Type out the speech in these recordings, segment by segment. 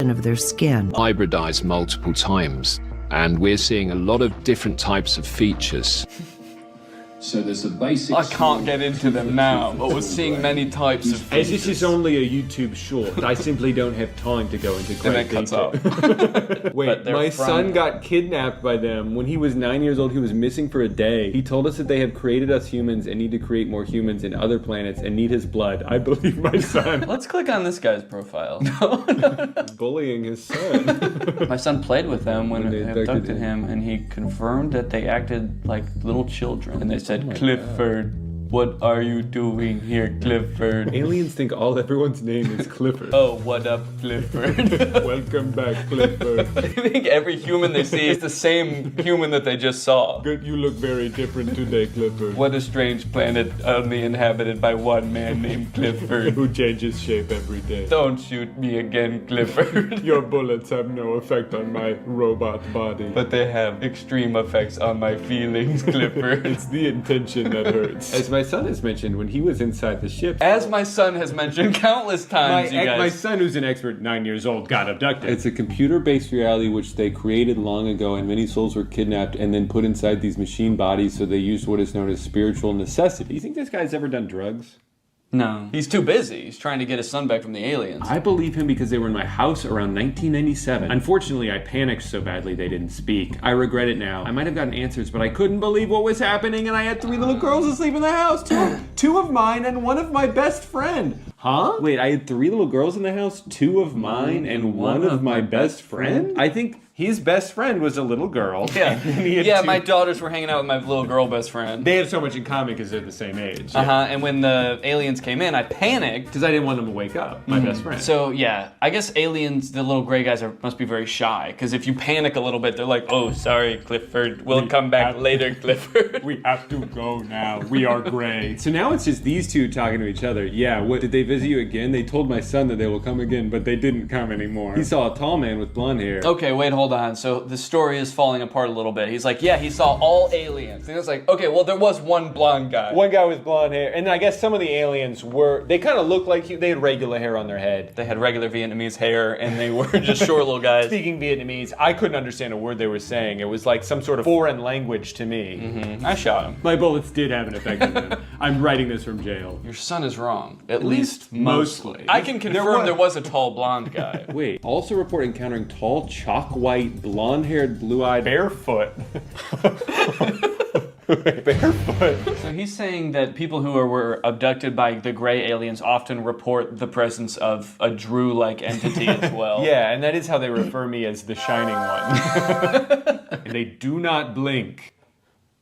coloration of their skin. Hybridized multiple times, and we're seeing a lot of different types of features. So there's a basic... I can't get into them now, but we're seeing many types of features. As this is only a YouTube short, I simply don't have time to go into great detail. Wait, my son got kidnapped by them when he was 9 years old. He was missing for a day. He told us that they have created us humans and need to create more humans in other planets and need his blood. I believe my son. Let's click on this guy's profile. Bullying his son. My son played with them when they abducted him, and he confirmed that they acted like little children. And they said, Clifford, what are you doing here, Clifford? Aliens think everyone's name is Clifford. Oh, what up, Clifford? Welcome back, Clifford. I think every human they see is the same human that they just saw. Good, you look very different today, Clifford. What a strange planet only inhabited by one man named Clifford. Who changes shape every day. Don't shoot me again, Clifford. Your bullets have no effect on my robot body. But they have extreme effects on my feelings, Clifford. It's the intention that hurts. As my son has mentioned, when he was inside the ship... As my son has mentioned countless times, you guys... My son, who's an expert, 9 years old, got abducted. It's a computer-based reality which they created long ago, and many souls were kidnapped and then put inside these machine bodies, so they used what is known as spiritual necessity. Do you think this guy's ever done drugs? No. He's too busy. He's trying to get his son back from the aliens. I believe him because they were in my house around 1997. Unfortunately, I panicked so badly they didn't speak. I regret it now. I might have gotten answers, but I couldn't believe what was happening, and I had 3 little girls asleep in the house. Two of mine and one of my best friend. Huh? Wait, I had 3 little girls in the house, 2 of mine and one of my best friend? I think his best friend was a little girl. Yeah, yeah. My daughters were hanging out with my little girl best friend. They have so much in common because they're the same age. And when the aliens came in, I panicked. Because I didn't want them to wake up, my best friend. So yeah, I guess aliens, the little gray guys, must be very shy. Because if you panic a little bit, they're like, oh, sorry, Clifford. We'll come back later, Clifford. We have to go now. We are gray. So now it's just these two talking to each other. Yeah, what, did they visit you again? They told my son that they will come again, but they didn't come anymore. He saw a tall man with blonde hair. Okay, wait, hold on. So the story is falling apart a little bit. He's like, yeah, he saw all aliens. And it's like, okay, well, there was one blonde guy. One guy with blonde hair. And I guess some of the aliens they kind of looked like they had regular hair on their head. They had regular Vietnamese hair, and they were just short little guys. Speaking Vietnamese, I couldn't understand a word they were saying. It was like some sort of foreign language to me. I shot him. My bullets did have an effect on them. I'm writing this from jail. Your son is wrong. At least mostly. I can confirm there was a tall blonde guy. Wait, also report encountering tall, chalk white, blonde-haired, blue-eyed, barefoot. Barefoot. So he's saying that people who were abducted by the gray aliens often report the presence of a Drew-like entity as well. Yeah, and that is how they refer me, as the Shining One. And they do not blink.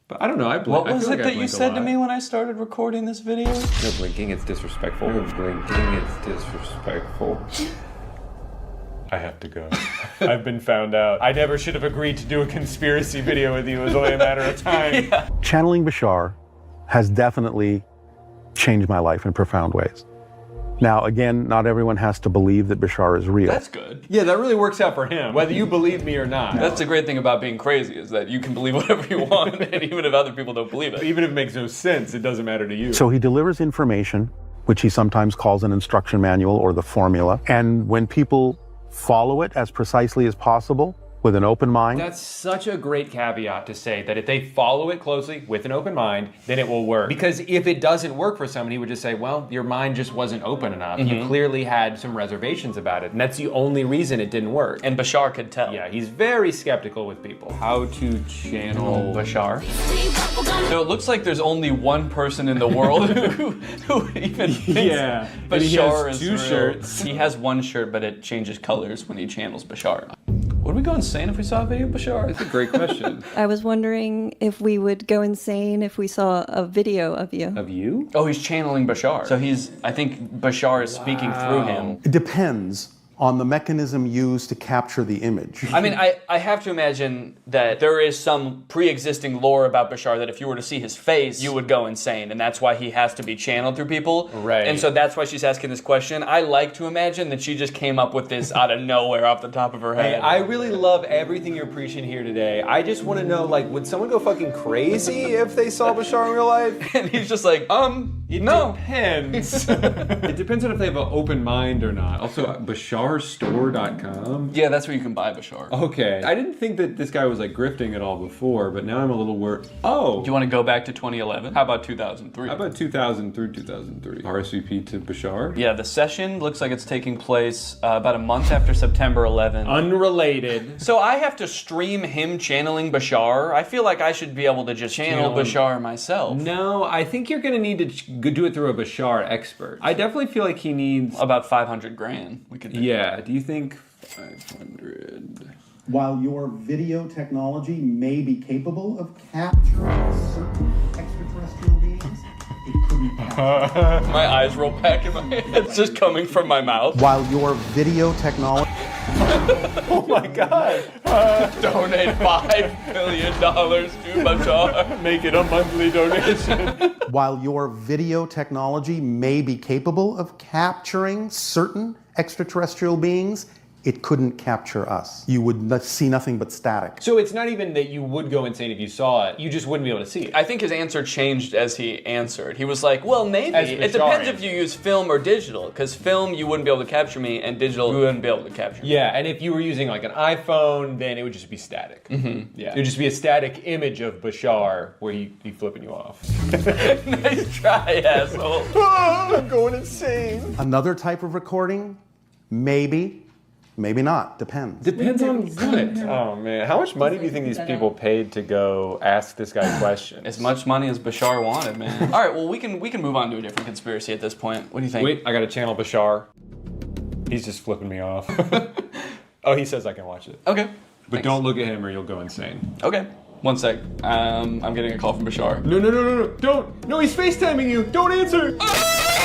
But I don't know, I blink. What was it that you said to me when I started recording this video? No blinking, it's disrespectful. No blinking, it's disrespectful. I have to go. I've been found out. I never should have agreed to do a conspiracy video with you. It was only a matter of time. Yeah. Channeling Bashar has definitely changed my life in profound ways. Now, again, not everyone has to believe that Bashar is real. That's good. Yeah, that really works out for him, whether you believe me or not. That's the great thing about being crazy, is that you can believe whatever you want, and even if other people don't believe it. Even if it makes no sense, it doesn't matter to you. So he delivers information, which he sometimes calls an instruction manual or the formula. And when people follow it as precisely as possible, with an open mind. That's such a great caveat to say that if they follow it closely with an open mind, then it will work. Because if it doesn't work for someone, he would just say, well, your mind just wasn't open enough. You clearly had some reservations about it. And that's the only reason it didn't work. And Bashar could tell. Yeah, he's very skeptical with people. How to channel Bashar. So it looks like there's only one person in the world who even thinks Bashar is two shirts. He has one shirt, but it changes colors when he channels Bashar. Would we go insane if we saw a video of Bashar? That's a great question. I was wondering if we would go insane if we saw a video of you. Of you? Oh, he's channeling Bashar. So I think Bashar is speaking through him. It depends on the mechanism used to capture the image. I mean, I have to imagine that there is some pre-existing lore about Bashar that if you were to see his face, you would go insane, and that's why he has to be channeled through people. Right. And so that's why she's asking this question. I like to imagine that she just came up with this out of nowhere off the top of her head. Hey, I really love everything you're preaching here today. I just want to know, like, would someone go fucking crazy if they saw Bashar in real life? And he's just like, It No. depends. It depends on if they have an open mind or not. Also, basharstore.com. Yeah, that's where you can buy Bashar. Okay. I didn't think that this guy was like grifting at all before, but now I'm a little worried. Oh. Do you want to go back to 2011? How about 2003? How about 2000 through 2003? RSVP to Bashar? Yeah, the session looks like it's taking place about a month after September 11. Unrelated. So I have to stream him channeling Bashar? I feel like I should be able to just channel Bashar myself. No, I think you're going to need to do it through a Bashar expert. I definitely feel like he needs... About 500 grand. We could do. Yeah, do you think 500... While your video technology may be capable of capturing certain extraterrestrial beings, it couldn't capture. My eyes roll back in my head. It's just coming from my mouth. While your video technology... Oh my god! Donate $5 million to Bashar. Make it a monthly donation. While your video technology may be capable of capturing certain extraterrestrial beings, it couldn't capture us. You would see nothing but static. So it's not even that you would go insane if you saw it, you just wouldn't be able to see it. I think his answer changed as he answered. He was like, well, maybe. As It Bashar depends if answered. you use film or digital, because film, you wouldn't be able to capture me, and digital, you wouldn't be able to capture me. Yeah, and if you were using like an iPhone, then it would just be static. Mm-hmm. Yeah, it would just be a static image of Bashar where he flipping you off. Nice try, asshole. I'm going insane. Another type of recording? Maybe. Maybe not. Depends. Depends on what? Oh man, how much money do you think these people paid to go ask this guy questions? As much money as Bashar wanted, man. All right, well, we can move on to a different conspiracy at this point. What do you think? Wait, I got to channel Bashar. He's just flipping me off. Oh, he says I can watch it. Okay. But don't look at him or you'll go insane. Okay. One sec. I'm getting a call from Bashar. No, don't. No, he's FaceTiming you. Don't answer.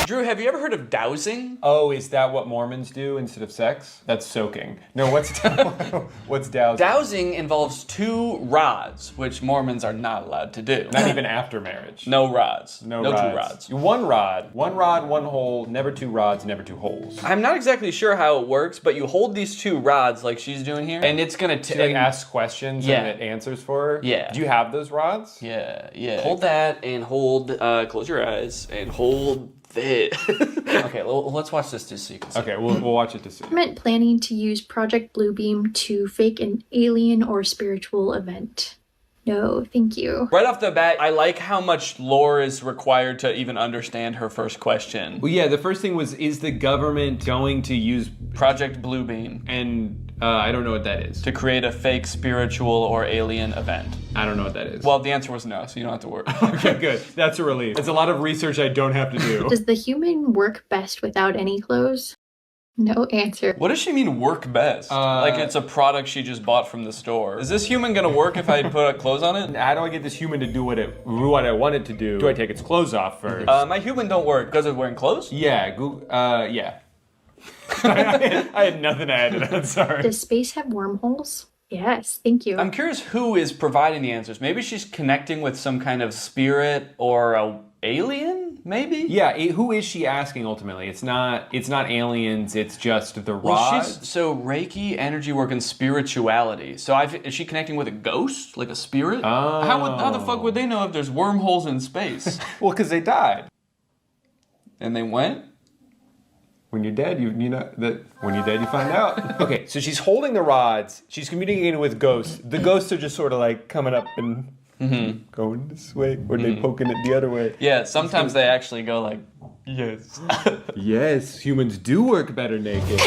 Drew, have you ever heard of dowsing? Oh, is that what Mormons do instead of sex? That's soaking. No, what's what's dowsing? Dowsing involves 2 rods, which Mormons are not allowed to do. Not even after marriage. No rods. No 2 rods. rods. One rod, one hole, never 2 rods, never 2 holes. I'm not exactly sure how it works, but you hold these 2 rods like she's doing here, and it's gonna She like asks questions Yeah. and it answers for her? Yeah. Do you have those rods? Yeah. Hold that and hold, close your eyes and hold this. Okay, let's watch this just so you can see. Okay, we'll watch it to see. Government planning to use Project Bluebeam to fake an alien or spiritual event. No, thank you. Right off the bat, I like how much lore is required to even understand her first question. Well, yeah, the first thing was, is the government going to use... Project Bluebeam. And I don't know what that is. To create a fake spiritual or alien event. I don't know what that is. Well, the answer was no, so you don't have to worry. Okay, good. That's a relief. It's a lot of research I don't have to do. Does the human work best without any clothes? No answer. What does she mean work best? Like it's a product she just bought from the store. Is this human gonna work if I put clothes on it? How do I get this human to do what I want it to do? Do I take its clothes off first? My human don't work because it's wearing clothes? Yeah, yeah. I had nothing to add to that, sorry. Does space have wormholes? Yes, thank you. I'm curious who is providing the answers. Maybe she's connecting with some kind of spirit or a alien, maybe? Yeah, who is she asking ultimately? It's not aliens, it's just the rods. So Reiki, energy work, and spirituality. So is she connecting with a ghost? Like a spirit? Oh. How the fuck would they know if there's wormholes in space? Well, because they died. And they went? When you're dead, you know that when you're dead, you find out. Okay, so she's holding the rods. She's communicating with ghosts. The ghosts are just sort of like coming up and going this way, or they poking it the other way. Yeah, sometimes they actually go like, yes. Yes, humans do work better naked.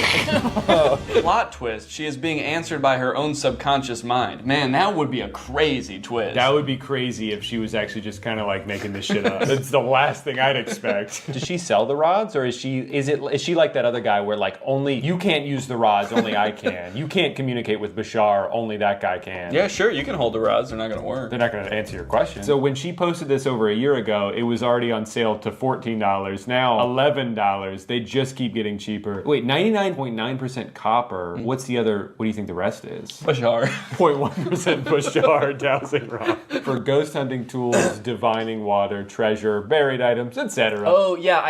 Plot twist, she is being answered by her own subconscious mind. Man, that would be a crazy twist. That would be crazy if she was actually just kind of like making this shit up. That's the last thing I'd expect. Does she sell the rods, or is she like that other guy where like only you can't use the rods, only I can. You can't communicate with Bashar, only that guy can. Yeah, sure, you can hold the rods, they're not gonna work. They're not gonna answer your question. So when she posted this over a year ago, it was already on sale to $14. Now $11. They just keep getting cheaper. Wait, 99.9% copper. What's the other? What do you think the rest is? Bashar. 0.1% Bashar dowsing rod. For ghost hunting tools, divining water, treasure, buried items, etc. Oh yeah,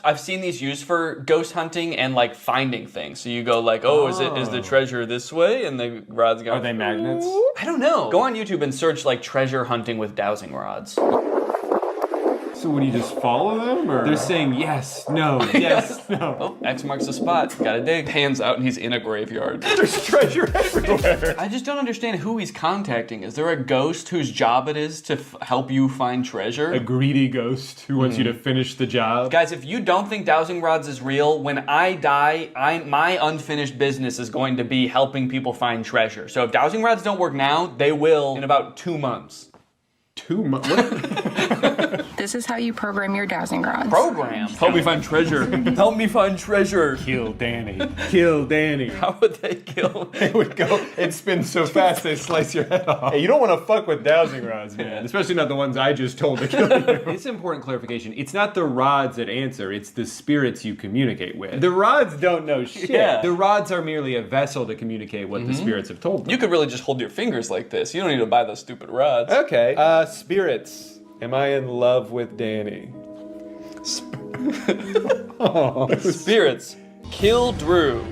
I've seen these used for ghost hunting and like finding things. So you go like, is the treasure this way? And the rods go. Are they magnets? I don't know. Go on YouTube and search like treasure hunting with dowsing rods. So So would you just follow them, or? They're saying yes, no, yes, no. Oh, X marks the spot. Gotta dig. Pans out and he's in a graveyard. There's treasure everywhere. I just don't understand who he's contacting. Is there a ghost whose job it is to help you find treasure? A greedy ghost who wants you to finish the job. Guys, if you don't think dowsing rods is real, when I die, my unfinished business is going to be helping people find treasure. So if dowsing rods don't work now, they will in about 2 months. 2 months? This is how you program your dowsing rods. Program? Help me find treasure. Help me find treasure. Kill Danny. Kill Danny. How would they kill? They would go, it spins so fast they slice your head off. Hey, you don't want to fuck with dowsing rods, man. Especially not the ones I just told to kill you. It's important clarification. It's not the rods that answer, it's the spirits you communicate with. The rods don't know shit. Yeah. The rods are merely a vessel to communicate what the spirits have told them. You could really just hold your fingers like this. You don't need to buy those stupid rods. Okay. Spirits. Am I in love with Danny? Spirits. Kill Drew.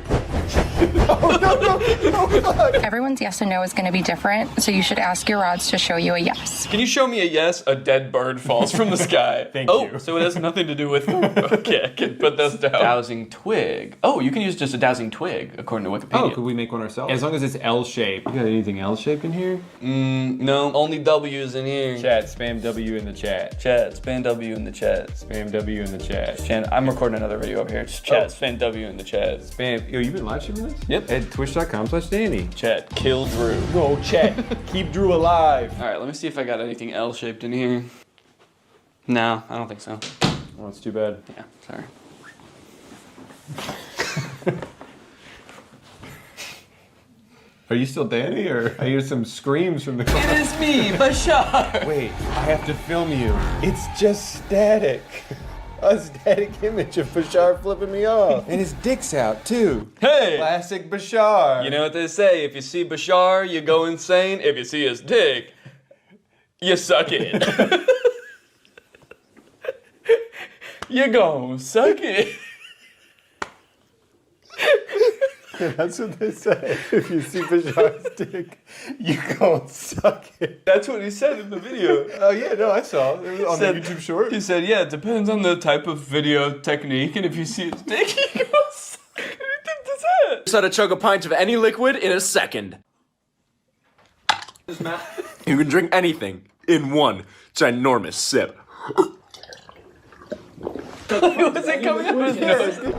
Everyone's yes and no is going to be different, so you should ask your rods to show you a yes. Can you show me a yes? A dead bird falls from the sky. Thank you. you. So it has nothing to do with... Okay, I can put those down. Dowsing twig. Oh, you can use just a dowsing twig, according to Wikipedia. Oh, could we make one ourselves? As long as it's L-shaped. You got anything L-shaped in here? No, only W's in here. Chat, spam W in the chat. Chat, spam W in the chat. Spam W in the chat. I'm recording another video over here. Just chat, spam W in the chat. Spam. Yo, you been live streaming this? Yep. At twitch.com/Danny. Chat, kill Drew. No, chat. Keep Drew alive. All right, let me see if I got anything L-shaped in here. No, I don't think so. Oh, it's too bad. Yeah, sorry. Are you still Danny, or I hear some screams from the It crowd? is me, Bashar. Wait, I have to film you. It's just static. A static image of Bashar flipping me off. And his dick's out, too. Hey! Classic Bashar. You know what they say, if you see Bashar, you go insane. If you see his dick, you suck it. You gon' suck it. That's what they say. If you see Bashar's dick, you gon' suck it. That's what he said in the video. Oh, yeah, no, I saw. It was on the YouTube short. He said, yeah, it depends on the type of video technique, and if you see his dick, you go suck it. What do you think that's it? Just how to chug a pint of any liquid in a second. You can drink anything in one ginormous sip. Was it coming out of his nose?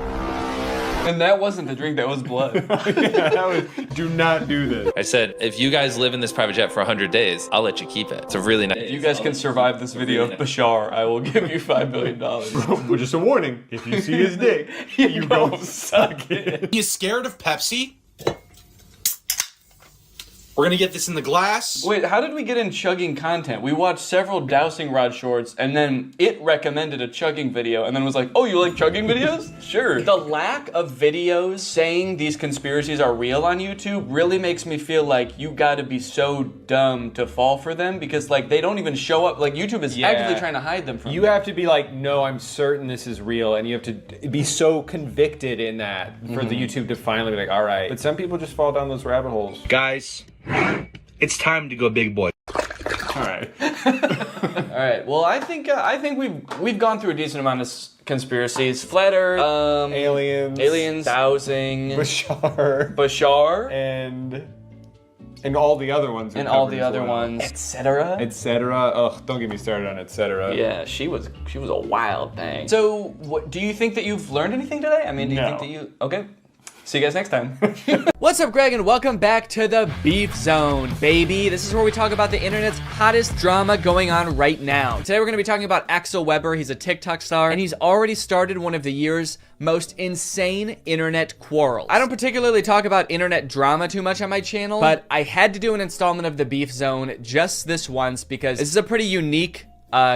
And that wasn't the drink, that was blood. Yeah, that was, do not do this. I said, if you guys live in this private jet for 100 days, I'll let you keep it. It's a really nice... If you guys can survive this video of Bashar, I will give you $5 billion. Well, just a warning. If you see his dick, you gon' suck it. You scared of Pepsi? We're gonna get this in the glass. Wait, how did we get in chugging content? We watched several dowsing rod shorts, and then it recommended a chugging video, and then was like, oh, you like chugging videos? Sure. The lack of videos saying these conspiracies are real on YouTube really makes me feel like you gotta be so dumb to fall for them, because like they don't even show up. Like YouTube is actively trying to hide them from You have to be like, no, I'm certain this is real, and you have to be so convicted in that for the YouTube to finally be like, all right. But some people just fall down those rabbit holes. Guys, it's time to go big boy. All right. All right. Well, I think we've gone through a decent amount of conspiracies. Flat Earth, aliens, dowsing, Bashar, and all the other ones. And all the other ones, etc. Etc. Ugh, don't get me started on etc. Yeah, she was a wild thing. So, what do you think that you've learned anything today? I mean, do you think that you? Okay. See you guys next time. What's up, Greg, and welcome back to the Beef Zone, baby. This is where we talk about the internet's hottest drama going on right now. Today we're gonna be talking about Axel Weber. He's a TikTok star, and he's already started one of the year's most insane internet quarrels. I don't particularly talk about internet drama too much on my channel, but I had to do an installment of the Beef Zone just this once because this is a pretty unique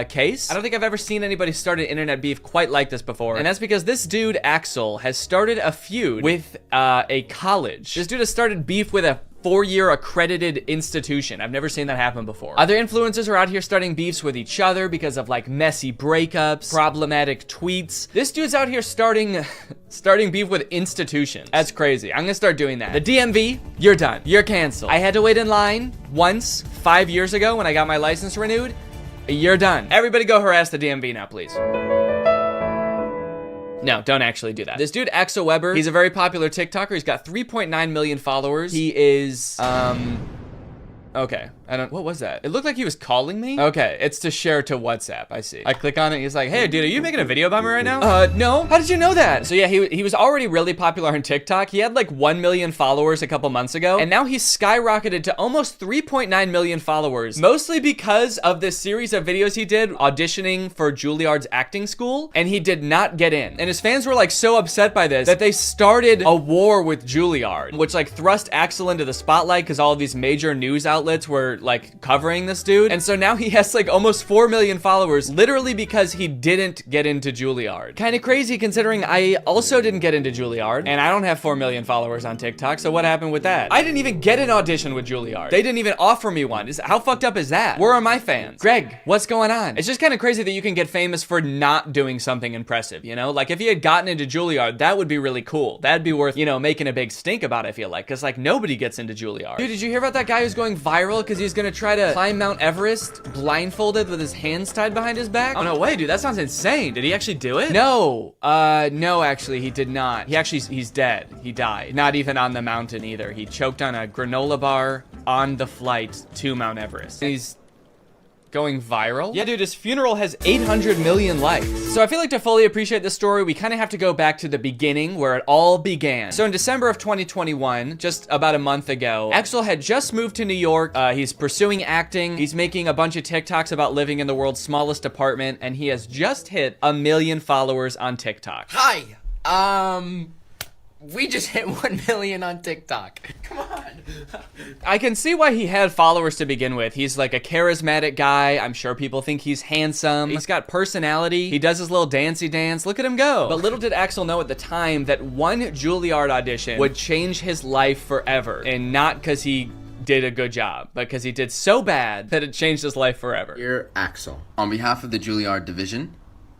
case. I don't think I've ever seen anybody start an internet beef quite like this before. And that's because this dude, Axel, has started a feud with a college. This dude has started beef with a 4-year accredited institution. I've never seen that happen before. Other influencers are out here starting beefs with each other because of like messy breakups, problematic tweets. This dude's out here starting beef with institutions. That's crazy. I'm gonna start doing that. The DMV, you're done. You're canceled. I had to wait in line once 5 years ago when I got my license renewed. You're done. Everybody go harass the DMV now, please. No, don't actually do that. This dude, Axel Weber, he's a very popular TikToker. He's got 3.9 million followers. He is, okay, what was that? It looked like he was calling me. Okay, it's to share to WhatsApp, I see. I click on it, he's like, hey dude, are you making a video about me right now? No, how did you know that? So yeah, he was already really popular on TikTok. He had like 1 million followers a couple months ago, and now he's skyrocketed to almost 3.9 million followers, mostly because of this series of videos he did auditioning for Juilliard's acting school, and he did not get in. And his fans were like so upset by this that they started a war with Juilliard, which like thrust Axel into the spotlight because all of these major news outlets were like covering this dude. And so now he has like almost 4 million followers literally because he didn't get into Juilliard. Kind of crazy considering I also didn't get into Juilliard and I don't have 4 million followers on TikTok. So what happened with that? I didn't even get an audition with Juilliard. They didn't even offer me one. How fucked up is that? Where are my fans? Greg, what's going on? It's just kind of crazy that you can get famous for not doing something impressive, you know? Like if he had gotten into Juilliard, that would be really cool. That'd be worth, you know, making a big stink about, I feel like, because like nobody gets into Juilliard. Dude, did you hear about that guy who's going viral because he's gonna try to climb Mount Everest blindfolded with his hands tied behind his back? Oh no way, dude, that sounds insane. Did he actually do it? No, no, actually he did not. He's dead. He died. Not even on the mountain either. He choked on a granola bar on the flight to Mount Everest. He's going viral? Yeah, dude, his funeral has 800 million likes. So I feel like to fully appreciate this story, we kind of have to go back to the beginning where it all began. So in December of 2021, just about a month ago, Axel had just moved to New York. He's pursuing acting. He's making a bunch of TikToks about living in the world's smallest apartment, and he has just hit 1 million followers on TikTok. Hi, we just hit 1 million on TikTok. Come on. I can see why he had followers to begin with. He's like a charismatic guy. I'm sure people think he's handsome. He's got personality. He does his little dancey dance. Look at him go. But little did Axel know at the time that one Juilliard audition would change his life forever. And not because he did a good job, but because he did so bad that it changed his life forever. Dear Axel, on behalf of the Juilliard division,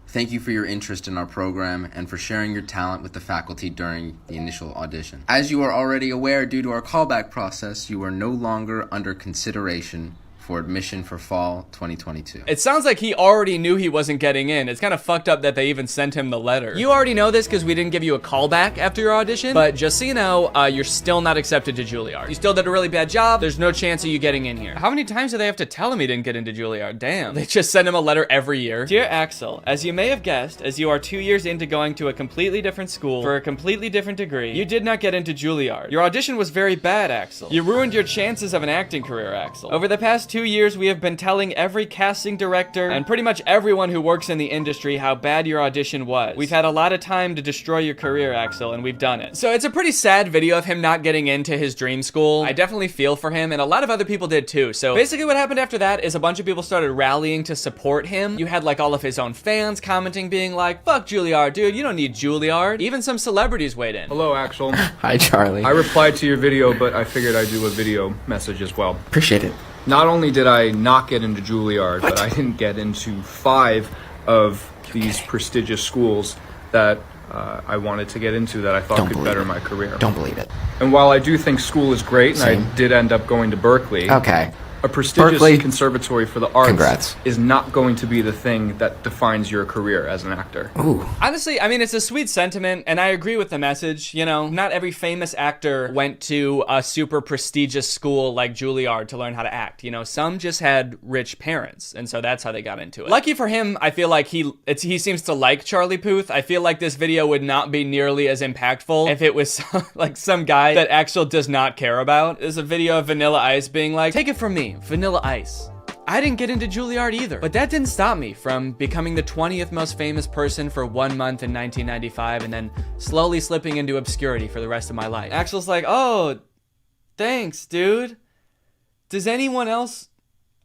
thank you for your interest in our program and for sharing your talent with the faculty during the initial audition. As you are already aware, due to our callback process, you are no longer under consideration for admission for fall 2022. It sounds like he already knew he wasn't getting in. It's kind of fucked up that they even sent him the letter. You already know this because we didn't give you a callback after your audition, but just so you know, you're still not accepted to Juilliard. You still did a really bad job. There's no chance of you getting in here. How many times do they have to tell him he didn't get into Juilliard? Damn. They just send him a letter every year. Dear Axel, as you may have guessed, as you are 2 years into going to a completely different school for a completely different degree, you did not get into Juilliard. Your audition was very bad, Axel. You ruined your chances of an acting career, Axel. Over the past 2 years, we have been telling every casting director and pretty much everyone who works in the industry how bad your audition was. We've had a lot of time to destroy your career, Axel, and we've done it. So it's a pretty sad video of him not getting into his dream school. I definitely feel for him, and a lot of other people did too. So basically what happened after that is a bunch of people started rallying to support him. You had like all of his own fans commenting, being like, fuck Juilliard, dude, you don't need Juilliard. Even some celebrities weighed in. Hello, Axel. Hi, Charlie. I replied to your video, but I figured I'd do a video message as well. Appreciate it. Not only did I not get into Juilliard, but I didn't get into 5 of these prestigious schools that I wanted to get into that I thought could better my career. Don't believe it. And while I do think school is great, and I did end up going to Berkeley, Okay. a prestigious conservatory for the arts Congrats. is not going to be the thing that defines your career as an actor. Ooh. Honestly, I mean, it's a sweet sentiment, and I agree with the message. You know, not every famous actor went to a super prestigious school like Juilliard to learn how to act. You know, some just had rich parents, and so that's how they got into it. Lucky for him, I feel like he seems to like Charlie Puth. I feel like this video would not be nearly as impactful if it was like some guy that Axel does not care about. There's a video of Vanilla Ice being like, take it from me, Vanilla Ice. I didn't get into Juilliard either, but that didn't stop me from becoming the 20th most famous person for 1 month in 1995 and then slowly slipping into obscurity for the rest of my life. Axel's like, oh, thanks, dude. Does anyone else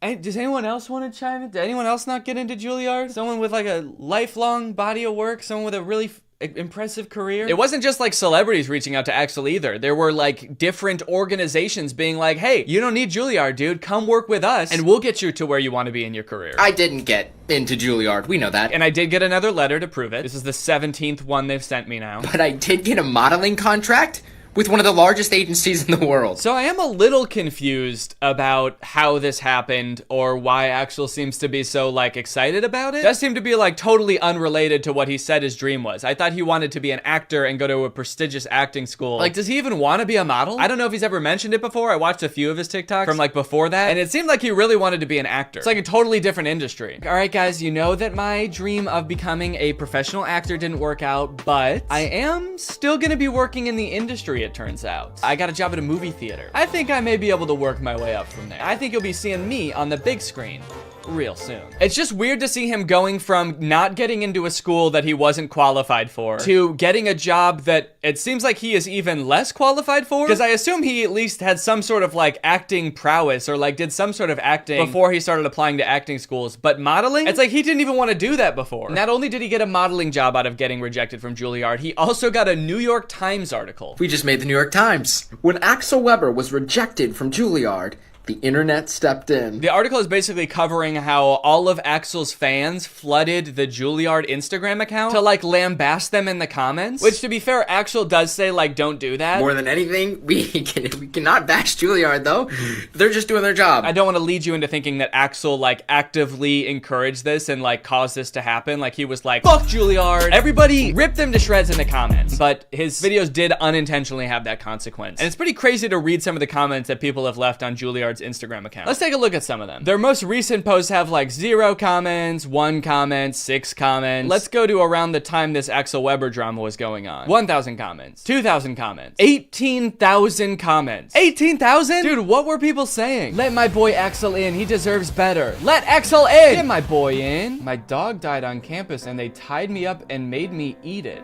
want to chime in? Did anyone else not get into Juilliard? Someone with like a lifelong body of work? Someone with a really impressive career? It wasn't just like celebrities reaching out to Axel either. There were like different organizations being like, hey, you don't need Juilliard, dude. Come work with us and we'll get you to where you want to be in your career. I didn't get into Juilliard, we know that. And I did get another letter to prove it. This is the 17th one they've sent me now. But I did get a modeling contract with one of the largest agencies in the world. So I am a little confused about how this happened or why Axel seems to be so like excited about it. It does seem to be like totally unrelated to what he said his dream was. I thought he wanted to be an actor and go to a prestigious acting school. Like, does he even want to be a model? I don't know if he's ever mentioned it before. I watched a few of his TikToks from like before that, and it seemed like he really wanted to be an actor. It's like a totally different industry. All right, guys, you know that my dream of becoming a professional actor didn't work out, but I am still gonna be working in the industry, it turns out. I got a job at a movie theater. I think I may be able to work my way up from there. I think you'll be seeing me on the big screen real soon. It's just weird to see him going from not getting into a school that he wasn't qualified for to getting a job that it seems like he is even less qualified for, because I assume he at least had some sort of like acting prowess or like did some sort of acting before he started applying to acting schools. But modeling, it's like he didn't even want to do that before. Not only did he get a modeling job out of getting rejected from Juilliard, he also got a New York Times article. We just made the New York Times. When Axel Weber was rejected from Juilliard, the internet stepped in. The article is basically covering how all of Axel's fans flooded the Juilliard Instagram account to like lambast them in the comments. Which, to be fair, Axel does say like, don't do that. More than anything, we cannot bash Juilliard though. They're just doing their job. I don't want to lead you into thinking that Axel like actively encouraged this and like caused this to happen. Like he was like, fuck Juilliard. Everybody rip them to shreds in the comments. But his videos did unintentionally have that consequence. And it's pretty crazy to read some of the comments that people have left on Juilliard's Instagram account. Let's take a look at some of them. Their most recent posts have like 0 comments, 1 comment, 6 comments. Let's go to around the time this Axel Weber drama was going on. 1,000 comments, 2,000 comments, 18,000 comments. 18,000? Dude, what were people saying? Let my boy Axel in. He deserves better. Let Axel in. Get my boy in. My dog died on campus and they tied me up and made me eat it.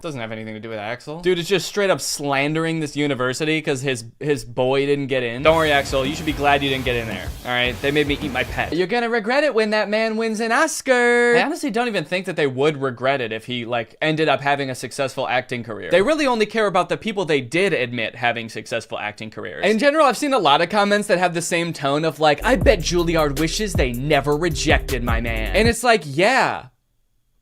Doesn't have anything to do with Axel. Dude is just straight up slandering this university because his boy didn't get in. Don't worry, Axel. You should be glad you didn't get in there. All right? They made me eat my pet. You're gonna regret it when that man wins an Oscar. I honestly don't even think that they would regret it if he like ended up having a successful acting career. They really only care about the people they did admit having successful acting careers. In general, I've seen a lot of comments that have the same tone of like, I bet Juilliard wishes they never rejected my man. And it's like, yeah.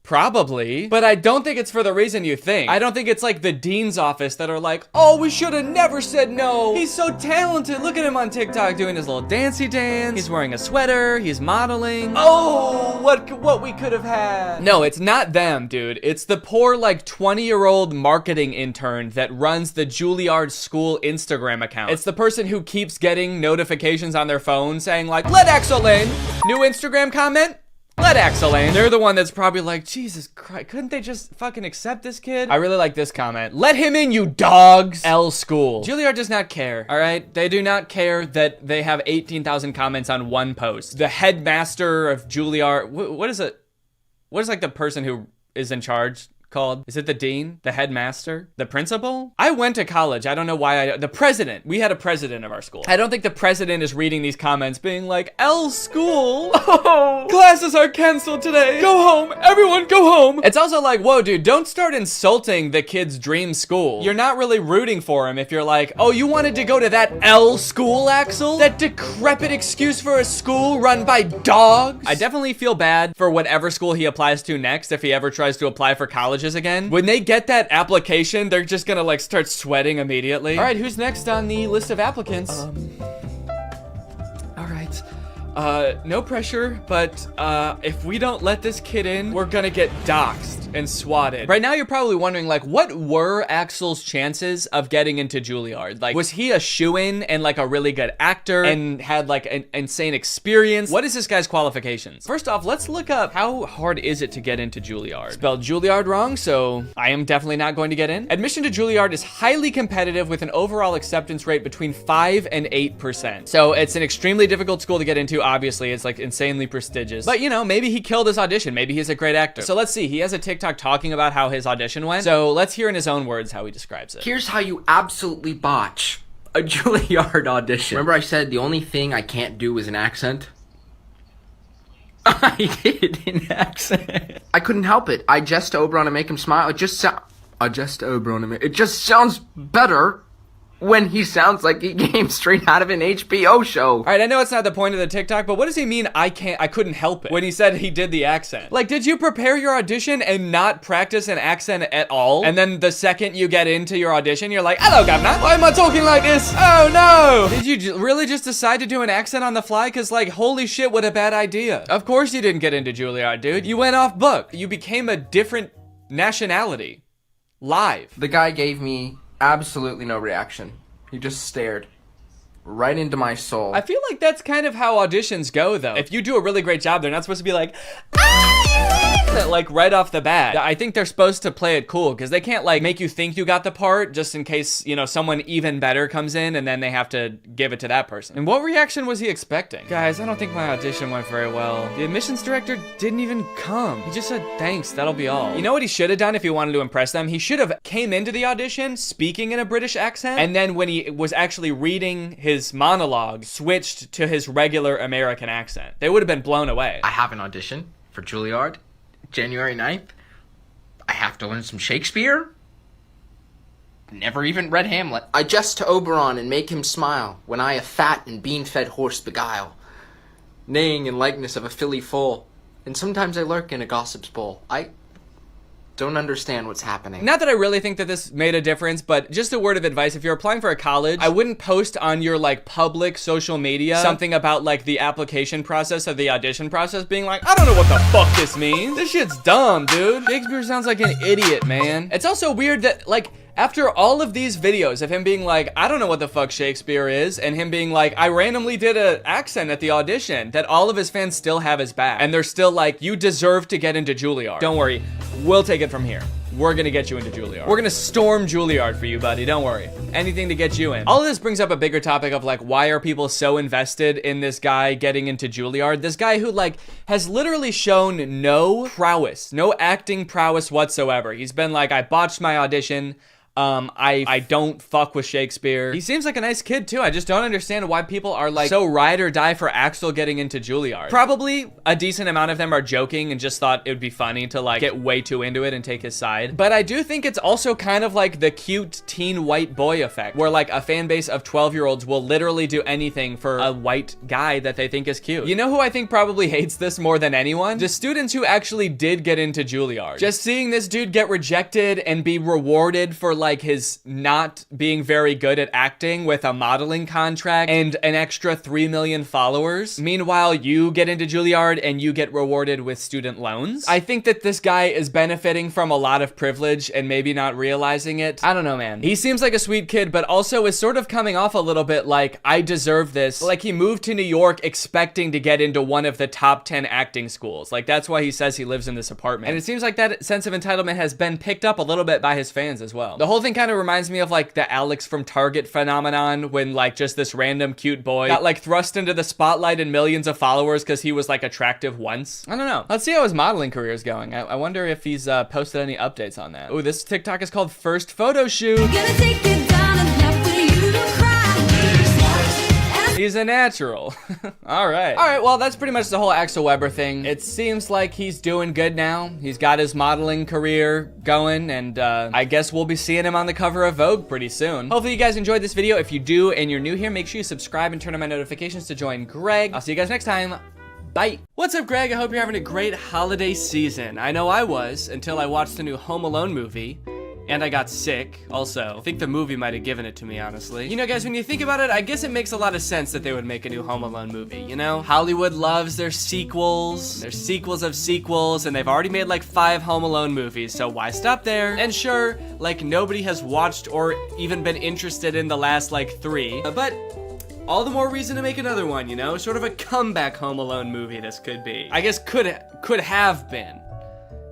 Probably, but I don't think it's for the reason you think. I don't think it's like the dean's office that are like, oh, we should have never said no. He's so talented. Look at him on TikTok doing his little dancey dance. He's wearing a sweater. He's modeling. Oh, what we could have had. No, it's not them, dude. It's the poor like 20-year-old marketing intern that runs the Juilliard school Instagram account. It's the person who keeps getting notifications on their phone saying like, let Axel in. New Instagram comment. Let Axel in. They're the one that's probably like, Jesus Christ, couldn't they just fucking accept this kid? I really like this comment. Let him in, you dogs. L school. Juilliard does not care, all right? They do not care that they have 18,000 comments on one post. The headmaster of Juilliard, what is it? What is like the person who is in charge called? Is it the dean? The headmaster? The principal? I went to college. I don't know why the president. We had a president of our school. I don't think the president is reading these comments being like, L school? Oh, classes are canceled today. Go home. Everyone go home. It's also like, whoa, dude, don't start insulting the kid's dream school. You're not really rooting for him if you're like, oh, you wanted to go to that L school, Axel? That decrepit excuse for a school run by dogs? I definitely feel bad for whatever school he applies to next if he ever tries to apply for college again. When they get that application, they're just gonna like start sweating immediately. All right, who's next on the list of applicants? All right. No pressure, but if we don't let this kid in, we're gonna get doxxed and swatted. Right now, you're probably wondering, like, what were Axel's chances of getting into Juilliard? Like, was he a shoo-in and like a really good actor and had like an insane experience? What is this guy's qualifications? First off, let's look up how hard is it to get into Juilliard. Spelled Juilliard wrong, so I am definitely not going to get in. Admission to Juilliard is highly competitive with an overall acceptance rate between 5 and 8%. So it's an extremely difficult school to get into. Obviously, it's like insanely prestigious. But you know, maybe he killed his audition. Maybe he's a great actor. So let's see. He has a TikTok talking about how his audition went. So let's hear in his own words how he describes it. Here's how you absolutely botch a Juilliard audition. Remember I said the only thing I can't do is an accent? I did an accent. I couldn't help it. I jest to Oberon and make him smile. It just sounds better when he sounds like he came straight out of an HBO show. All right, I know it's not the point of the TikTok, but what does he mean I couldn't help it when he said he did the accent? Like, did you prepare your audition and not practice an accent at all? And then the second you get into your audition, you're like, hello, governor. Why am I talking like this? Oh, no. Did you really just decide to do an accent on the fly? Because, like, holy shit, what a bad idea. Of course you didn't get into Juilliard, dude. You went off book. You became a different nationality. Live. The guy gave me absolutely no reaction. He just stared right into my soul. I feel like that's kind of how auditions go, though. If you do a really great job, they're not supposed to be like, like right off the bat. I think they're supposed to play it cool because they can't like make you think you got the part just in case, you know, someone even better comes in and then they have to give it to that person. And what reaction was he expecting? Guys, I don't think my audition went very well. The admissions director didn't even come. He just said, thanks, that'll be all. You know what he should have done if he wanted to impress them? He should have came into the audition speaking in a British accent, and then when he was actually reading his monologue, switched to his regular American accent. They would have been blown away. I have an audition for Juilliard, January 9th. I have to learn some Shakespeare. Never even read Hamlet. I jest to Oberon and make him smile when I a fat and bean-fed horse beguile, neighing in likeness of a filly foal, and sometimes I lurk in a gossip's bowl. I don't understand what's happening. Not that I really think that this made a difference, but just a word of advice. If you're applying for a college, I wouldn't post on your like public social media something about like the application process or the audition process being like, I don't know what the fuck this means. This shit's dumb, dude. Shakespeare sounds like an idiot, man. It's also weird that like, after all of these videos of him being like, I don't know what the fuck Shakespeare is, and him being like, I randomly did an accent at the audition, that all of his fans still have his back. And they're still like, you deserve to get into Juilliard. Don't worry, we'll take it from here. We're gonna get you into Juilliard. We're gonna storm Juilliard for you, buddy, don't worry. Anything to get you in. All of this brings up a bigger topic of like, why are people so invested in this guy getting into Juilliard? This guy who like, has literally shown no prowess, no acting prowess whatsoever. He's been like, I botched my audition. I don't fuck with Shakespeare. He seems like a nice kid too. I just don't understand why people are like so ride or die for Axel getting into Juilliard. Probably a decent amount of them are joking and just thought it would be funny to like get way too into it and take his side. But I do think it's also kind of like the cute teen white boy effect, where like a fan base of 12-year-olds will literally do anything for a white guy that they think is cute. You know who I think probably hates this more than anyone? The students who actually did get into Juilliard. Just seeing this dude get rejected and be rewarded for like his not being very good at acting with a modeling contract and an extra 3 million followers. Meanwhile, you get into Juilliard and you get rewarded with student loans. I think that this guy is benefiting from a lot of privilege and maybe not realizing it. I don't know, man. He seems like a sweet kid, but also is sort of coming off a little bit like, I deserve this. Like he moved to New York expecting to get into one of the top 10 acting schools. Like that's why he says he lives in this apartment. And it seems like that sense of entitlement has been picked up a little bit by his fans as well. The whole thing kind of reminds me of like the Alex from Target phenomenon, when like just this random cute boy got like thrust into the spotlight and millions of followers because he was like attractive once. I don't know. Let's see how his modeling career is going. I wonder if he's posted any updates on that. Oh, this TikTok is called First Photo Shoot. He's a natural. All right. All right, well, that's pretty much the whole Axel Weber thing. It seems like he's doing good now. He's got his modeling career going, and I guess we'll be seeing him on the cover of Vogue pretty soon. Hopefully you guys enjoyed this video. If you do and you're new here, make sure you subscribe and turn on my notifications to join Greg. I'll see you guys next time. Bye. What's up, Greg? I hope you're having a great holiday season. I know I was, until I watched the new Home Alone movie. And I got sick, also. I think the movie might have given it to me, honestly. You know, guys, when you think about it, I guess it makes a lot of sense that they would make a new Home Alone movie, you know? Hollywood loves their sequels. Their sequels of sequels, and they've already made like 5 Home Alone movies, so why stop there? And sure, like nobody has watched or even been interested in the last like 3, but all the more reason to make another one, you know? Sort of a comeback Home Alone movie this could be. I guess could have been,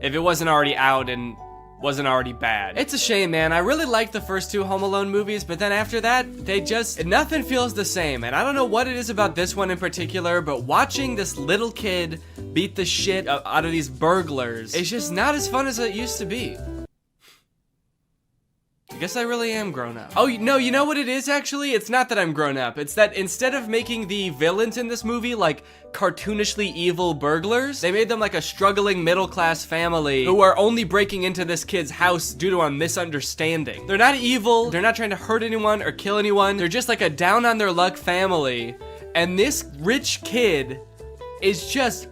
if it wasn't already out and wasn't already bad. It's a shame, man. I really liked the first 2 Home Alone movies, but then after that, nothing feels the same. And I don't know what it is about this one in particular, but watching this little kid beat the shit out of these burglars, it's just not as fun as it used to be. guess I really am grown up. Oh, no, you know what it is, actually? It's not that I'm grown up. It's that instead of making the villains in this movie like cartoonishly evil burglars, they made them like a struggling middle-class family who are only breaking into this kid's house due to a misunderstanding. They're not evil. They're not trying to hurt anyone or kill anyone. They're just like a down-on-their-luck family. And this rich kid is just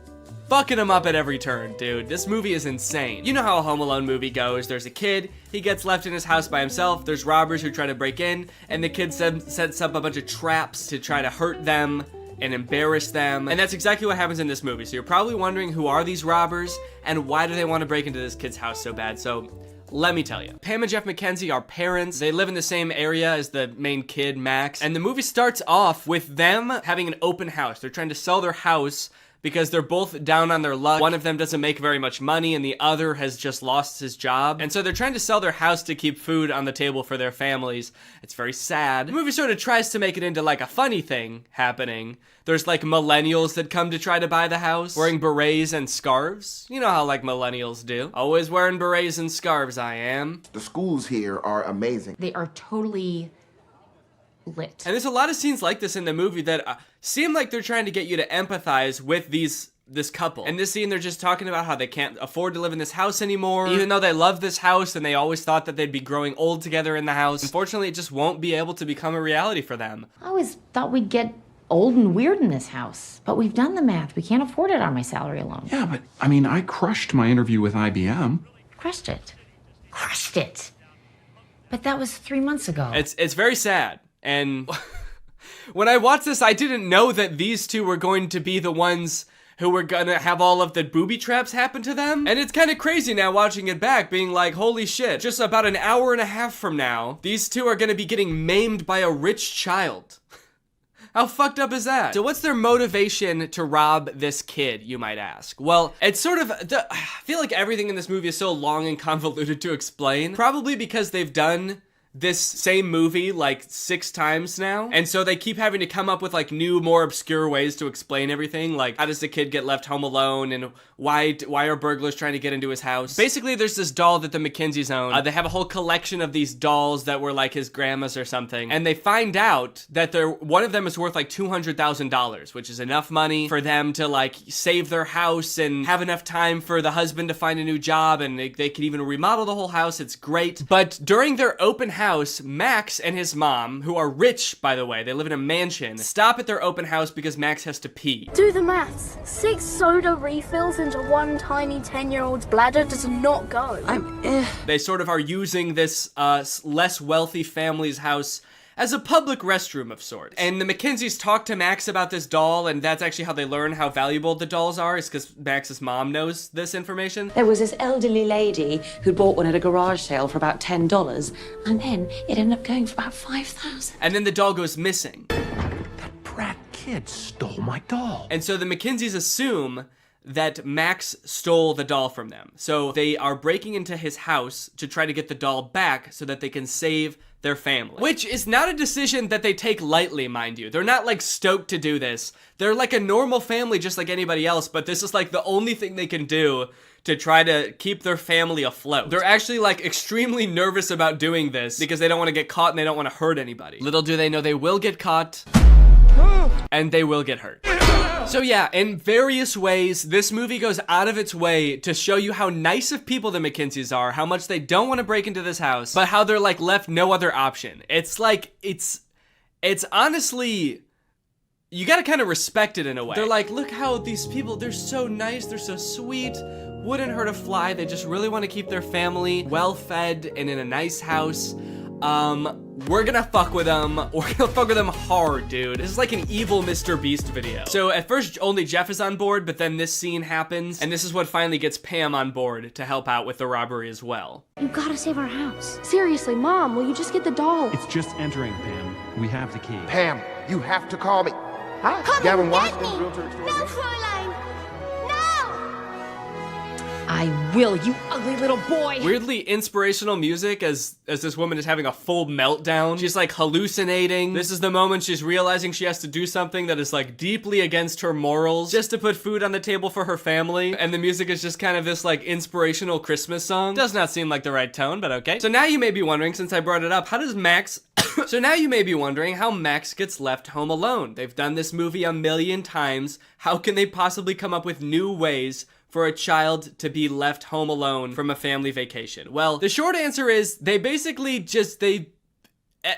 fucking him up at every turn, dude. This movie is insane. You know how a Home Alone movie goes. There's a kid, he gets left in his house by himself. There's robbers who try to break in, and the kid sets up a bunch of traps to try to hurt them and embarrass them. And that's exactly what happens in this movie. So you're probably wondering, who are these robbers and why do they want to break into this kid's house so bad? So let me tell you. Pam and Jeff McKenzie are parents. They live in the same area as the main kid, Max. And the movie starts off with them having an open house. They're trying to sell their house because they're both down on their luck. One of them doesn't make very much money and the other has just lost his job. And so they're trying to sell their house to keep food on the table for their families. It's very sad. The movie sort of tries to make it into like a funny thing happening. There's like millennials that come to try to buy the house, wearing berets and scarves. You know how like millennials do. Always wearing berets and scarves, I am. The schools here are amazing. They are totally lit. And there's a lot of scenes like this in the movie that seem like they're trying to get you to empathize with this couple. In this scene, they're just talking about how they can't afford to live in this house anymore, even though they love this house and they always thought that they'd be growing old together in the house. Unfortunately, it just won't be able to become a reality for them. I always thought we'd get old and weird in this house, but we've done the math. We can't afford it on my salary alone. Yeah, but I mean, I crushed my interview with IBM. Crushed it. Crushed it. But that was 3 months ago. It's very sad. And when I watched this, I didn't know that these two were going to be the ones who were gonna have all of the booby traps happen to them. And it's kind of crazy now watching it back, being like, holy shit, just about an hour and a half from now, these two are gonna be getting maimed by a rich child. How fucked up is that? So what's their motivation to rob this kid, you might ask? Well, it's sort of, I feel like everything in this movie is so long and convoluted to explain. Probably because they've done this same movie like 6 times now. And so they keep having to come up with like new, more obscure ways to explain everything. Like, how does the kid get left home alone? And why are burglars trying to get into his house? Basically, there's this doll that the McKenzies own. They have a whole collection of these dolls that were like his grandma's or something. And they find out that one of them is worth like $200,000, which is enough money for them to like save their house and have enough time for the husband to find a new job. And they could even remodel the whole house. It's great. But during their open house, Max and his mom, who are rich, by the way, they live in a mansion, stop at their open house because Max has to pee. Do the maths. 6 soda refills into one tiny 10-year-old's bladder does not go. They sort of are using this less wealthy family's house as a public restroom of sorts. And the McKenzies talk to Max about this doll, and that's actually how they learn how valuable the dolls are, is because Max's mom knows this information. There was this elderly lady who bought one at a garage sale for about $10, and then it ended up going for about $5,000. And then the doll goes missing. That brat kid stole my doll. And so the McKenzies assume that Max stole the doll from them. So they are breaking into his house to try to get the doll back so that they can save their family. Which is not a decision that they take lightly, mind you. They're not like stoked to do this. They're like a normal family just like anybody else, but this is like the only thing they can do to try to keep their family afloat. They're actually like extremely nervous about doing this because they don't want to get caught and they don't want to hurt anybody. Little do they know they will get caught and they will get hurt. So yeah, in various ways, this movie goes out of its way to show you how nice of people the McKenzies are, how much they don't want to break into this house, but how they're like left no other option. It's like, it's honestly, you gotta kind of respect it in a way. They're like, look how these people, they're so nice, they're so sweet, wouldn't hurt a fly, they just really want to keep their family well-fed and in a nice house. We're gonna fuck with them. We're gonna fuck with them hard, dude. This is like an evil Mr. Beast video. So at first, only Jeff is on board, but then this scene happens, and this is what finally gets Pam on board to help out with the robbery as well. You gotta save our house. Seriously, Mom, will you just get the doll? It's just entering, Pam. We have the key. Pam, you have to call me. Hi, Come Gavin and get Washington, me. Realtor Extraordinaire. No, Fräulein. No! I will, you ugly little boy. Weirdly inspirational music as this woman is having a full meltdown. She's like hallucinating. This is the moment she's realizing she has to do something that is like deeply against her morals just to put food on the table for her family. And the music is just kind of this like inspirational Christmas song. Does not seem like the right tone, but okay. So now you may be wondering, since I brought it up, how does Max So now you may be wondering how Max gets left home alone. They've done this movie a million times. How can they possibly come up with new ways for a child to be left home alone from a family vacation? Well, the short answer is they basically just,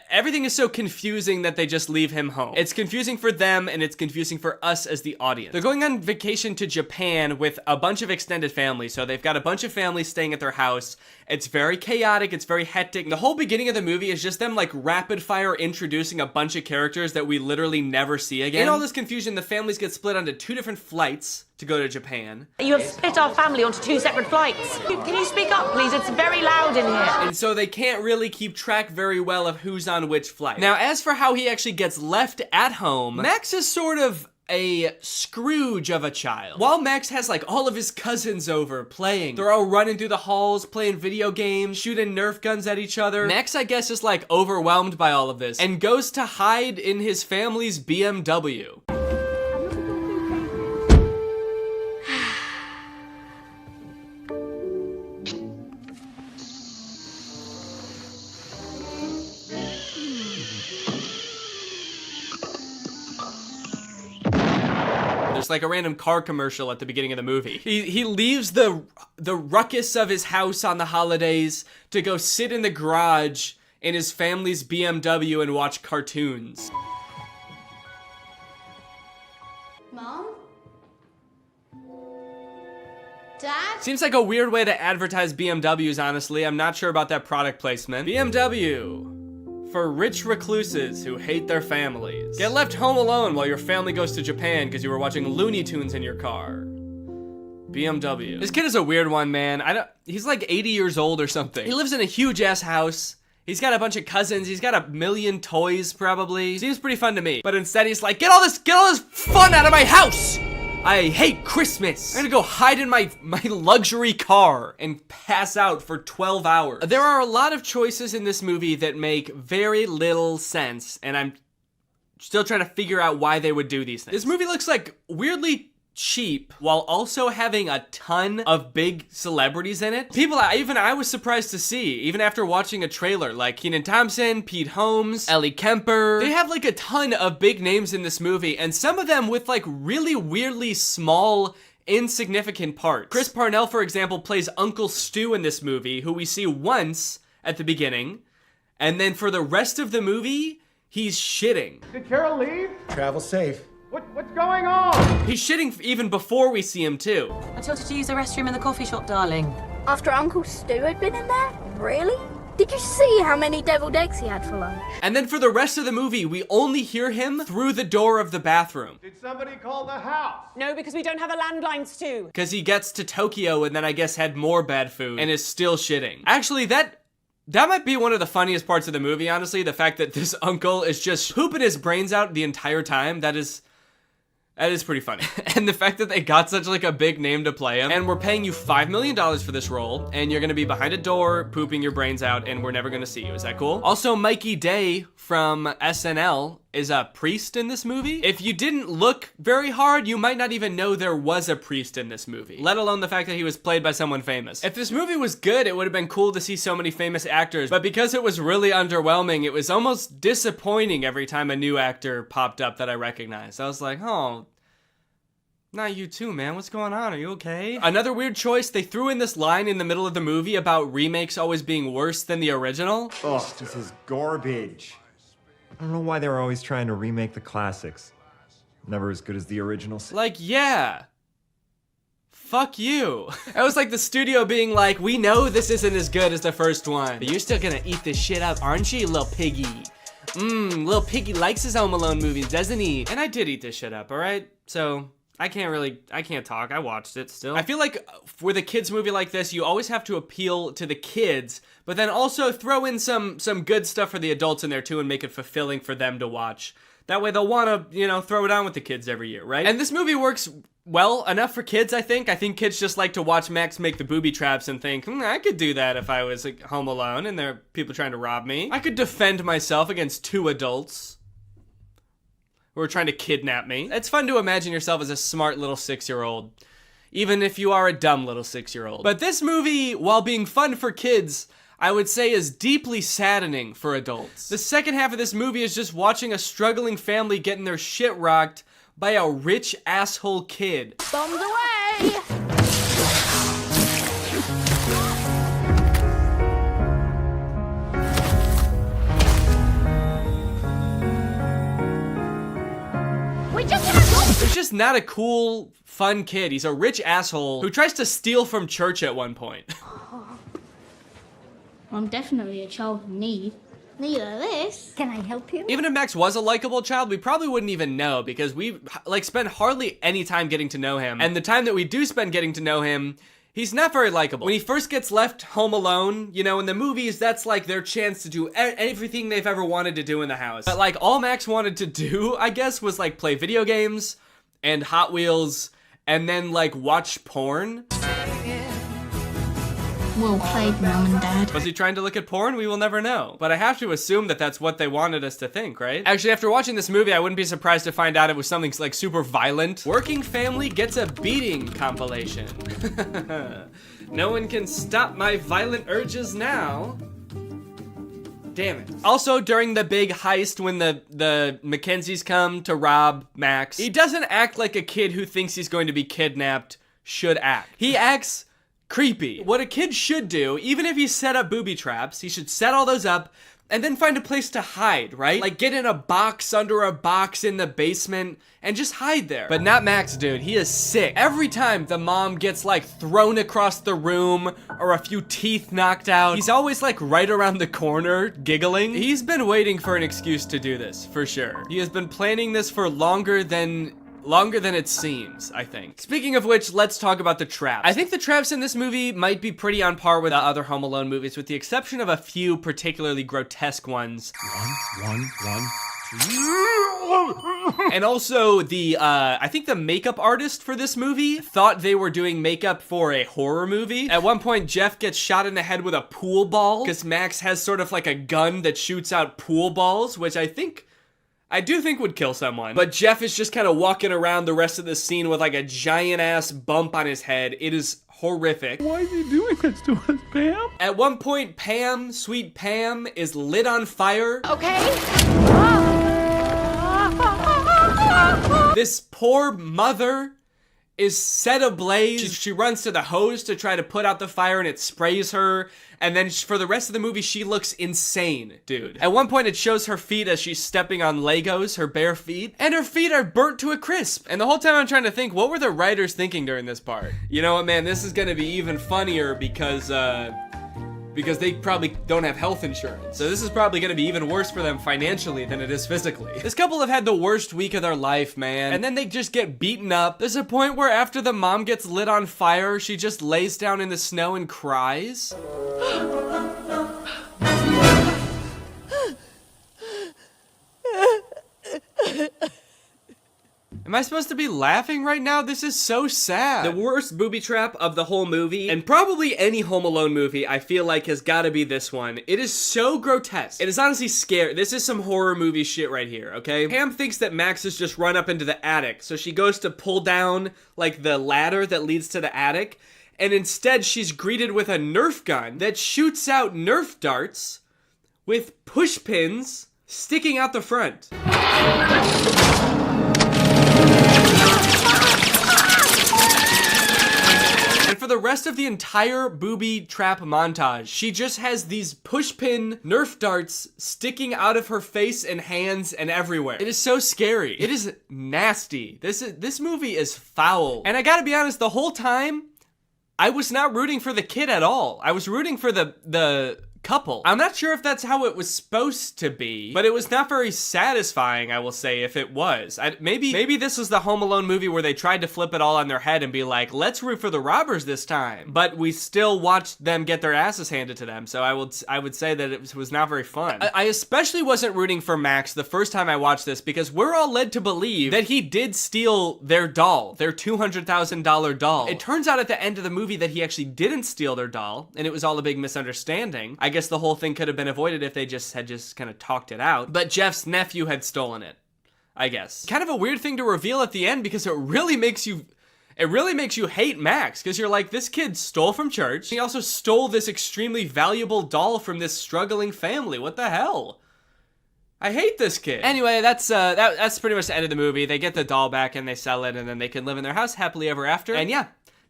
everything is so confusing that they just leave him home. It's confusing for them and it's confusing for us as the audience. They're going on vacation to Japan with a bunch of extended families. So they've got a bunch of families staying at their house. It's very chaotic. It's very hectic. The whole beginning of the movie is just them like rapid fire introducing a bunch of characters that we literally never see again. In all this confusion, the families get split onto 2 different flights to go to Japan. You have split our family onto 2 separate flights. Can you speak up, please? It's very loud in here. And so they can't really keep track very well of who's on which flight. Now, as for how he actually gets left at home, Max is sort of a Scrooge of a child. While Max has like all of his cousins over playing, they're all running through the halls, playing video games, shooting Nerf guns at each other. Max, I guess, is like overwhelmed by all of this and goes to hide in his family's BMW. There's like a random car commercial at the beginning of the movie. He leaves the ruckus of his house on the holidays to go sit in the garage in his family's BMW and watch cartoons. Mom? Dad? Seems like a weird way to advertise BMWs, honestly. I'm not sure about that product placement. BMW. For rich recluses who hate their families. Get left home alone while your family goes to Japan because you were watching Looney Tunes in your car. BMW. This kid is a weird one, man. He's like 80 years old or something. He lives in a huge ass house. He's got a bunch of cousins. He's got a million toys, probably. Seems pretty fun to me. But instead he's like, get all this fun out of my house! I hate Christmas. I'm gonna go hide in my luxury car and pass out for 12 hours. There are a lot of choices in this movie that make very little sense, and I'm still trying to figure out why they would do these things. This movie looks like weirdly cheap while also having a ton of big celebrities in it. People even I was surprised to see, even after watching a trailer, like Kenan Thompson, Pete Holmes, Ellie Kemper. They have like a ton of big names in this movie, and some of them with like really weirdly small, insignificant parts. Chris Parnell, for example, plays Uncle Stu in this movie, who we see once at the beginning, and then for the rest of the movie, he's shitting. Did Carol leave? Travel safe. What's going on? He's shitting even before we see him too. I told her to use the restroom in the coffee shop, darling. After Uncle Stu had been in there? Really? Did you see how many deviled eggs he had for lunch? And then for the rest of the movie, we only hear him through the door of the bathroom. Did somebody call the house? No, because we don't have a landline, Stu. Because he gets to Tokyo and then I guess had more bad food and is still shitting. Actually, that might be one of the funniest parts of the movie, honestly. The fact that this uncle is just pooping his brains out the entire time. That is pretty funny. And the fact that they got such like a big name to play him, and we're paying you $5 million for this role, and you're gonna be behind a door pooping your brains out, and we're never gonna see you. Is that cool? Also, Mikey Day from SNL is a priest in this movie. If you didn't look very hard, you might not even know there was a priest in this movie, let alone the fact that he was played by someone famous. If this movie was good, it would have been cool to see so many famous actors, but because it was really underwhelming, it was almost disappointing every time a new actor popped up that I recognized. I was like, oh, not you too, man. What's going on? Are you okay? Another weird choice, they threw in this line in the middle of the movie about remakes always being worse than the original. Ugh, this is garbage. I don't know why they were always trying to remake the classics. Never as good as the original. Like, yeah. Fuck you. It was like the studio being like, we know this isn't as good as the first one, but you're still gonna eat this shit up, aren't you, little piggy? Little piggy likes his Home Alone movies, doesn't he? And I did eat this shit up, alright? So I can't talk. I watched it still. I feel like with a kids movie like this, you always have to appeal to the kids, but then also throw in some good stuff for the adults in there too and make it fulfilling for them to watch. That way they'll want to, you know, throw it on with the kids every year, right? And this movie works well enough for kids, I think. I think kids just like to watch Max make the booby traps and think, I could do that if I was like, home alone and there are people trying to rob me. I could defend myself against 2 adults who are trying to kidnap me. It's fun to imagine yourself as a smart little 6-year-old, even if you are a dumb little 6-year-old. But this movie, while being fun for kids, I would say is deeply saddening for adults. The second half of this movie is just watching a struggling family getting their shit rocked by a rich asshole kid. Bombs away! We just had He's just not a cool, fun kid. He's a rich asshole who tries to steal from church at one point. I'm definitely a child in need. Need of this. Can I help you? Even if Max was a likable child, we probably wouldn't even know because we like spend hardly any time getting to know him. And the time that we do spend getting to know him, he's not very likable. When he first gets left home alone, you know, in the movies, that's like their chance to do everything they've ever wanted to do in the house. But like all Max wanted to do, I guess, was like play video games and Hot Wheels and then like watch porn. Well played, Mom and Dad. Was he trying to look at porn? We will never know. But I have to assume that that's what they wanted us to think, right? Actually, after watching this movie, I wouldn't be surprised to find out it was something like super violent. Working Family Gets a Beating compilation. No one can stop my violent urges now. Damn it. Also, during the big heist when the Mackenzies come to rob Max, he doesn't act like a kid who thinks he's going to be kidnapped should act. He acts creepy. What a kid should do, even if he set up booby traps, he should set all those up and then find a place to hide, right? Like get in a box under a box in the basement and just hide there. But not Max, dude. He is sick. Every time the mom gets like thrown across the room or a few teeth knocked out, he's always like right around the corner giggling. He's been waiting for an excuse to do this, for sure. He has been planning this for longer than it seems, I think. Speaking of which, let's talk about the traps. I think the traps in this movie might be pretty on par with the other Home Alone movies, with the exception of a few particularly grotesque ones. One. And also I think the makeup artist for this movie thought they were doing makeup for a horror movie. At one point, Jeff gets shot in the head with a pool ball because Max has sort of like a gun that shoots out pool balls, which I do think would kill someone. But Jeff is just kind of walking around the rest of the scene with like a giant ass bump on his head. It is horrific. Why is he doing this to us, Pam? At one point, Pam, sweet Pam, is lit on fire. Okay. This poor mother is set ablaze. She runs to the hose to try to put out the fire and it sprays her. And then for the rest of the movie, she looks insane, dude. At one point, it shows her feet as she's stepping on Legos, her bare feet. And her feet are burnt to a crisp. And the whole time I'm trying to think, what were the writers thinking during this part? You know what, man? This is gonna be even funnier because they probably don't have health insurance. So this is probably gonna be even worse for them financially than it is physically. This couple have had the worst week of their life, man. And then they just get beaten up. There's a point where after the mom gets lit on fire, she just lays down in the snow and cries. Am I supposed to be laughing right now? This is so sad. The worst booby trap of the whole movie, and probably any Home Alone movie, I feel like has gotta be this one. It is so grotesque. It is honestly scary. This is some horror movie shit right here, okay? Pam thinks that Max has just run up into the attic, so she goes to pull down, like, the ladder that leads to the attic, and instead she's greeted with a Nerf gun that shoots out Nerf darts with push pins sticking out the front. And for the rest of the entire booby trap montage, she just has these pushpin Nerf darts sticking out of her face and hands and everywhere. It is so scary. It is nasty. This movie is foul. And I gotta be honest, the whole time, I was not rooting for the kid at all. I was rooting for the couple. I'm not sure if that's how it was supposed to be, but it was not very satisfying, I will say, if it was. Maybe this was the Home Alone movie where they tried to flip it all on their head and be like, let's root for the robbers this time. But we still watched them get their asses handed to them, so I would say that it was not very fun. I especially wasn't rooting for Max the first time I watched this because we're all led to believe that he did steal their doll, their $200,000 doll. It turns out at the end of the movie that he actually didn't steal their doll, and it was all a big misunderstanding. I guess the whole thing could have been avoided if they had kind of talked it out. But Jeff's nephew had stolen it, I guess. Kind of a weird thing to reveal at the end because it really makes you hate Max, because you're like, this kid stole from church. He also stole this extremely valuable doll from this struggling family. What the hell? I hate this kid. Anyway, that's pretty much the end of the movie. They get the doll back and they sell it, and then they can live in their house happily ever after. And yeah,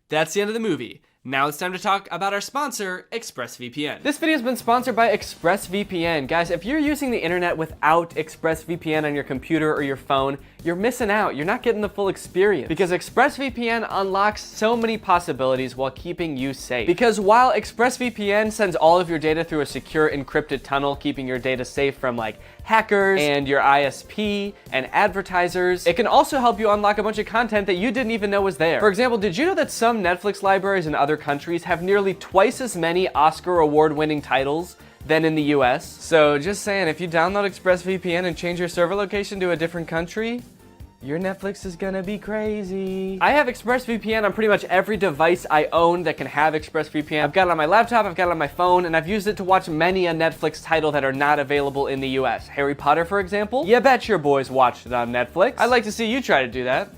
that's the end of the movie. Now it's time to talk about our sponsor, ExpressVPN. This video has been sponsored by ExpressVPN. Guys, if you're using the internet without ExpressVPN on your computer or your phone, you're missing out. You're not getting the full experience because ExpressVPN unlocks so many possibilities while keeping you safe. Because while ExpressVPN sends all of your data through a secure encrypted tunnel, keeping your data safe from like hackers and your ISP and advertisers, it can also help you unlock a bunch of content that you didn't even know was there. For example, did you know that some Netflix libraries in other countries have nearly twice as many Oscar award-winning titles than in the US? So just saying, if you download ExpressVPN and change your server location to a different country, your Netflix is gonna be crazy. I have ExpressVPN on pretty much every device I own that can have ExpressVPN. I've got it on my laptop, I've got it on my phone, and I've used it to watch many a Netflix title that are not available in the US. Harry Potter, for example. You bet your boys watched it on Netflix. I'd like to see you try to do that.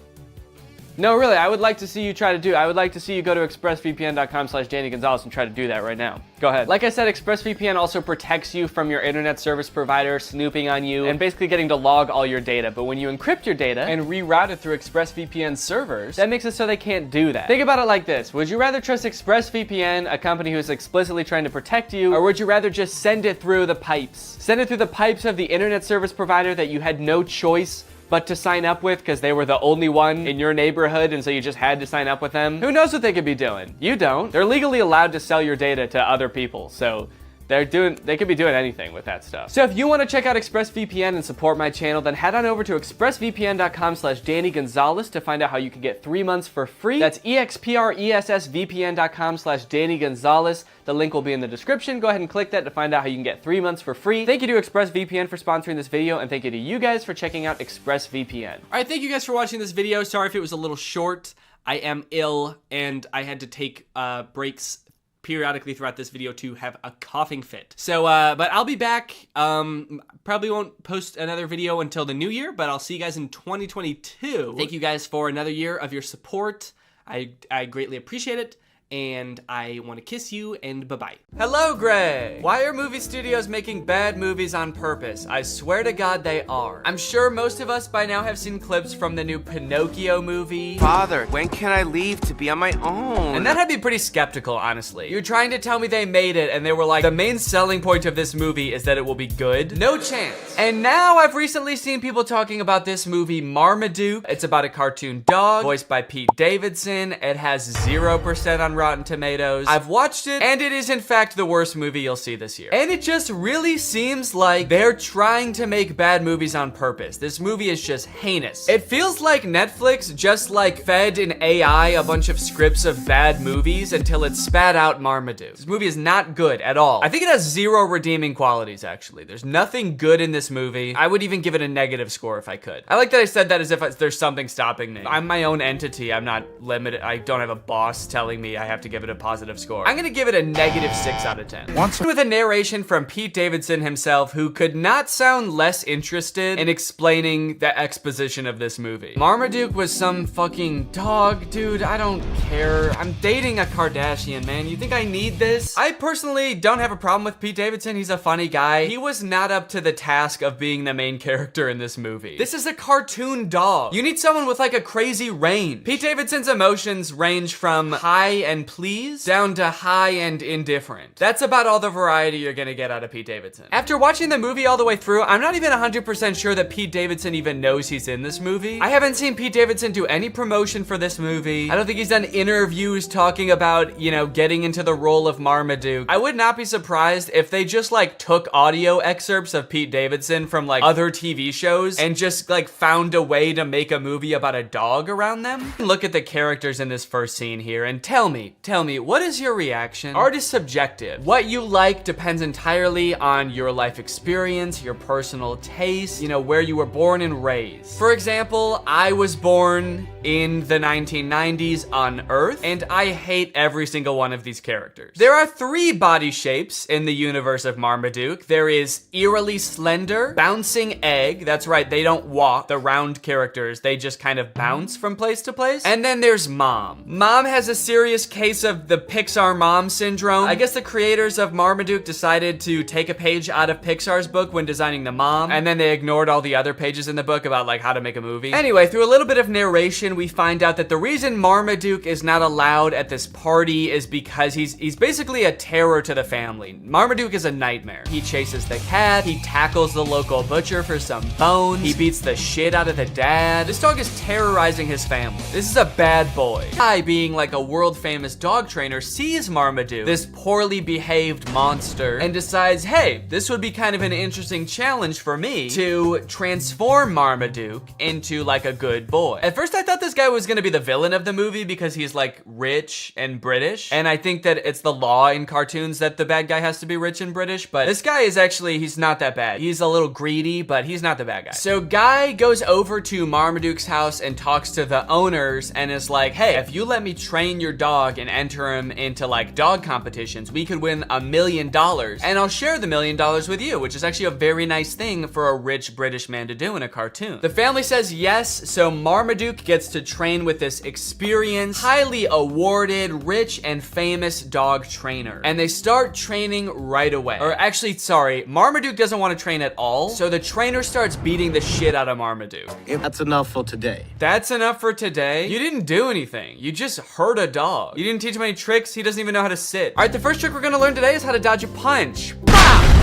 No, really, I would like to see you try to do it. I would like to see you go to expressvpn.com/Danny Gonzalez and try to do that right now. Go ahead. Like I said, ExpressVPN also protects you from your internet service provider snooping on you and basically getting to log all your data. But when you encrypt your data and reroute it through ExpressVPN servers, that makes it so they can't do that. Think about it like this. Would you rather trust ExpressVPN, a company who's explicitly trying to protect you, or would you rather just send it through the pipes? Send it through the pipes of the internet service provider that you had no choice but to sign up with because they were the only one in your neighborhood and so you just had to sign up with them? Who knows what they could be doing? You don't. They're legally allowed to sell your data to other people, so they could be doing anything with that stuff. So if you want to check out ExpressVPN and support my channel, then head on over to expressvpn.com/Danny Gonzalez to find out how you can get 3 months for free. That's expressvpn.com/Danny Gonzalez. The link will be in the description. Go ahead and click that to find out how you can get 3 months for free. Thank you to ExpressVPN for sponsoring this video, and thank you to you guys for checking out ExpressVPN. All right, thank you guys for watching this video. Sorry if it was a little short. I am ill, and I had to take breaks periodically throughout this video to have a coughing fit. So, but I'll be back. Probably won't post another video until the new year, but I'll see you guys in 2022. Thank you guys for another year of your support. I greatly appreciate it. And I want to kiss you, and bye-bye. Hello, Greg. Why are movie studios making bad movies on purpose? I swear to God they are. I'm sure most of us by now have seen clips from the new Pinocchio movie. Father, when can I leave to be on my own? And that had me pretty skeptical, honestly. You're trying to tell me they made it, and they were like, the main selling point of this movie is that it will be good? No chance. And now I've recently seen people talking about this movie, Marmaduke. It's about a cartoon dog, voiced by Pete Davidson. It has 0% on Rotten Tomatoes. I've watched it, and it is in fact the worst movie you'll see this year. And it just really seems like they're trying to make bad movies on purpose. This movie is just heinous. It feels like Netflix just like fed an AI a bunch of scripts of bad movies until it spat out Marmaduke. This movie is not good at all. I think it has 0 redeeming qualities, actually. There's nothing good in this movie. I would even give it a negative score if I could. I like that I said that as if there's something stopping me. I'm my own entity. I'm not limited. I don't have a boss telling me I have to give it a positive score. I'm gonna give it a -6 out of 10. With a narration from Pete Davidson himself, who could not sound less interested in explaining the exposition of this movie. Marmaduke was some fucking dog, dude. I don't care. I'm dating a Kardashian, man. You think I need this? I personally don't have a problem with Pete Davidson. He's a funny guy. He was not up to the task of being the main character in this movie. This is a cartoon dog. You need someone with like a crazy range. Pete Davidson's emotions range from high and and please down to high and indifferent. That's about all the variety you're gonna get out of Pete Davidson. After watching the movie all the way through, I'm not even 100% sure that Pete Davidson even knows he's in this movie. I haven't seen Pete Davidson do any promotion for this movie. I don't think he's done interviews talking about, you know, getting into the role of Marmaduke. I would not be surprised if they just like took audio excerpts of Pete Davidson from like other TV shows and just like found a way to make a movie about a dog around them. Look at the characters in this first scene here and tell me, what is your reaction? Art is subjective. What you like depends entirely on your life experience, your personal taste, you know, where you were born and raised. For example, I was born in the 1990s on Earth, and I hate every single one of these characters. There are 3 body shapes in the universe of Marmaduke. There is eerily slender, bouncing egg. That's right, they don't walk, the round characters. They just kind of bounce from place to place. And then there's Mom. Mom has a serious case of the Pixar mom syndrome. I guess the creators of Marmaduke decided to take a page out of Pixar's book when designing the mom, and then they ignored all the other pages in the book about like how to make a movie. Anyway, through a little bit of narration, we find out that the reason Marmaduke is not allowed at this party is because he's basically a terror to the family. Marmaduke is a nightmare. He chases the cat, he tackles the local butcher for some bones, he beats the shit out of the dad. This dog is terrorizing his family. This is a bad boy. Guy, being like a world famous dog trainer, sees Marmaduke, this poorly behaved monster, and decides, hey, this would be kind of an interesting challenge for me to transform Marmaduke into like a good boy. At first I thought this guy was gonna be the villain of the movie because he's like rich and British, and I think that it's the law in cartoons that the bad guy has to be rich and British, but this guy is actually, he's not that bad. He's a little greedy, but he's not the bad guy. So Guy goes over to Marmaduke's house and talks to the owners and is like, hey, if you let me train your dog and enter him into like dog competitions, we could win $1 million, and I'll share the $1 million with you, which is actually a very nice thing for a rich British man to do in a cartoon. The family says yes, so Marmaduke gets to train with this experienced, highly awarded, rich and famous dog trainer, and they start training right away. Or actually, sorry, Marmaduke doesn't want to train at all, so the trainer starts beating the shit out of Marmaduke. That's enough for today. That's enough for today? You didn't do anything. You just hurt a dog. You didn't teach him any tricks. He doesn't even know how to sit. All right, the first trick we're gonna learn today is how to dodge a punch.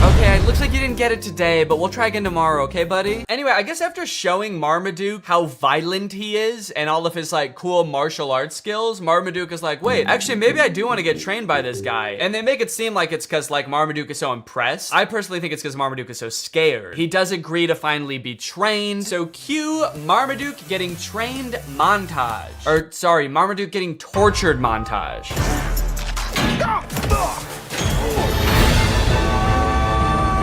Okay, it looks like you didn't get it today, but we'll try again tomorrow, okay, buddy? Anyway, I guess after showing Marmaduke how violent he is and all of his like cool martial arts skills, Marmaduke is like, wait, actually maybe I do want to get trained by this guy. And they make it seem like it's because like Marmaduke is so impressed. I personally think it's because Marmaduke is so scared. He does agree to finally be trained. So cue Marmaduke getting trained montage. Or sorry, Marmaduke getting tortured montage.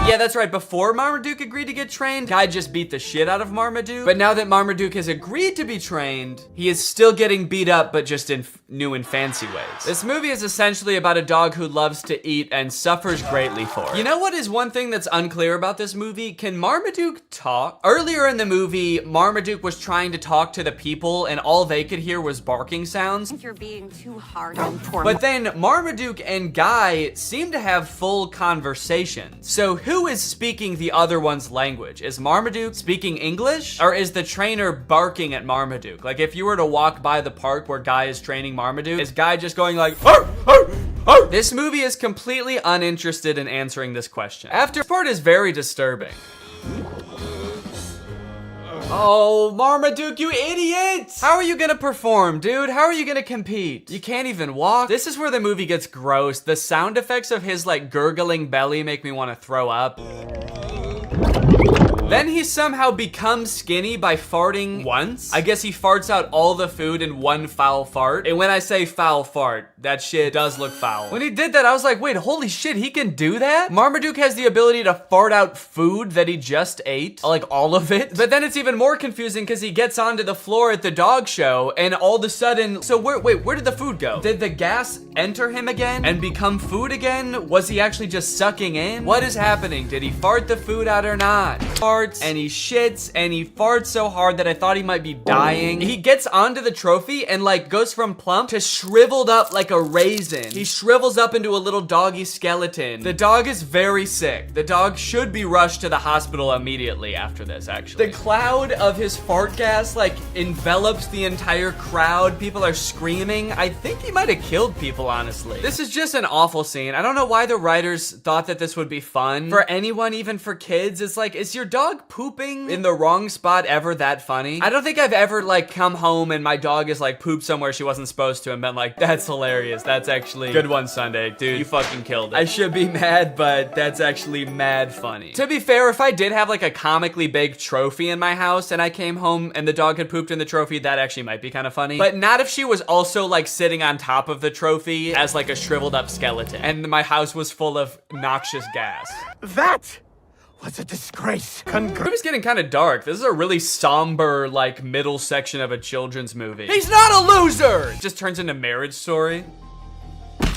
Yeah, that's right. Before Marmaduke agreed to get trained, Guy just beat the shit out of Marmaduke. But now that Marmaduke has agreed to be trained, he is still getting beat up, but just in new and fancy ways. This movie is essentially about a dog who loves to eat and suffers greatly for it. You know what is one thing that's unclear about this movie? Can Marmaduke talk? Earlier in the movie, Marmaduke was trying to talk to the people and all they could hear was barking sounds. You're being too hard on poor But then Marmaduke and Guy seem to have full conversations. So who is speaking the other one's language? Is Marmaduke speaking English? Or is the trainer barking at Marmaduke? Like if you were to walk by the park where Guy is training Marmaduke, is Guy just going like, arr, arr, arr? This movie is completely uninterested in answering this question. After part is very disturbing. Oh, Marmaduke, you idiot! How are you gonna perform, dude? How are you gonna compete? You can't even walk. This is where the movie gets gross. The sound effects of his like gurgling belly make me want to throw up. Then he somehow becomes skinny by farting once. I guess he farts out all the food in one foul fart. And when I say foul fart, that shit does look foul. When he did that, I was like, wait, holy shit, he can do that? Marmaduke has the ability to fart out food that he just ate, like all of it. But then it's even more confusing because he gets onto the floor at the dog show and all of a sudden, so where did the food go? Did the gas enter him again and become food again? Was he actually just sucking in? What is happening? Did he fart the food out or not? Fart farts, and he shits, and he farts so hard that I thought he might be dying. He gets onto the trophy and like goes from plump to shriveled up like a raisin. He shrivels up into a little doggy skeleton. The dog is very sick. The dog should be rushed to the hospital immediately after this, actually. The cloud of his fart gas like envelops the entire crowd. People are screaming. I think he might have killed people, honestly. This is just an awful scene. I don't know why the writers thought that this would be fun for anyone, even for kids. It's like, is your dog pooping in the wrong spot ever that funny? I don't think I've ever like come home and my dog is like pooped somewhere she wasn't supposed to and been like, that's hilarious. That's actually good one, Sunday. Dude, you fucking killed it. I should be mad, but that's actually mad funny. To be fair, if I did have like a comically big trophy in my house and I came home and the dog had pooped in the trophy, that actually might be kind of funny. But not if she was also like sitting on top of the trophy as like a shriveled up skeleton and my house was full of noxious gas. That was a disgrace. The movie's getting kind of dark. This is a really somber, like, middle section of a children's movie. He's not a loser! It just turns into Marriage Story.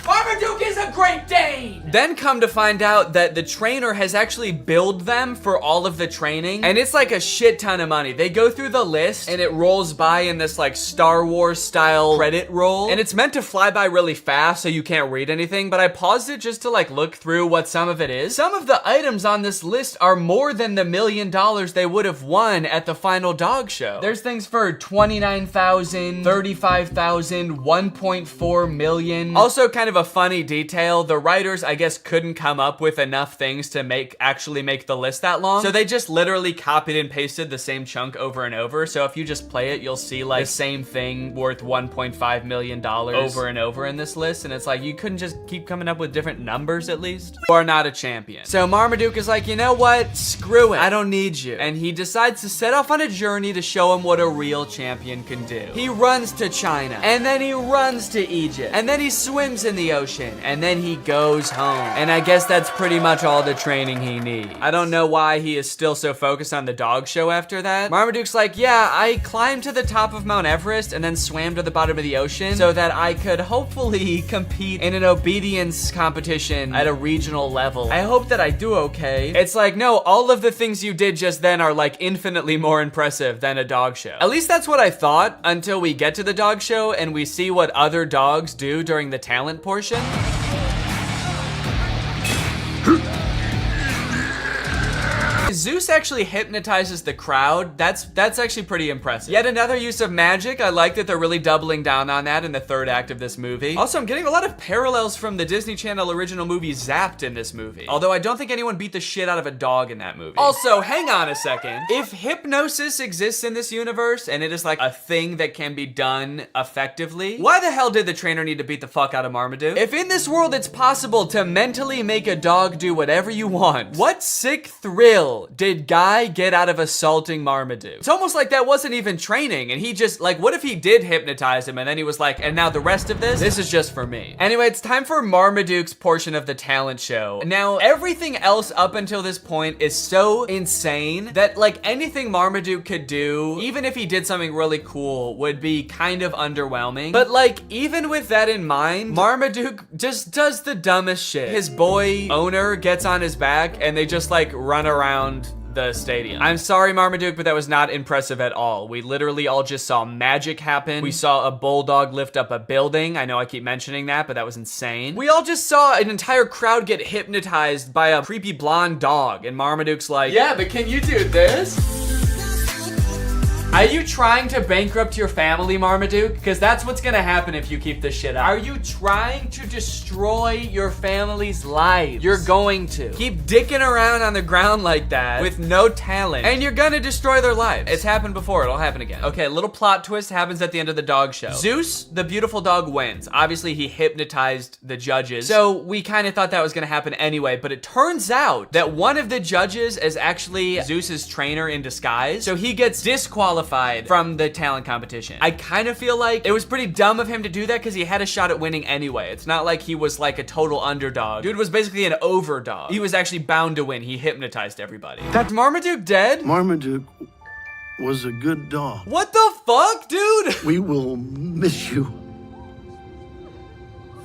Marmaduke is a Great Dane! Then come to find out that the trainer has actually billed them for all of the training, and it's like a shit ton of money. They go through the list, and it rolls by in this like Star Wars style credit roll, and it's meant to fly by really fast so you can't read anything, but I paused it just to like look through what some of it is. Some of the items on this list are more than the $1 million they would have won at the final dog show. There's things for $29,000, $35,000, $1.4 million. Also kind of a funny detail, the writers I guess couldn't come up with enough things to actually make the list that long, so they just literally copied and pasted the same chunk over and over. So if you just play it, you'll see like the same thing worth $1.5 million over and over in this list, and it's like you couldn't just keep coming up with different numbers at least? You are not a champion. So Marmaduke is like, you know what, screw it, I don't need you, and he decides to set off on a journey to show him what a real champion can do. He runs to China, and then he runs to Egypt, and then he swims in the ocean, and then he goes home. And I guess that's pretty much all the training he needs. I don't know why he is still so focused on the dog show after that. Marmaduke's like, yeah, I climbed to the top of Mount Everest and then swam to the bottom of the ocean so that I could hopefully compete in an obedience competition at a regional level. I hope that I do okay. It's like, no, all of the things you did just then are like infinitely more impressive than a dog show. At least that's what I thought until we get to the dog show and we see what other dogs do during the talent portion. Zeus actually hypnotizes the crowd. That's actually pretty impressive. Yet another use of magic. I like that they're really doubling down on that in the third act of this movie. Also, I'm getting a lot of parallels from the Disney Channel original movie Zapped in this movie. Although I don't think anyone beat the shit out of a dog in that movie. Also, hang on a second. If hypnosis exists in this universe and it is like a thing that can be done effectively, why the hell did the trainer need to beat the fuck out of Marmaduke? If in this world it's possible to mentally make a dog do whatever you want, what sick thrill did Guy get out of assaulting Marmaduke? It's almost like that wasn't even training and he just, like, what if he did hypnotize him and then he was like, and now the rest of this is just for me. Anyway, it's time for Marmaduke's portion of the talent show. Now, everything else up until this point is so insane that, like, anything Marmaduke could do, even if he did something really cool, would be kind of underwhelming. But, like, even with that in mind, Marmaduke just does the dumbest shit. His boy owner gets on his back and they just, like, run around the stadium. I'm sorry, Marmaduke, but that was not impressive at all. We literally all just saw magic happen. We saw a bulldog lift up a building. I know I keep mentioning that, but that was insane. We all just saw an entire crowd get hypnotized by a creepy blonde dog, and Marmaduke's like, yeah, but can you do this? Are you trying to bankrupt your family, Marmaduke? Because that's what's gonna happen if you keep this shit up. Are you trying to destroy your family's lives? You're going to. Keep dicking around on the ground like that with no talent, and you're gonna destroy their lives. It's happened before, it'll happen again. Okay, a little plot twist happens at the end of the dog show. Zeus, the beautiful dog, wins. Obviously, he hypnotized the judges, so we kind of thought that was gonna happen anyway, but it turns out that one of the judges is actually Zeus's trainer in disguise, so he gets disqualified from the talent competition. I kind of feel like it was pretty dumb of him to do that because he had a shot at winning anyway. It's not like he was like a total underdog. Dude was basically an overdog. He was actually bound to win. He hypnotized everybody. That's Marmaduke dead? Marmaduke was a good dog. What the fuck, dude? We will miss you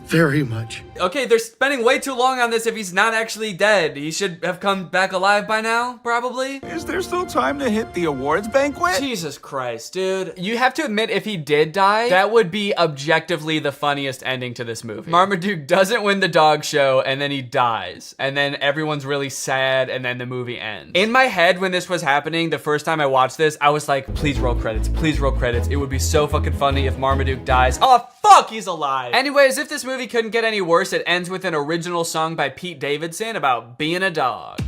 very much. Okay, they're spending way too long on this if he's not actually dead. He should have come back alive by now, probably. Is there still time to hit the awards banquet? Jesus Christ, dude. You have to admit, if he did die, that would be objectively the funniest ending to this movie. Marmaduke doesn't win the dog show, and then he dies. And then everyone's really sad, and then the movie ends. In my head, when this was happening, the first time I watched this, I was like, please roll credits, please roll credits. It would be so fucking funny if Marmaduke dies. Oh, fuck, he's alive. Anyways, if this movie couldn't get any worse, it ends with an original song by Pete Davidson about being a dog.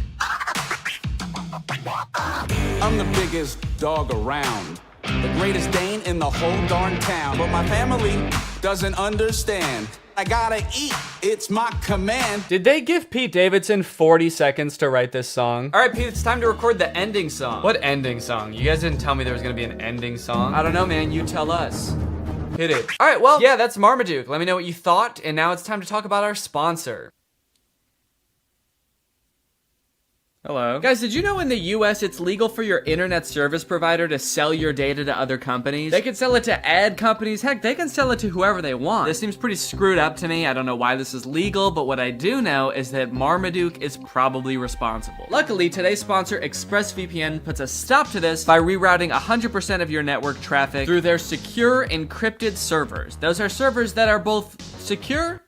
I'm the biggest dog around, the greatest Dane in the whole darn town. But my family doesn't understand. I gotta eat, it's my command. Did they give Pete Davidson 40 seconds to write this song? All right, Pete, it's time to record the ending song. What ending song? You guys didn't tell me there was gonna be an ending song. I don't know, man, you tell us. Hit it. All right, well, yeah, that's Marmaduke. Let me know what you thought, and now it's time to talk about our sponsor. Hello. Guys, did you know in the US it's legal for your internet service provider to sell your data to other companies? They can sell it to ad companies. Heck, they can sell it to whoever they want. This seems pretty screwed up to me. I don't know why this is legal, but what I do know is that Marmaduke is probably responsible. Luckily, today's sponsor, ExpressVPN, puts a stop to this by rerouting 100% of your network traffic through their secure encrypted servers. Those are servers that are both secure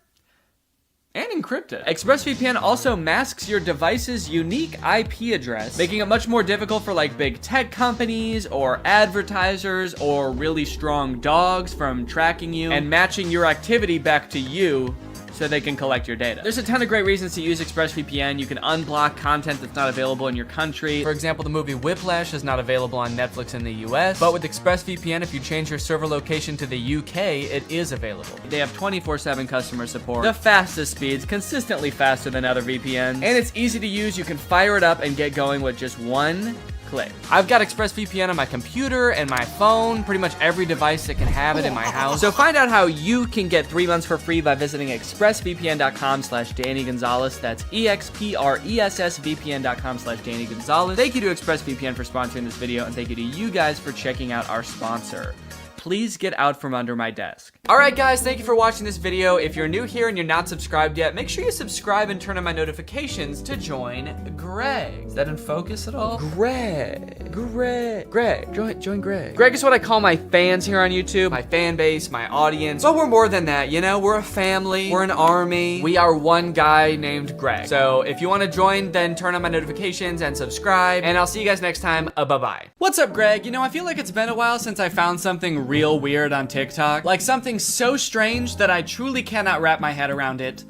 and encrypted. ExpressVPN also masks your device's unique IP address, making it much more difficult for like big tech companies or advertisers or really strong dogs from tracking you and matching your activity back to you so they can collect your data. There's a ton of great reasons to use ExpressVPN. You can unblock content that's not available in your country. For example, the movie Whiplash is not available on Netflix in the US, but with ExpressVPN, if you change your server location to the UK, it is available. They have 24/7 customer support, the fastest speeds, consistently faster than other VPNs, and it's easy to use. You can fire it up and get going with just one click. I've got ExpressVPN on my computer and my phone, pretty much every device that can have it in my house. So find out how you can get 3 months for free by visiting expressvpn.com/Danny Gonzalez. That's expressvpn.com/Danny Gonzalez. Thank you to ExpressVPN for sponsoring this video, and thank you to you guys for checking out our sponsor. Please get out from under my desk. All right, guys, thank you for watching this video. If you're new here and you're not subscribed yet, make sure you subscribe and turn on my notifications to join Greg. Is that in focus at all? Greg, join Greg. Greg is what I call my fans here on YouTube, my fan base, my audience. But we're more than that, you know? We're a family, we're an army. We are one guy named Greg. So if you want to join, then turn on my notifications and subscribe, and I'll see you guys next time. Bye-bye. What's up, Greg? You know, I feel like it's been a while since I found something real weird on TikTok. Like something so strange that I truly cannot wrap my head around it,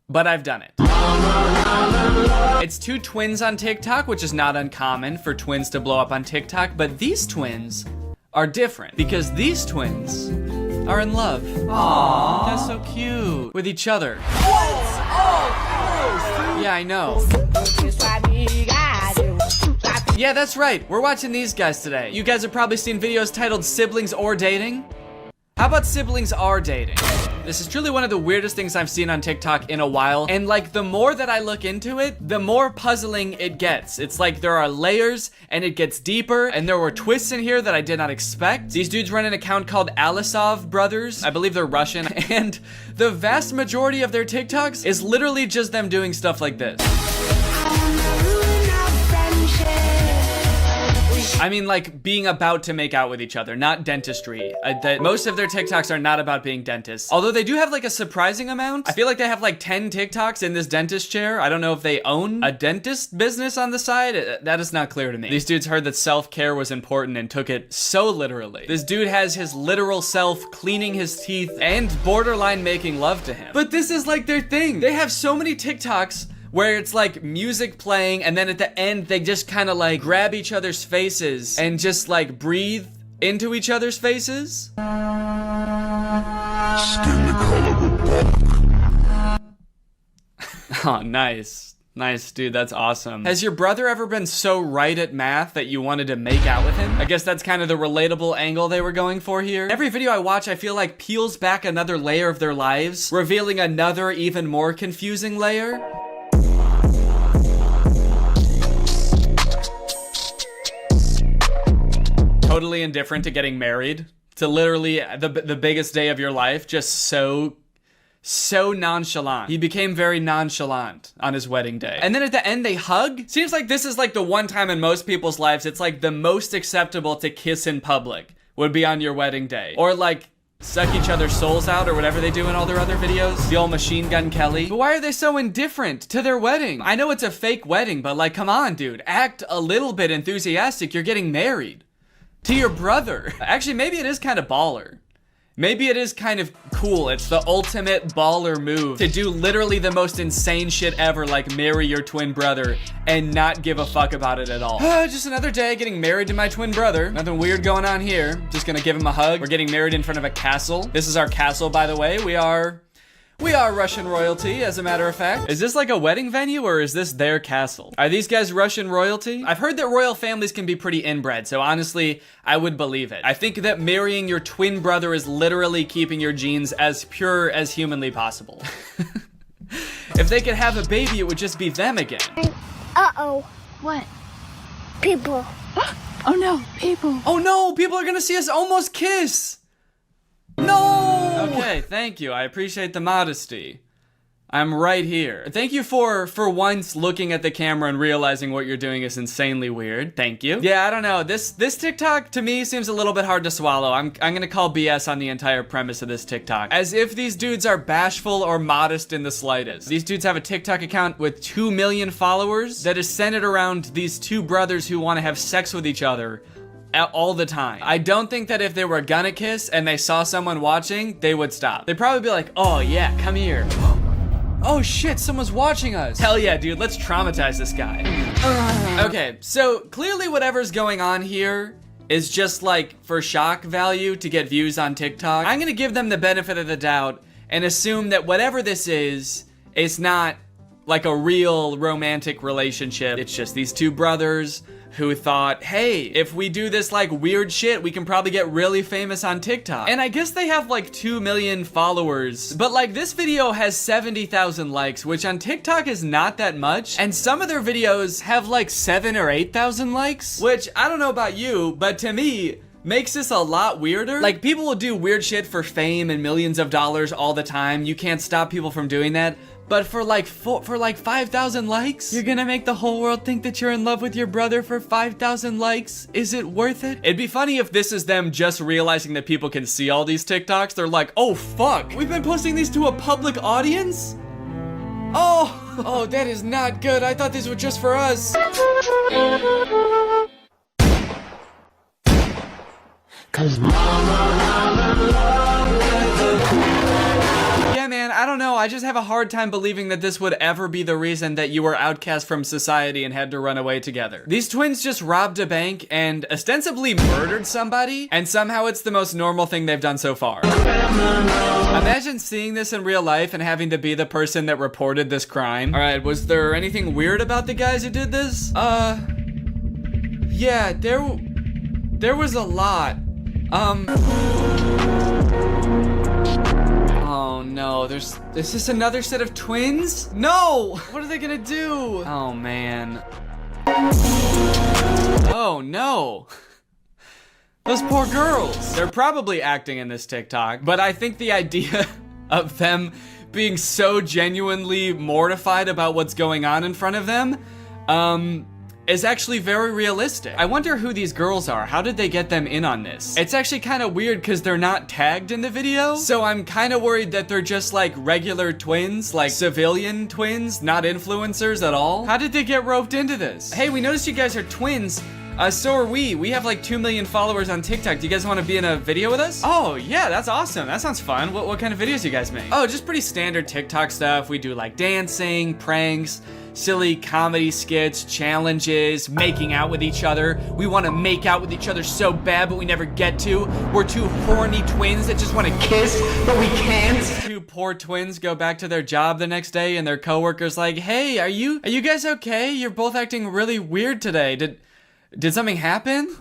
but I've done it. It's two twins on TikTok, which is not uncommon for twins to blow up on TikTok, but these twins are different because these twins are in love. Aww. That's so cute. With each other. Yeah, I know. Yeah, that's right. We're watching these guys today. You guys have probably seen videos titled Siblings or Dating. How about Siblings Are Dating? This is truly one of the weirdest things I've seen on TikTok in a while, and like the more that I look into it, the more puzzling it gets. It's like there are layers and it gets deeper, and there were twists in here that I did not expect. These dudes run an account called Alisov Brothers. I believe they're Russian, and the vast majority of their TikToks is literally just them doing stuff like this. I mean, like, being about to make out with each other, not dentistry. That most of their TikToks are not about being dentists. Although they do have, like, a surprising amount. I feel like they have, like, 10 TikToks in this dentist chair. I don't know if they own a dentist business on the side. That is not clear to me. These dudes heard that self-care was important and took it so literally. This dude has his literal self cleaning his teeth and borderline making love to him. But this is, like, their thing. They have so many TikToks where it's like music playing, and then at the end they just kind of like grab each other's faces and just like breathe into each other's faces. Skin the color of bark. Oh, nice. Nice, dude, that's awesome. Has your brother ever been so right at math that you wanted to make out with him? I guess that's kind of the relatable angle they were going for here. Every video I watch, I feel like peels back another layer of their lives, revealing another even more confusing layer. Totally indifferent to getting married, to literally the biggest day of your life, just so so nonchalant. He became very nonchalant on his wedding day. And then at the end, they hug. Seems like this is like the one time in most people's lives, it's like the most acceptable to kiss in public would be on your wedding day. Or like suck each other's souls out or whatever they do in all their other videos. The old Machine Gun Kelly. But why are they so indifferent to their wedding? I know it's a fake wedding, but like, come on, dude. Act a little bit enthusiastic. You're getting married to your brother. Actually, maybe it is kind of baller. Maybe it is kind of cool. It's the ultimate baller move to do literally the most insane shit ever, like marry your twin brother and not give a fuck about it at all. Just another day getting married to my twin brother. Nothing weird going on here. Just gonna give him a hug. We're getting married in front of a castle. This is our castle, by the way. We are Russian royalty, as a matter of fact. Is this like a wedding venue or is this their castle? Are these guys Russian royalty? I've heard that royal families can be pretty inbred, so honestly, I would believe it. I think that marrying your twin brother is literally keeping your genes as pure as humanly possible. If they could have a baby, it would just be them again. Uh-oh. What? People. Oh no, people. Oh no, people are gonna see us almost kiss. No! Okay, thank you. I appreciate the modesty. I'm right here. Thank you for once looking at the camera and realizing what you're doing is insanely weird. Thank you. Yeah, I don't know. This TikTok to me seems a little bit hard to swallow. I'm gonna call BS on the entire premise of this TikTok. As if these dudes are bashful or modest in the slightest. These dudes have a TikTok account with 2 million followers that is centered around these two brothers who want to have sex with each other all the time. I don't think that if they were gonna kiss and they saw someone watching, they would stop. They'd probably be like, oh yeah, come here. Oh shit, someone's watching us. Hell yeah, dude, let's traumatize this guy. Okay, so clearly whatever's going on here is just like for shock value to get views on TikTok. I'm gonna give them the benefit of the doubt and assume that whatever this is, it's not like a real romantic relationship. It's just these two brothers who thought, hey, if we do this like weird shit, we can probably get really famous on TikTok. And I guess they have like 2 million followers, but like this video has 70,000 likes, which on TikTok is not that much. And some of their videos have like 7 or 8,000 likes, which I don't know about you, but to me, makes this a lot weirder. Like people will do weird shit for fame and millions of dollars all the time. You can't stop people from doing that. But for like 5,000 likes, you're gonna make the whole world think that you're in love with your brother for 5,000 likes? Is it worth it? It'd be funny if this is them just realizing that people can see all these TikToks. They're like, oh fuck, we've been posting these to a public audience? Oh, that is not good. I thought these were just for us. Cause yeah, man, I don't know. I just have a hard time believing that this would ever be the reason that you were outcast from society and had to run away together. These twins just robbed a bank and ostensibly murdered somebody, and somehow it's the most normal thing they've done so far. Imagine seeing this in real life and having to be the person that reported this crime. All right, was there anything weird about the guys who did this? Yeah, there was a lot. Oh no, is this another set of twins? No! What are they gonna do? Oh man. Oh no. Those poor girls. They're probably acting in this TikTok, but I think the idea of them being so genuinely mortified about what's going on in front of them, is actually very realistic. I wonder who these girls are. How did they get them in on this? It's actually kind of weird because they're not tagged in the video. So I'm kind of worried that they're just like regular twins, like civilian twins, not influencers at all. How did they get roped into this? Hey, we noticed you guys are twins. So are we. We have like 2 million followers on TikTok. Do you guys want to be in a video with us? Oh yeah, that's awesome. That sounds fun. What kind of videos do you guys make? Oh, just pretty standard TikTok stuff. We do like dancing, pranks, silly comedy skits, challenges, making out with each other. We want to make out with each other so bad, but we never get to. We're two horny twins that just want to kiss, but we can't. Two poor twins go back to their job the next day and their coworker's like, hey, are you guys okay? You're both acting really weird today. Did something happen?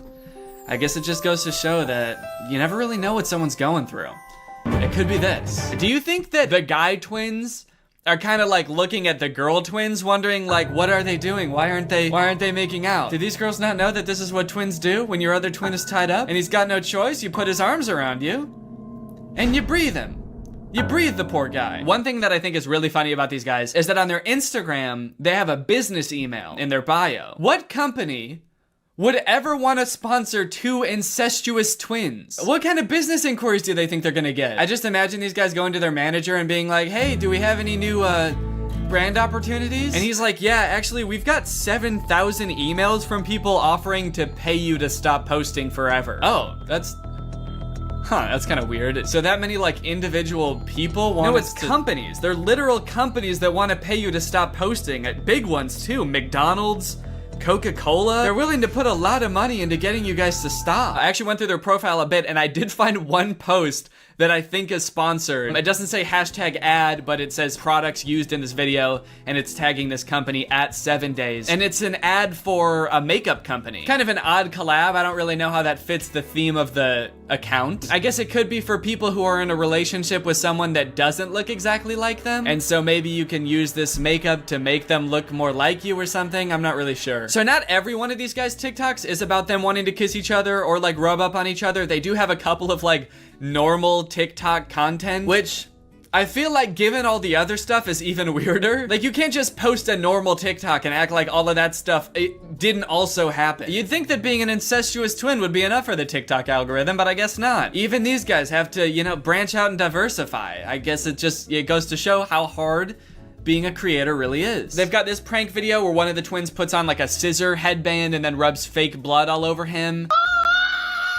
I guess it just goes to show that you never really know what someone's going through. It could be this. Do you think that the guy twins are kind of like looking at the girl twins wondering like, what are they doing? Why aren't they making out? Do these girls not know that this is what twins do when your other twin is tied up and he's got no choice? You put his arms around you and you breathe him. You breathe the poor guy. One thing that I think is really funny about these guys is that on their Instagram, they have a business email in their bio. What company would ever want to sponsor two incestuous twins? What kind of business inquiries do they think they're gonna get? I just imagine these guys going to their manager and being like, hey, do we have any new brand opportunities? And he's like, yeah, actually, we've got 7,000 emails from people offering to pay you to stop posting forever. Oh, that's kind of weird. So that many like individual people want. No, it's companies. They're literal companies that want to pay you to stop posting. Big ones too. McDonald's, Coca-Cola. They're willing to put a lot of money into getting you guys to stop. I actually went through their profile a bit and I did find one post that I think is sponsored. It doesn't say hashtag ad, but it says products used in this video, and it's tagging this company at 7 days. And it's an ad for a makeup company. Kind of an odd collab. I don't really know how that fits the theme of the account. I guess it could be for people who are in a relationship with someone that doesn't look exactly like them. And so maybe you can use this makeup to make them look more like you or something. I'm not really sure. So not every one of these guys' TikToks is about them wanting to kiss each other or like rub up on each other. They do have a couple of like normal TikTok content, which I feel like given all the other stuff is even weirder. Like you can't just post a normal TikTok and act like all of that stuff it didn't also happen. You'd think that being an incestuous twin would be enough for the TikTok algorithm, but I guess not. Even these guys have to, you know, branch out and diversify. I guess it goes to show how hard being a creator really is. They've got this prank video where one of the twins puts on like a scissor headband and then rubs fake blood all over him.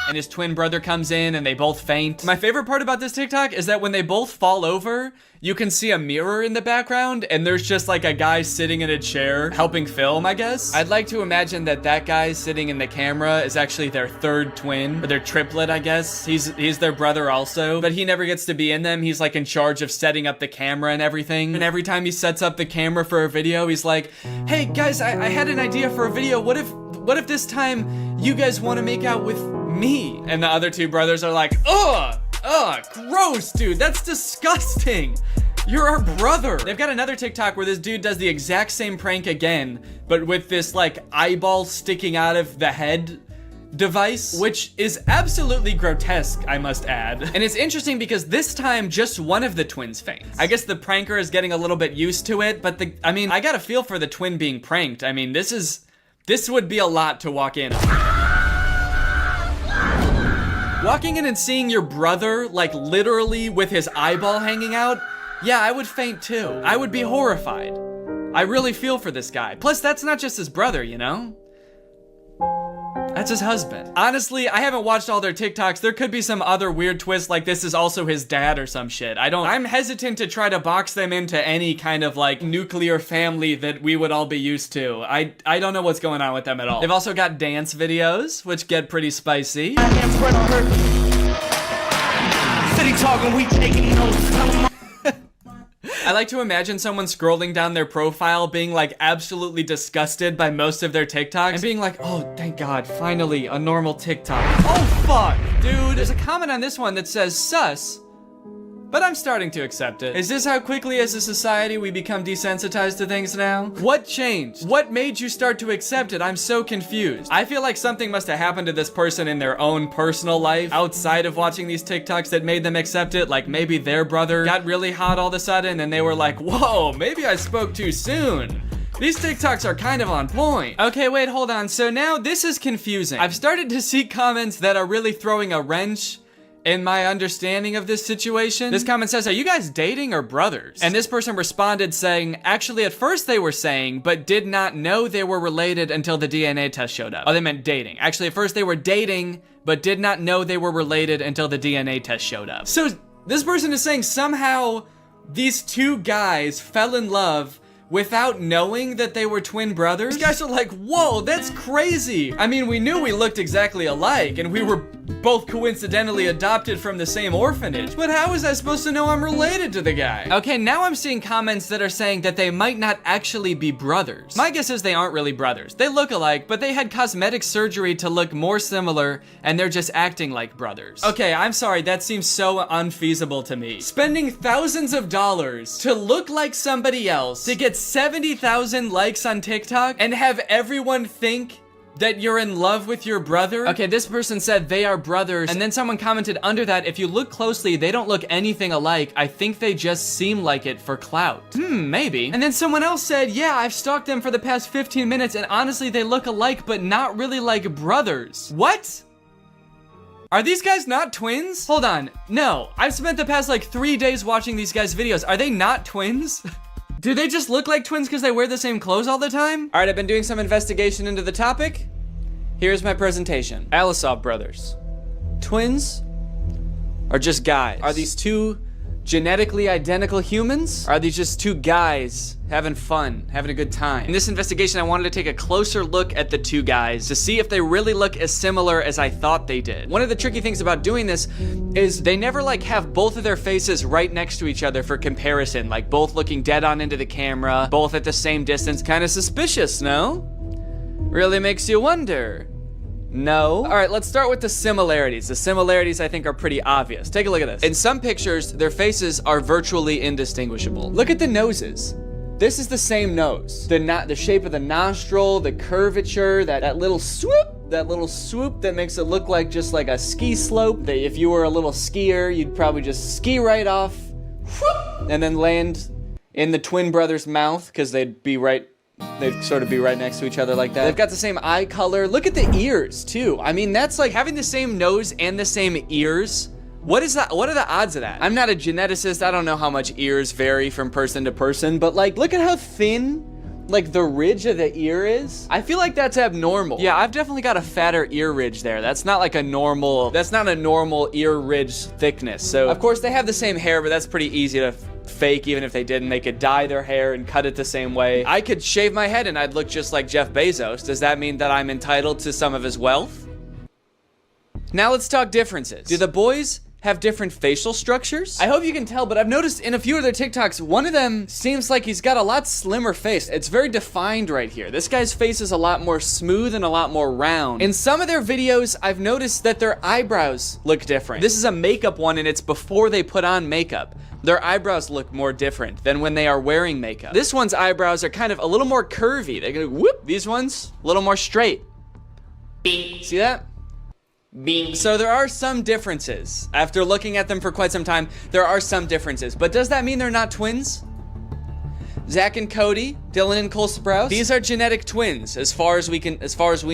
And his twin brother comes in and they both faint. My favorite part about this TikTok is that when they both fall over, you can see a mirror in the background and there's just like a guy sitting in a chair helping film, I guess. I'd like to imagine that that guy sitting in the camera is actually their third twin, or their triplet, I guess. He's their brother also, but he never gets to be in them. He's like in charge of setting up the camera and everything. And every time he sets up the camera for a video, he's like, hey guys, I had an idea for a video. What if this time you guys want to make out with me? And the other two brothers are like, ugh, gross, dude, that's disgusting. You're our brother. They've got another TikTok where this dude does the exact same prank again, but with this like eyeball sticking out of the head device, which is absolutely grotesque, I must add. And it's interesting because this time just one of the twins faints. I guess the pranker is getting a little bit used to it, but I got a feel for the twin being pranked. I mean, this would be a lot to walk in. Walking in and seeing your brother, like literally with his eyeball hanging out, yeah, I would faint too. I would be horrified. I really feel for this guy. Plus, that's not just his brother, you know? That's his husband. Honestly, I haven't watched all their TikToks. There could be some other weird twist like this is also his dad or some shit. I'm hesitant to try to box them into any kind of like nuclear family that we would all be used to. I don't know what's going on with them at all. They've also got dance videos, which get pretty spicy. City talking, we taking notes. I like to imagine someone scrolling down their profile being like absolutely disgusted by most of their TikToks and being like, oh, thank God, finally a normal TikTok. Oh, fuck, dude. There's a comment on this one that says sus, but I'm starting to accept it. Is this how quickly as a society we become desensitized to things now? What changed? What made you start to accept it? I'm so confused. I feel like something must have happened to this person in their own personal life outside of watching these TikToks that made them accept it. Like maybe their brother got really hot all of a sudden and they were like, whoa, maybe I spoke too soon. These TikToks are kind of on point. Okay, wait, hold on. So now this is confusing. I've started to see comments that are really throwing a wrench in my understanding of this situation. This comment says, are you guys dating or brothers? And this person responded saying, actually at first they were saying, but did not know they were related until the DNA test showed up. Oh, they meant dating. Actually at first they were dating, but did not know they were related until the DNA test showed up. So this person is saying somehow these two guys fell in love without knowing that they were twin brothers. These guys are like, whoa, that's crazy. I mean, we knew we looked exactly alike and we were both coincidentally adopted from the same orphanage, but how was I supposed to know I'm related to the guy? Okay, now I'm seeing comments that are saying that they might not actually be brothers. My guess is they aren't really brothers. They look alike, but they had cosmetic surgery to look more similar and they're just acting like brothers. Okay, I'm sorry, that seems so unfeasible to me. Spending thousands of dollars to look like somebody else, to get 70,000 likes on TikTok and have everyone think that you're in love with your brother? Okay, this person said they are brothers, and then someone commented under that, if you look closely, they don't look anything alike. I think they just seem like it for clout. Maybe. And then someone else said, yeah, I've stalked them for the past 15 minutes, and honestly, they look alike, but not really like brothers. What? Are these guys not twins? Hold on, no. I've spent the past like 3 days watching these guys' videos. Are they not twins? Do they just look like twins because they wear the same clothes all the time? All right, I've been doing some investigation into the topic. Here's my presentation. Alisov brothers. Twins or just guys? Are these two genetically identical humans? Are these just two guys having fun, having a good time? In this investigation, I wanted to take a closer look at the two guys to see if they really look as similar as I thought they did. One of the tricky things about doing this is they never like have both of their faces right next to each other for comparison, like both looking dead on into the camera, both at the same distance. Kind of suspicious, no? Really makes you wonder. No. All right, let's start with the similarities. The similarities I think are pretty obvious. Take a look at this. In some pictures, their faces are virtually indistinguishable. Look at the noses. This is the same nose. The shape of the nostril, the curvature, that little swoop that makes it look like just like a ski slope. That if you were a little skier, you'd probably just ski right off, whoop, and then land in the twin brothers' mouth because they'd sort of be right next to each other like that. They've got the same eye color. Look at the ears too. I mean, that's like having the same nose and the same ears. What is that? What are the odds of that? I'm not a geneticist. I don't know how much ears vary from person to person, but like, look at how thin, like the ridge of the ear is. I feel like that's abnormal. Yeah, I've definitely got a fatter ear ridge there. That's not a normal ear ridge thickness. So of course they have the same hair, but that's pretty easy to fake. Even if they didn't, they could dye their hair and cut it the same way. I could shave my head and I'd look just like Jeff Bezos. Does that mean that I'm entitled to some of his wealth? Now let's talk differences. Do the boys have different facial structures? I hope you can tell, but I've noticed in a few of their TikToks, one of them seems like he's got a lot slimmer face. It's very defined right here. This guy's face is a lot more smooth and a lot more round. In some of their videos, I've noticed that their eyebrows look different. This is a makeup one and it's before they put on makeup. Their eyebrows look more different than when they are wearing makeup. This one's eyebrows are kind of a little more curvy. They're gonna whoop. These ones, a little more straight. Bing. See that? Bing. So there are some differences. After looking at them for quite some time, there are some differences. But does that mean they're not twins? Zach and Cody, Dylan and Cole Sprouse, these are genetic twins as far as we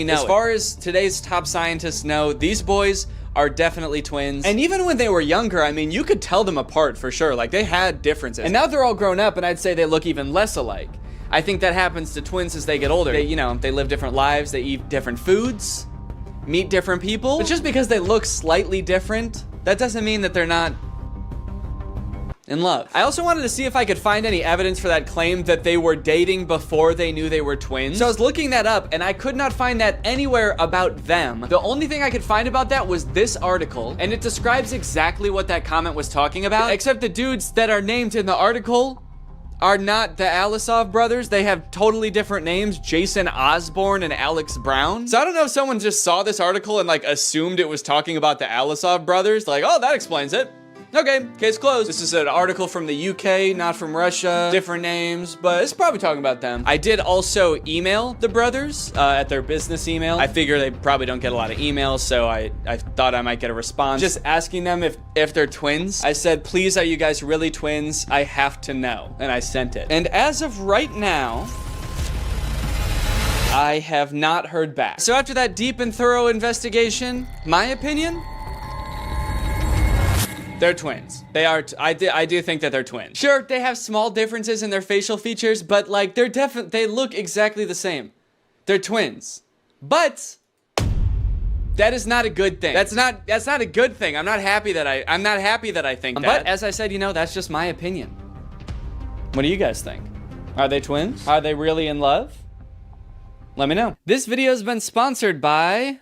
know. As far as today's top scientists know, these boys are definitely twins. And even when they were younger, I mean, you could tell them apart for sure. Like, they had differences. And now they're all grown up, and I'd say they look even less alike. I think that happens to twins as they get older. They live different lives, they eat different foods, meet different people. But just because they look slightly different, that doesn't mean that they're not in love. I also wanted to see if I could find any evidence for that claim that they were dating before they knew they were twins. So I was looking that up and I could not find that anywhere about them. The only thing I could find about that was this article, and it describes exactly what that comment was talking about, except the dudes that are named in the article are not the Alisov brothers. They have totally different names, Jason Osborne and Alex Brown. So I don't know if someone just saw this article and like assumed it was talking about the Alisov brothers. Like, oh, that explains it. Okay, case closed. This is an article from the UK, not from Russia. Different names, but it's probably talking about them. I did also email the brothers at their business email. I figure they probably don't get a lot of emails, so I thought I might get a response. Just asking them if they're twins. I said, please, are you guys really twins? I have to know. And I sent it. And as of right now, I have not heard back. So after that deep and thorough investigation, my opinion, they're twins. They are, I do think that they're twins. Sure, they have small differences in their facial features, but like they look exactly the same. They're twins. But that is not a good thing. That's not a good thing. I'm not happy that I think that. But as I said, that's just my opinion. What do you guys think? Are they twins? Are they really in love? Let me know. This video has been sponsored by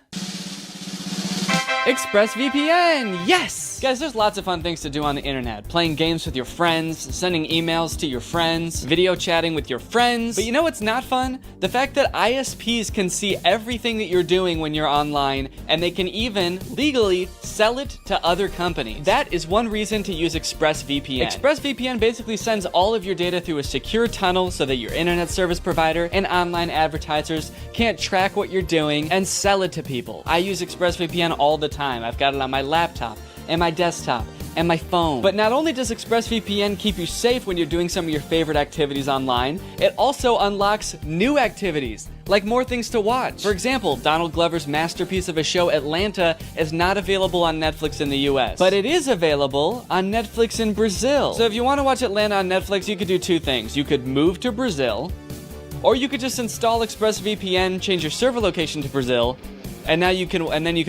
ExpressVPN, yes! Guys, there's lots of fun things to do on the internet. Playing games with your friends, sending emails to your friends, video chatting with your friends. But you know what's not fun? The fact that ISPs can see everything that you're doing when you're online, and they can even, legally, sell it to other companies. That is one reason to use ExpressVPN. ExpressVPN basically sends all of your data through a secure tunnel so that your internet service provider and online advertisers can't track what you're doing and sell it to people. I use ExpressVPN all the time. I've got it on my laptop and my desktop and my phone. But not only does ExpressVPN keep you safe when you're doing some of your favorite activities online, it also unlocks new activities, like more things to watch. For example, Donald Glover's masterpiece of a show, Atlanta, is not available on Netflix in the US, but it is available on Netflix in Brazil. So if you want to watch Atlanta on Netflix, you could do two things. You could move to Brazil, or you could just install ExpressVPN, change your server location to Brazil, and then you can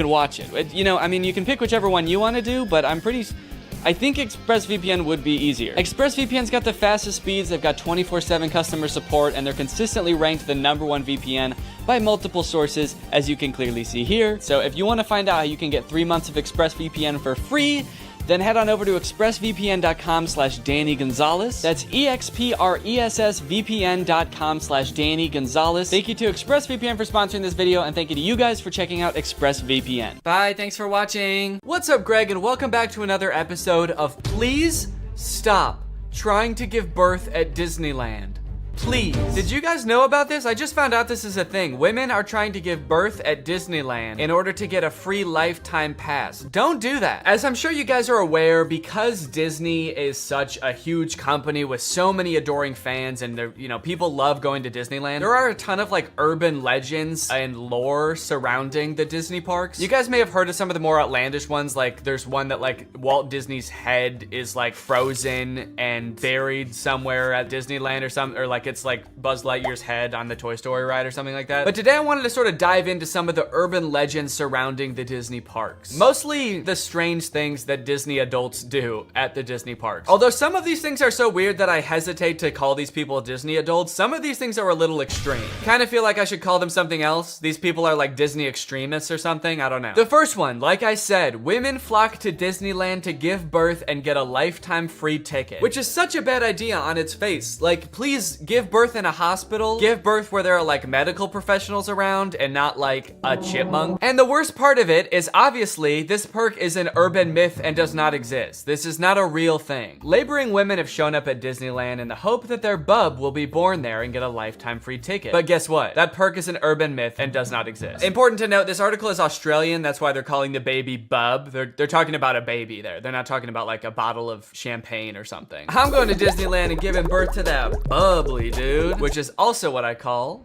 watch it. You know, I mean, you can pick whichever one you want to do, but I think ExpressVPN would be easier. ExpressVPN's got the fastest speeds, they've got 24/7 customer support, and they're consistently ranked the #1 VPN by multiple sources, as you can clearly see here. So if you want to find out how you can get 3 months of ExpressVPN for free, then head on over to expressvpn.com/Danny Gonzalez. That's expressvpn.com/Danny Gonzalez. Thank you to ExpressVPN for sponsoring this video, and thank you to you guys for checking out ExpressVPN. Bye, thanks for watching. What's up, Greg, and welcome back to another episode of Please Stop Trying to Give Birth at Disneyland. Please. Did you guys know about this? I just found out this is a thing. Women are trying to give birth at Disneyland in order to get a free lifetime pass. Don't do that. As I'm sure you guys are aware, because Disney is such a huge company with so many adoring fans, and people love going to Disneyland, there are a ton of like urban legends and lore surrounding the Disney parks. You guys may have heard of some of the more outlandish ones, like there's one that like Walt Disney's head is like frozen and buried somewhere at Disneyland or something, or like it's like Buzz Lightyear's head on the Toy Story ride or something like that. But today I wanted to sort of dive into some of the urban legends surrounding the Disney parks. Mostly the strange things that Disney adults do at the Disney parks. Although some of these things are so weird that I hesitate to call these people Disney adults, some of these things are a little extreme. Kind of feel like I should call them something else. These people are like Disney extremists or something, I don't know. The first one, like I said, women flock to Disneyland to give birth and get a lifetime free ticket, which is such a bad idea on its face. Like, please give birth in a hospital, give birth where there are like medical professionals around and not like a chipmunk. And the worst part of it is obviously this perk is an urban myth and does not exist. This is not a real thing. Laboring women have shown up at Disneyland in the hope that their bub will be born there and get a lifetime free ticket. But guess what? That perk is an urban myth and does not exist. Important to note, this article is Australian. That's why they're calling the baby bub. They're talking about a baby there. They're not talking about like a bottle of champagne or something. I'm going to Disneyland and giving birth to that bubbly dude, which is also what I call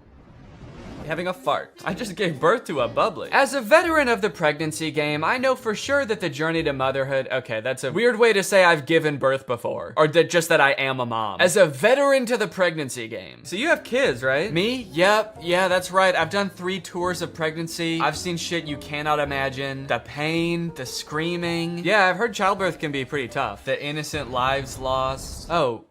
having a fart. I just gave birth to a bubbly. As a veteran of the pregnancy game, I know for sure that the journey to motherhood, okay, that's a weird way to say I've given birth before, or just that I am a mom. As a veteran to the pregnancy game. So you have kids, right? Me? Yep, yeah, that's right. I've done 3 tours of pregnancy. I've seen shit you cannot imagine. The pain, the screaming. Yeah, I've heard childbirth can be pretty tough. The innocent lives lost. Oh.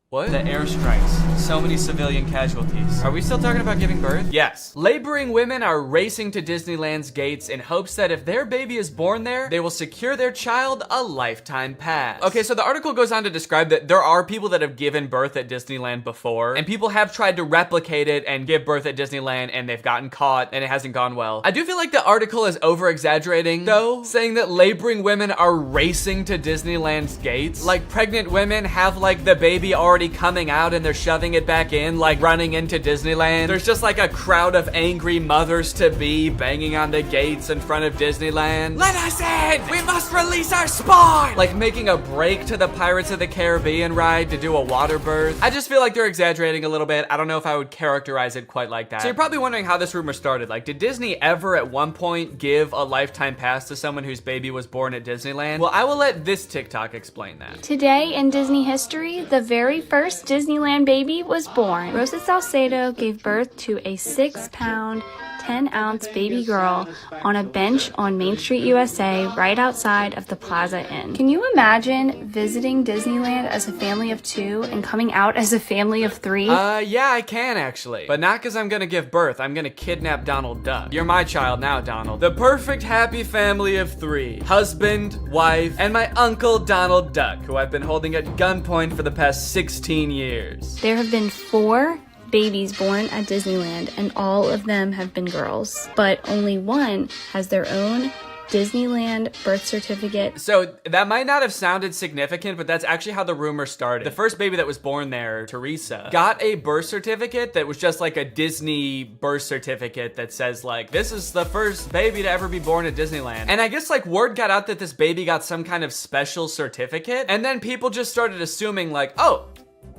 What? The airstrikes. So many civilian casualties. Are we still talking about giving birth? Yes. Laboring women are racing to Disneyland's gates in hopes that if their baby is born there, they will secure their child a lifetime pass. Okay, so the article goes on to describe that there are people that have given birth at Disneyland before, and people have tried to replicate it and give birth at Disneyland, and they've gotten caught, and it hasn't gone well. I do feel like the article is over-exaggerating, though, saying that laboring women are racing to Disneyland's gates. Like, pregnant women have, like, the baby already coming out and they're shoving it back in, like running into Disneyland. There's just like a crowd of angry mothers-to-be banging on the gates in front of Disneyland. Let us in! We must release our spawn! Like making a break to the Pirates of the Caribbean ride to do a water birth. I just feel like they're exaggerating a little bit. I don't know if I would characterize it quite like that. So you're probably wondering how this rumor started. Like, did Disney ever at one point give a lifetime pass to someone whose baby was born at Disneyland? Well, I will let this TikTok explain that. Today in Disney history, the very first Disneyland baby was born. Rosa Salcedo gave birth to a 6-pound, 10-ounce baby girl on a bench on Main Street, USA, right outside of the Plaza Inn. Can you imagine visiting Disneyland as a family of 2 and coming out as a family of 3? Yeah, I can actually. But not because I'm gonna give birth. I'm gonna kidnap Donald Duck. You're my child now, Donald. The perfect happy family of 3. Husband, wife, and my uncle Donald Duck, who I've been holding at gunpoint for the past 16 years. There have been 4 babies born at Disneyland, and all of them have been girls. But only one has their own Disneyland birth certificate. So that might not have sounded significant, but that's actually how the rumor started. The first baby that was born there, Teresa, got a birth certificate that was just like a Disney birth certificate that says like, this is the first baby to ever be born at Disneyland. And I guess like word got out that this baby got some kind of special certificate, and then people just started assuming like, oh,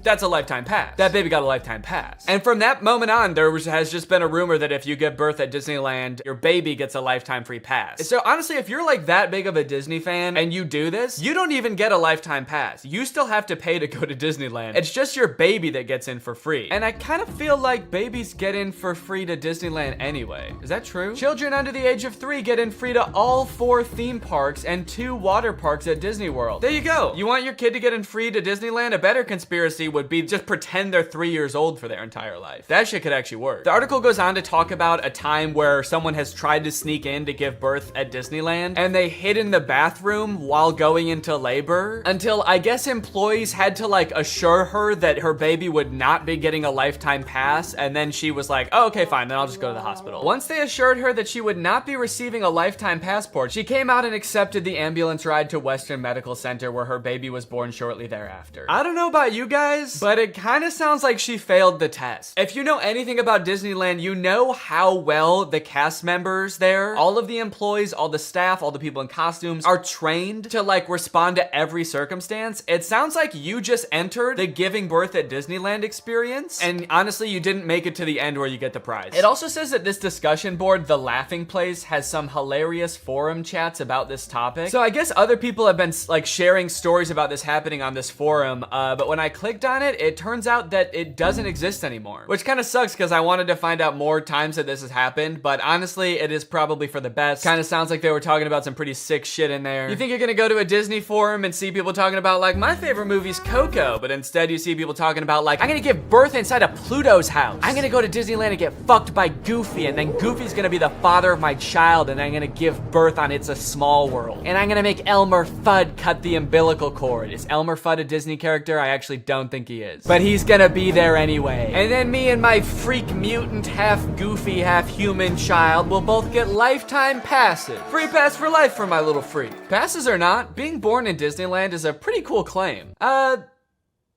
that's a lifetime pass. That baby got a lifetime pass. And from that moment on, has just been a rumor that if you give birth at Disneyland, your baby gets a lifetime free pass. So honestly, if you're like that big of a Disney fan and you do this, you don't even get a lifetime pass. You still have to pay to go to Disneyland. It's just your baby that gets in for free. And I kind of feel like babies get in for free to Disneyland anyway. Is that true? Children under the age of 3 get in free to all 4 theme parks and 2 water parks at Disney World. There you go. You want your kid to get in free to Disneyland? A better conspiracy would be just pretend they're 3 years old for their entire life. That shit could actually work. The article goes on to talk about a time where someone has tried to sneak in to give birth at Disneyland, and they hid in the bathroom while going into labor until I guess employees had to like assure her that her baby would not be getting a lifetime pass, and then she was like, oh, okay, fine, then I'll just go to the hospital. Once they assured her that she would not be receiving a lifetime passport, she came out and accepted the ambulance ride to Western Medical Center, where her baby was born shortly thereafter. I don't know about you guys, but it kind of sounds like she failed the test. If you know anything about Disneyland, you know how well the cast members there, all of the employees, all the staff, all the people in costumes are trained to like respond to every circumstance. It sounds like you just entered the giving birth at Disneyland experience, and honestly, you didn't make it to the end where you get the prize. It also says that this discussion board, The Laughing Place, has some hilarious forum chats about this topic. So I guess other people have been like sharing stories about this happening on this forum, but when I clicked on it, it turns out that it doesn't exist anymore, which kind of sucks because I wanted to find out more times that this has happened, but honestly, it is probably for the best. Kind of sounds like they were talking about some pretty sick shit in there. You think you're gonna go to a Disney forum and see people talking about like, my favorite movie's Coco, but instead you see people talking about like, I'm gonna give birth inside of Pluto's house. I'm gonna go to Disneyland and get fucked by Goofy, and then Goofy's gonna be the father of my child, and I'm gonna give birth on It's a Small World. And I'm gonna make Elmer Fudd cut the umbilical cord. Is Elmer Fudd a Disney character? I actually don't think he is, but he's gonna be there anyway. And then me and my freak mutant, half goofy, half human child will both get lifetime passes. Free pass for life for my little freak. Passes or not, being born in Disneyland is a pretty cool claim.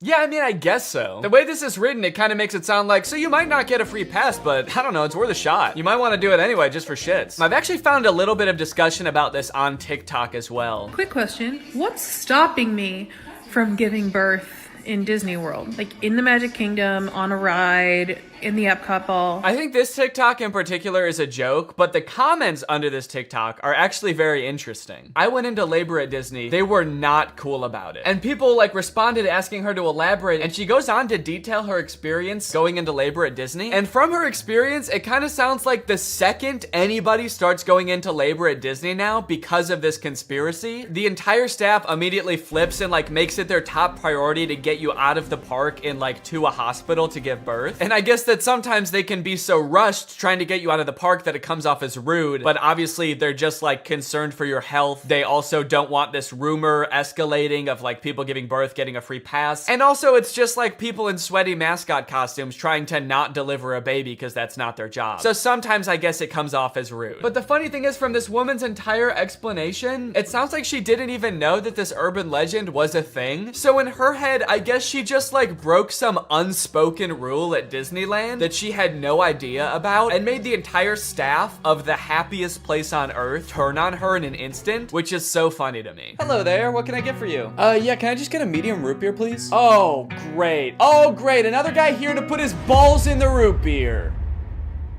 Yeah, I mean, I guess so. The way this is written, it kind of makes it sound like, so you might not get a free pass, but I don't know, it's worth a shot. You might want to do it anyway, just for shits. I've actually found a little bit of discussion about this on TikTok as well. Quick question, what's stopping me from giving birth in Disney World? Like in the Magic Kingdom, on a ride, in the Epcot ball? I think this TikTok in particular is a joke, but the comments under this TikTok are actually very interesting. I went into labor at Disney. They were not cool about it. And people like responded asking her to elaborate, and she goes on to detail her experience going into labor at Disney. And from her experience, it kind of sounds like the second anybody starts going into labor at Disney now because of this conspiracy, the entire staff immediately flips and like makes it their top priority to get you out of the park and like to a hospital to give birth. And I guess that sometimes they can be so rushed trying to get you out of the park that it comes off as rude, but obviously they're just like concerned for your health. They also don't want this rumor escalating of like people giving birth getting a free pass. And also it's just like people in sweaty mascot costumes trying to not deliver a baby because that's not their job. So sometimes I guess it comes off as rude. But the funny thing is, from this woman's entire explanation, it sounds like she didn't even know that this urban legend was a thing. So in her head, I guess she just like broke some unspoken rule at Disneyland that she had no idea about and made the entire staff of the happiest place on earth turn on her in an instant, which is so funny to me. Hello there, what can I get for you? Yeah, can I just get a medium root beer, please? Oh, great. Oh, great, another guy here to put his balls in the root beer.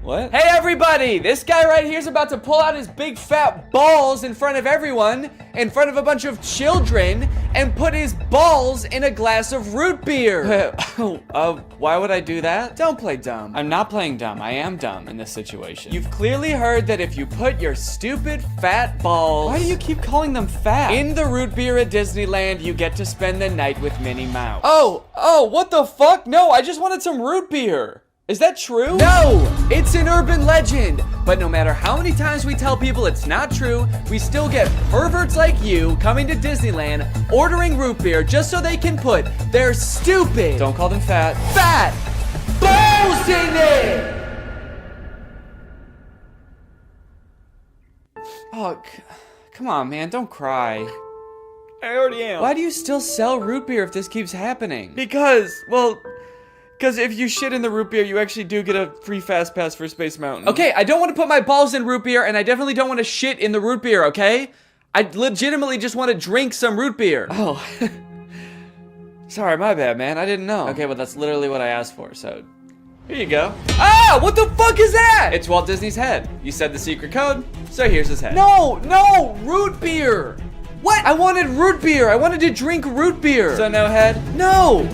What? Hey everybody! This guy right here is about to pull out his big fat balls in front of everyone, in front of a bunch of children, and put his balls in a glass of root beer. Why would I do that? Don't play dumb. I'm not playing dumb. I am dumb in this situation. You've clearly heard that if you put your stupid fat balls... Why do you keep calling them fat? In the root beer at Disneyland, you get to spend the night with Minnie Mouse. Oh, what the fuck? No, I just wanted some root beer. Is that true? No, it's an urban legend. But no matter how many times we tell people it's not true, we still get perverts like you coming to Disneyland, ordering root beer just so they can put their stupid, don't call them fat balls in it. Oh, come on, man, don't cry. I already am. Why do you still sell root beer if this keeps happening? Because if you shit in the root beer, you actually do get a free fast pass for Space Mountain. Okay, I don't want to put my balls in root beer, and I definitely don't want to shit in the root beer, okay? I legitimately just want to drink some root beer. Oh. Sorry, my bad, man. I didn't know. Okay, well, that's literally what I asked for, so... Here you go. Ah, what the fuck is that? It's Walt Disney's head. You said the secret code, so here's his head. No, root beer. What? I wanted root beer. I wanted to drink root beer. So no head? No.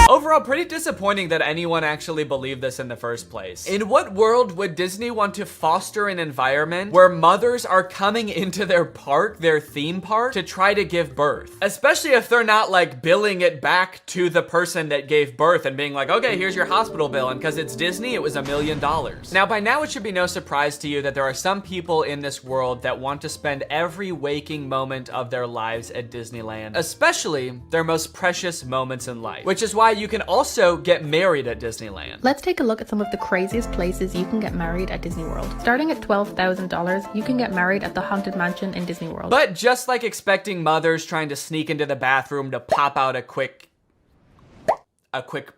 Overall, pretty disappointing that anyone actually believed this in the first place. In what world would Disney want to foster an environment where mothers are coming into their park, their theme park, to try to give birth? Especially if they're not like billing it back to the person that gave birth and being like, okay, here's your hospital bill, and because it's Disney, it was $1 million. Now, by now, it should be no surprise to you that there are some people in this world that want to spend every waking moment of their lives at Disneyland, especially their most precious moments in life, which is why you can also get married at Disneyland. Let's take a look at some of the craziest places you can get married at Disney World. Starting at $12,000, you can get married at the Haunted Mansion in Disney World. But just like expecting mothers trying to sneak into the bathroom to pop out a quick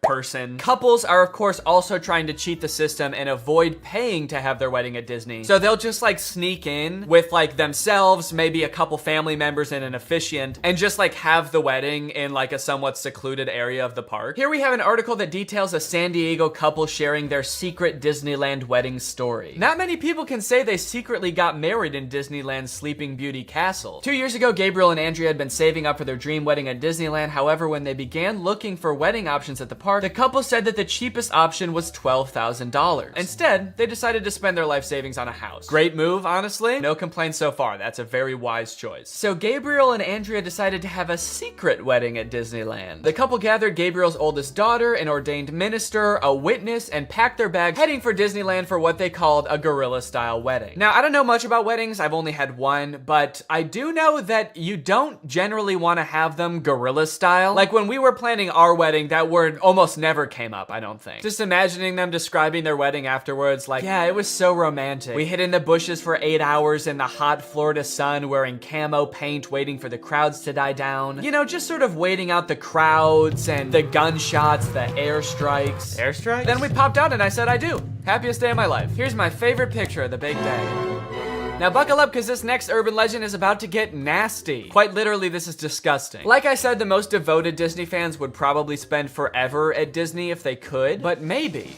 person. Couples are of course also trying to cheat the system and avoid paying to have their wedding at Disney. So they'll just like sneak in with like themselves, maybe a couple family members and an officiant, and just like have the wedding in like a somewhat secluded area of the park. Here we have an article that details a San Diego couple sharing their secret Disneyland wedding story. Not many people can say they secretly got married in Disneyland's Sleeping Beauty Castle. 2 years ago, Gabriel and Andrea had been saving up for their dream wedding at Disneyland. However, when they began looking for wedding options at the park, the couple said that the cheapest option was $12,000. Instead, they decided to spend their life savings on a house. Great move, honestly. No complaints so far. That's a very wise choice. So Gabriel and Andrea decided to have a secret wedding at Disneyland. The couple gathered Gabriel's oldest daughter, an ordained minister, a witness, and packed their bags, heading for Disneyland for what they called a guerrilla-style wedding. Now, I don't know much about weddings. I've only had one, but I do know that you don't generally want to have them guerrilla-style. Like when we were planning our wedding, that word almost never came up, I don't think. Just imagining them describing their wedding afterwards, like, yeah, it was so romantic. We hid in the bushes for 8 hours in the hot Florida sun, wearing camo paint, waiting for the crowds to die down. You know, just sort of waiting out the crowds and the gunshots, the airstrikes. Airstrikes? Then we popped out and I said, I do. Happiest day of my life. Here's my favorite picture of the big day. Now buckle up, because this next urban legend is about to get nasty. Quite literally, this is disgusting. Like I said, the most devoted Disney fans would probably spend forever at Disney if they could, but maybe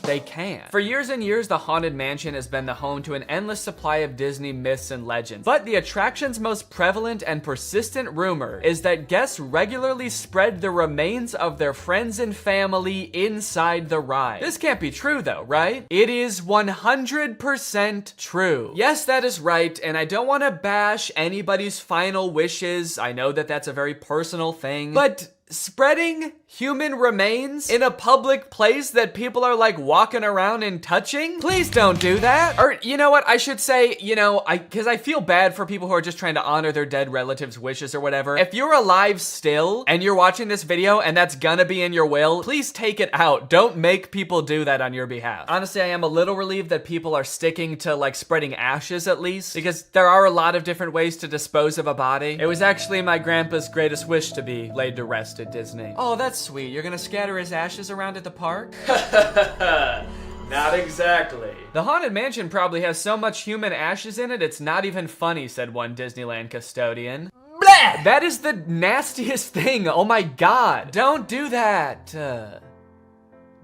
they can. For years and years, the Haunted Mansion has been the home to an endless supply of Disney myths and legends. But the attraction's most prevalent and persistent rumor is that guests regularly spread the remains of their friends and family inside the ride. This can't be true though, right? It is 100% true. Yes, that is right, and I don't want to bash anybody's final wishes. I know that that's a very personal thing, but spreading human remains in a public place that people are like walking around and touching? Please don't do that. Or you know what, I should say, you know, because I feel bad for people who are just trying to honor their dead relatives' wishes or whatever. If you're alive still and you're watching this video and that's gonna be in your will, please take it out. Don't make people do that on your behalf. Honestly, I am a little relieved that people are sticking to like spreading ashes at least, because there are a lot of different ways to dispose of a body. It was actually my grandpa's greatest wish to be laid to rest at Disney. Oh, that's sweet. You're gonna scatter his ashes around at the park? Not exactly. The Haunted Mansion probably has so much human ashes in it, it's not even funny, said one Disneyland custodian. Bleh! That is the nastiest thing. Oh my God. Don't do that.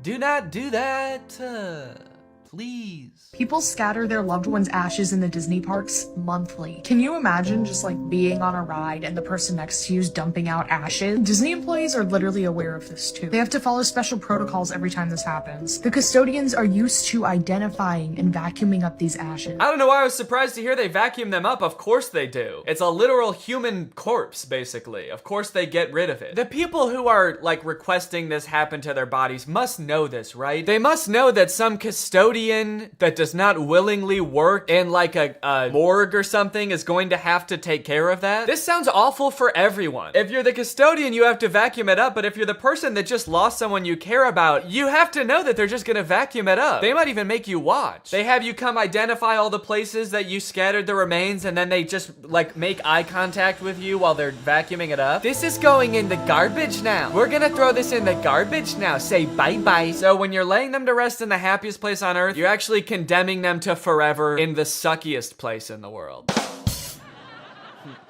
Do not do that. Please. People scatter their loved ones' ashes in the Disney parks monthly. Can you imagine just like being on a ride and the person next to you is dumping out ashes? Disney employees are literally aware of this too. They have to follow special protocols every time this happens. The custodians are used to identifying and vacuuming up these ashes. I don't know why I was surprised to hear they vacuum them up. Of course they do. It's a literal human corpse, basically. Of course they get rid of it. The people who are like requesting this happen to their bodies must know this, right? They must know that some custodian that does not willingly work in like a morgue or something is going to have to take care of that. This sounds awful for everyone. If you're the custodian, you have to vacuum it up, but if you're the person that just lost someone you care about, you have to know that they're just gonna vacuum it up. They might even make you watch. They have you come identify all the places that you scattered the remains, and then they just like make eye contact with you while they're vacuuming it up. This is going in the garbage now. We're gonna throw this in the garbage now. Say bye-bye. So when you're laying them to rest in the happiest place on earth, you're actually condemning them to forever in the suckiest place in the world.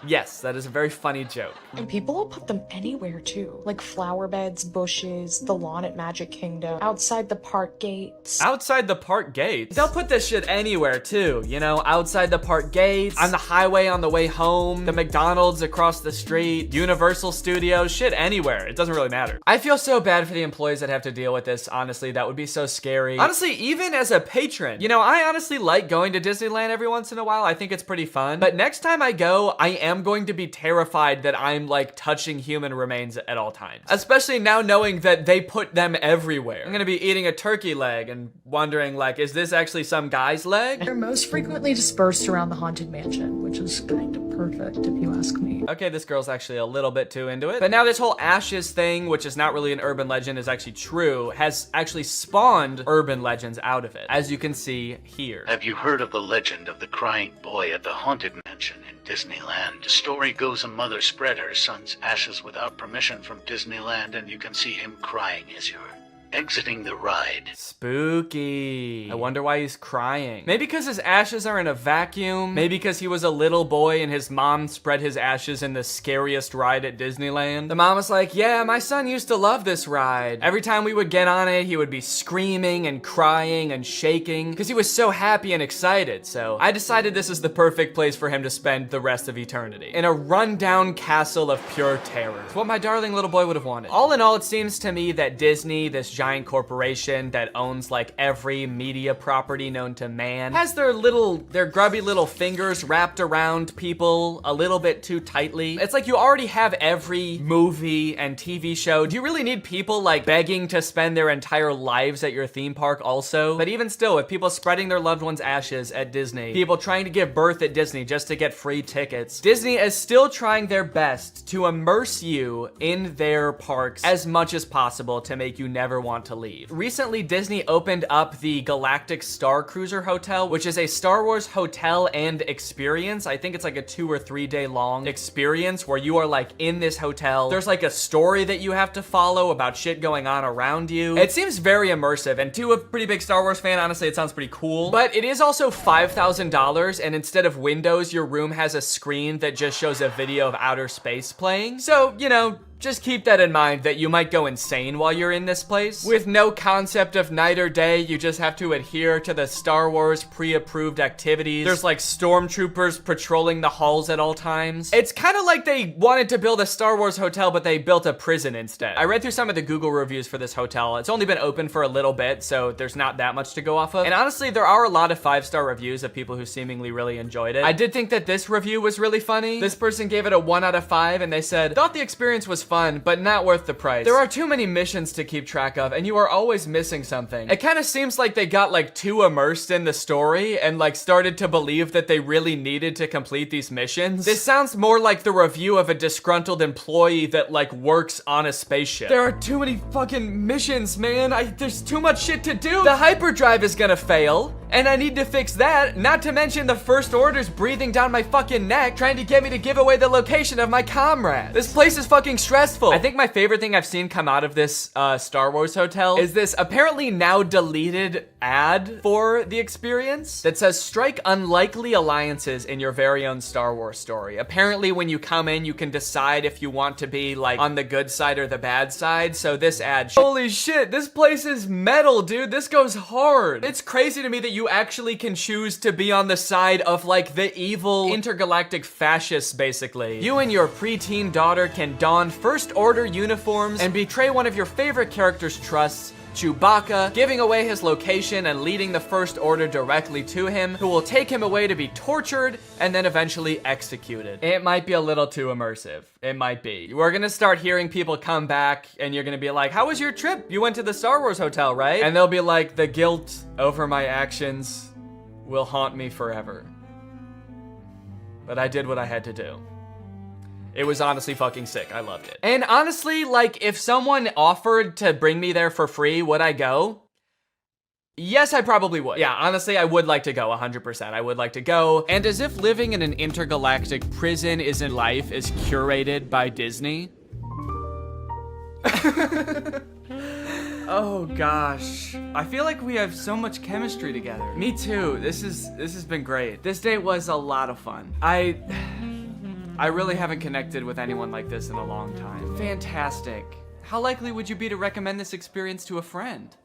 Yes, that is a very funny joke. And people will put them anywhere too. Like flower beds, bushes, the lawn at Magic Kingdom, outside the park gates. Outside the park gates? They'll put this shit anywhere too, you know, outside the park gates, on the highway on the way home, the McDonald's across the street, Universal Studios, shit anywhere. It doesn't really matter. I feel so bad for the employees that have to deal with this, honestly. That would be so scary. Honestly, even as a patron, you know, I honestly like going to Disneyland every once in a while. I think it's pretty fun. But next time I go, I am going to be terrified that I'm like touching human remains at all times. Especially now knowing that they put them everywhere. I'm gonna be eating a turkey leg and wondering like, is this actually some guy's leg? They're most frequently dispersed around the Haunted Mansion, which is kind of perfect if you ask me. Okay, this girl's actually a little bit too into it. But now this whole ashes thing, which is not really an urban legend, is actually true, has actually spawned urban legends out of it, as you can see here. Have you heard of the legend of the crying boy at the Haunted Mansion in Disneyland? The story goes a mother spread her son's ashes without permission from Disneyland, and you can see him crying as you're exiting the ride. Spooky. I wonder why he's crying. Maybe because his ashes are in a vacuum. Maybe because he was a little boy and his mom spread his ashes in the scariest ride at Disneyland. The mom was like, yeah, my son used to love this ride. Every time we would get on it, he would be screaming and crying and shaking because he was so happy and excited. So I decided this is the perfect place for him to spend the rest of eternity. In a rundown castle of pure terror. It's what my darling little boy would have wanted. All in all, it seems to me that Disney, this giant corporation that owns like every media property known to man, has their grubby little fingers wrapped around people a little bit too tightly. It's like you already have every movie and TV show. Do you really need people like begging to spend their entire lives at your theme park also? But even still, with people spreading their loved ones' ashes at Disney, people trying to give birth at Disney just to get free tickets, Disney is still trying their best to immerse you in their parks as much as possible to make you never want to leave. Recently, Disney opened up the Galactic Star Cruiser Hotel, which is a Star Wars hotel and experience. I think it's like a 2 or 3 day long experience where you are like in this hotel. There's like a story that you have to follow about shit going on around you. It seems very immersive, and to a pretty big Star Wars fan, honestly, it sounds pretty cool. But it is also $5,000, and instead of windows, your room has a screen that just shows a video of outer space playing. So, you know, just keep that in mind that you might go insane while you're in this place. With no concept of night or day, you just have to adhere to the Star Wars pre-approved activities. There's like stormtroopers patrolling the halls at all times. It's kind of like they wanted to build a Star Wars hotel, but they built a prison instead. I read through some of the Google reviews for this hotel. It's only been open for a little bit, so there's not that much to go off of. And honestly, there are a lot of 5-star reviews of people who seemingly really enjoyed it. I did think that this review was really funny. This person gave it a 1 out of 5, and they said, thought the experience was fun, but not worth the price. There are too many missions to keep track of, and you are always missing something. It kind of seems like they got like too immersed in the story and like started to believe that they really needed to complete these missions. This sounds more like the review of a disgruntled employee that like works on a spaceship. There are too many fucking missions, man. There's too much shit to do. The hyperdrive is gonna fail, and I need to fix that, not to mention the First Order's breathing down my fucking neck trying to get me to give away the location of my comrade. This place is fucking stressful. I think my favorite thing I've seen come out of this Star Wars hotel is this apparently now deleted ad for the experience that says strike unlikely alliances in your very own Star Wars story. Apparently when you come in, you can decide if you want to be like on the good side or the bad side. So this ad, holy shit, this place is metal, dude. This goes hard. It's crazy to me that you actually can choose to be on the side of like the evil intergalactic fascists, basically. You and your preteen daughter can don First Order uniforms and betray one of your favorite character's trusts, Chewbacca, giving away his location and leading the First Order directly to him, who will take him away to be tortured and then eventually executed. It might be a little too immersive. It might be. We're gonna start hearing people come back and you're gonna be like, how was your trip? You went to the Star Wars hotel, right? And they'll be like, the guilt over my actions will haunt me forever. But I did what I had to do. It was honestly fucking sick. I loved it. And honestly, like, if someone offered to bring me there for free, would I go? Yes, I probably would. Yeah, honestly, I would like to go 100%. I would like to go. And as if living in an intergalactic prison isn't life is curated by Disney. Oh gosh. I feel like we have so much chemistry together. Me too. This has been great. This date was a lot of fun. I really haven't connected with anyone like this in a long time. Fantastic. How likely would you be to recommend this experience to a friend?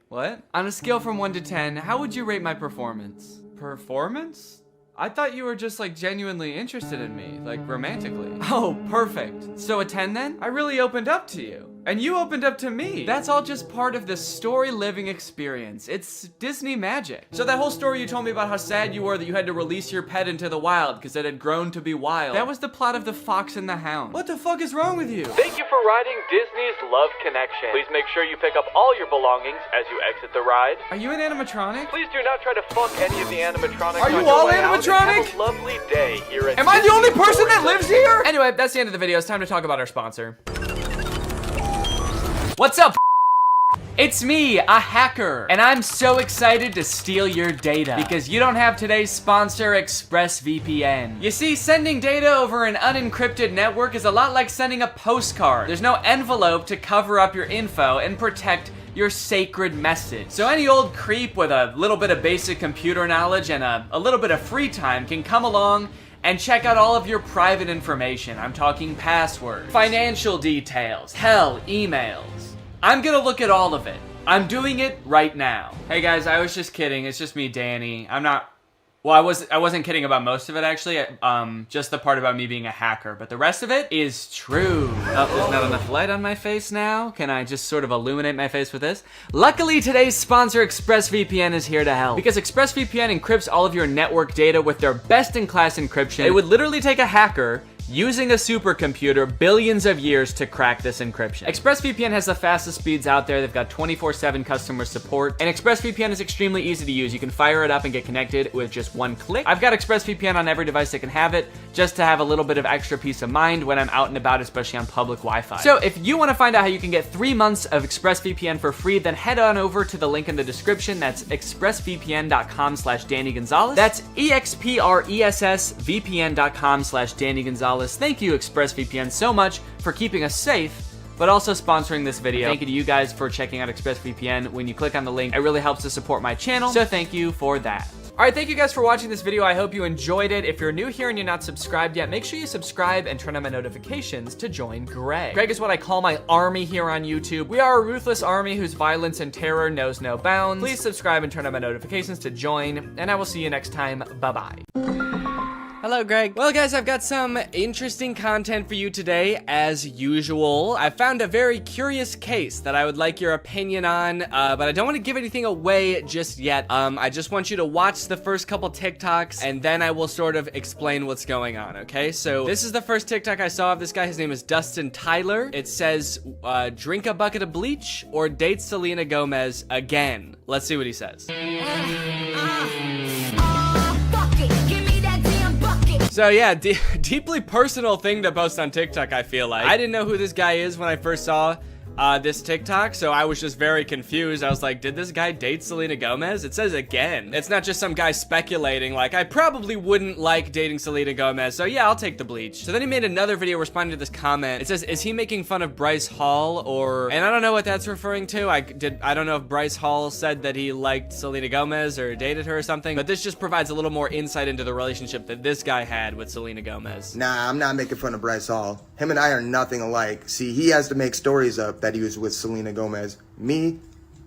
What? On a scale from 1 to 10, how would you rate my performance? Performance? I thought you were just like genuinely interested in me, like romantically. Oh, perfect. So a 10 then? I really opened up to you. And you opened up to me. That's all just part of the story living experience. It's Disney magic. So that whole story you told me about how sad you were that you had to release your pet into the wild because it had grown to be wild. That was the plot of The Fox and the Hound. What the fuck is wrong with you? Thank you for riding Disney's Love Connection. Please make sure you pick up all your belongings as you exit the ride. Are you an animatronic? Please do not try to fuck any of the animatronics. Are you on your all way out, and animatronic? have a lovely day here at Am I the only Disney's person that Florida. lives here? Anyway, that's the end of the video. It's time to talk about our sponsor. What's up? It's me, a hacker, and I'm so excited to steal your data because you don't have today's sponsor, ExpressVPN. You see, sending data over an unencrypted network is a lot like sending a postcard. There's no envelope to cover up your info and protect your sacred message. So any old creep with a little bit of basic computer knowledge and a little bit of free time can come along and check out all of your private information. I'm talking passwords, financial details, hell, emails. I'm gonna look at all of it. I'm doing it right now. Hey guys, I was just kidding. It's just me, Danny. I wasn't kidding about most of it actually. Just the part about me being a hacker, but the rest of it is true. Oh, there's not enough light on my face now. Can I just sort of illuminate my face with this? Luckily, today's sponsor, ExpressVPN, is here to help. Because ExpressVPN encrypts all of your network data with their best-in-class encryption. It would literally take a hacker using a supercomputer billions of years to crack this encryption. ExpressVPN has the fastest speeds out there. They've got 24/7 customer support, and ExpressVPN is extremely easy to use. You can fire it up and get connected with just one click. I've got ExpressVPN on every device that can have it, just to have a little bit of extra peace of mind when I'm out and about, especially on public Wi-Fi. So if you want to find out how you can get 3 months of ExpressVPN for free, then head on over to the link in the description. That's expressvpn.com/Danny Gonzalez. That's expressvpn.com/Danny Gonzalez. Thank you, ExpressVPN, so much for keeping us safe, but also sponsoring this video. Thank you to you guys for checking out ExpressVPN. When you click on the link, it really helps to support my channel, so thank you for that. All right, thank you guys for watching this video. I hope you enjoyed it. If you're new here and you're not subscribed yet, make sure you subscribe and turn on my notifications to join Greg. Greg is what I call my army here on YouTube. We are a ruthless army whose violence and terror knows no bounds. Please subscribe and turn on my notifications to join, and I will see you next time. Bye-bye. Hello, Greg. Well, guys, I've got some interesting content for you today, as usual. I found a very curious case that I would like your opinion on, but I don't want to give anything away just yet. I just want you to watch the first couple TikToks, and then I will sort of explain what's going on, okay? So this is the first TikTok I saw of this guy. His name is Dustin Tyler. It says, drink a bucket of bleach or date Selena Gomez again. Let's see what he says. So yeah, deeply personal thing to post on TikTok, I feel like. I didn't know who this guy is when I first saw this TikTok, so I was just very confused. I was like, did this guy date Selena Gomez? It says again. It's not just some guy speculating like, I probably wouldn't like dating Selena Gomez, so yeah, I'll take the bleach. So then he made another video responding to this comment. It says, is he making fun of Bryce Hall or, and I don't know what that's referring to. I don't know if Bryce Hall said that he liked Selena Gomez or dated her or something, but this just provides a little more insight into the relationship that this guy had with Selena Gomez. Nah, I'm not making fun of Bryce Hall. Him and I are nothing alike. See, he has to make stories up that he was with Selena Gomez. Me,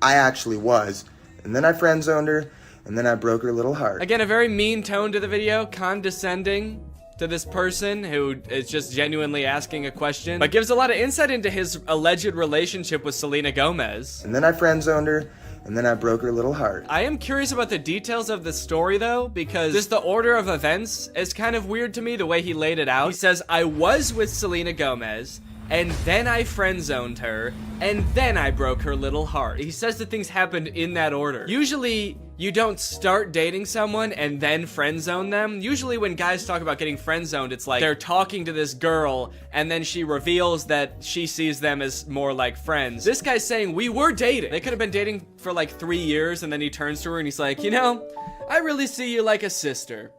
I actually was. And then I friend-zoned her, and then I broke her little heart. Again, a very mean tone to the video, condescending to this person who is just genuinely asking a question, but gives a lot of insight into his alleged relationship with Selena Gomez. And then I friend-zoned her, and then I broke her little heart. I am curious about the details of the story though, because just the order of events is kind of weird to me, the way he laid it out. He says, I was with Selena Gomez, and then I friend-zoned her, and then I broke her little heart. He says that things happened in that order. Usually, you don't start dating someone and then friend-zone them. Usually when guys talk about getting friend-zoned, it's like they're talking to this girl, and then she reveals that she sees them as more like friends. This guy's saying, we were dating. They could have been dating for like 3 years, and then he turns to her and he's like, you know, I really see you like a sister.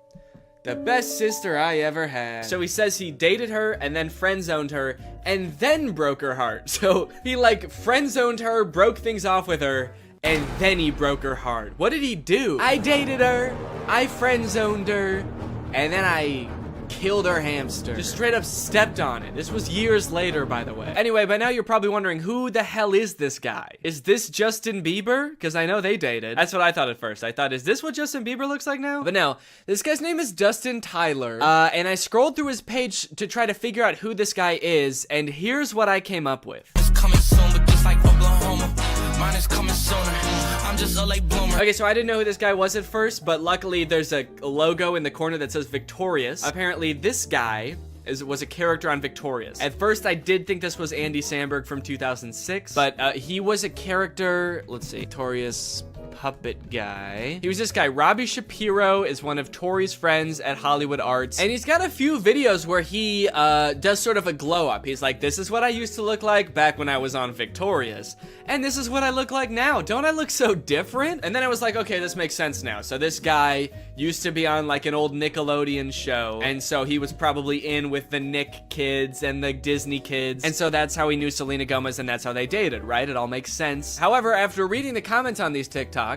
The best sister I ever had. So he says he dated her and then friend-zoned her and then broke her heart. So he like friend-zoned her, broke things off with her, and then he broke her heart. What did he do? I dated her, I friend-zoned her, and then I killed her hamster. Just straight up stepped on it. This was years later, by the way. Anyway, by now you're probably wondering, who the hell is this guy? Is this Justin Bieber? Because I know they dated. That's what I thought at first. I thought, is this what Justin Bieber looks like now? But no, this guy's name is Dustin Tyler. And I scrolled through his page to try to figure out who this guy is, and here's what I came up with. It's coming soon, but just like Oklahoma, mine is coming sooner. I'm just a late bloomer. Okay, so I didn't know who this guy was at first, but luckily there's a logo in the corner that says Victorious. Apparently this guy was a character on Victorious. At first I did think this was Andy Samberg from 2006, but he was a character, let's see, Victorious puppet guy. He was this guy. Robbie Shapiro is one of Tori's friends at Hollywood Arts, and he's got a few videos where he does sort of a glow up. He's like, this is what I used to look like back when I was on Victorious, and this is what I look like now. Don't I look so different? And then I was like, okay, this makes sense now. So this guy used to be on like an old Nickelodeon show, and so he was probably in with the Nick kids and the Disney kids, and so that's how he knew Selena Gomez, and that's how they dated, right? It all makes sense. However, after reading the comments on these TikToks,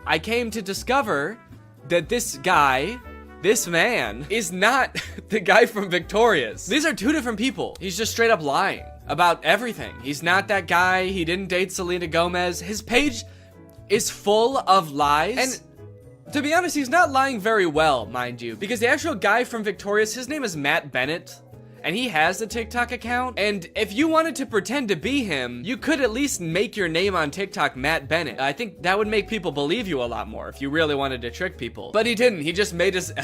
I came to discover that this guy, this man, is not the guy from Victorious. These are two different people. He's just straight up lying about everything. He's not that guy. He didn't date Selena Gomez. His page is full of lies. And to be honest, he's not lying very well, mind you, because the actual guy from Victorious, his name is Matt Bennett, and he has a TikTok account. And if you wanted to pretend to be him, you could at least make your name on TikTok Matt Bennett. I think that would make people believe you a lot more if you really wanted to trick people. But he didn't. He just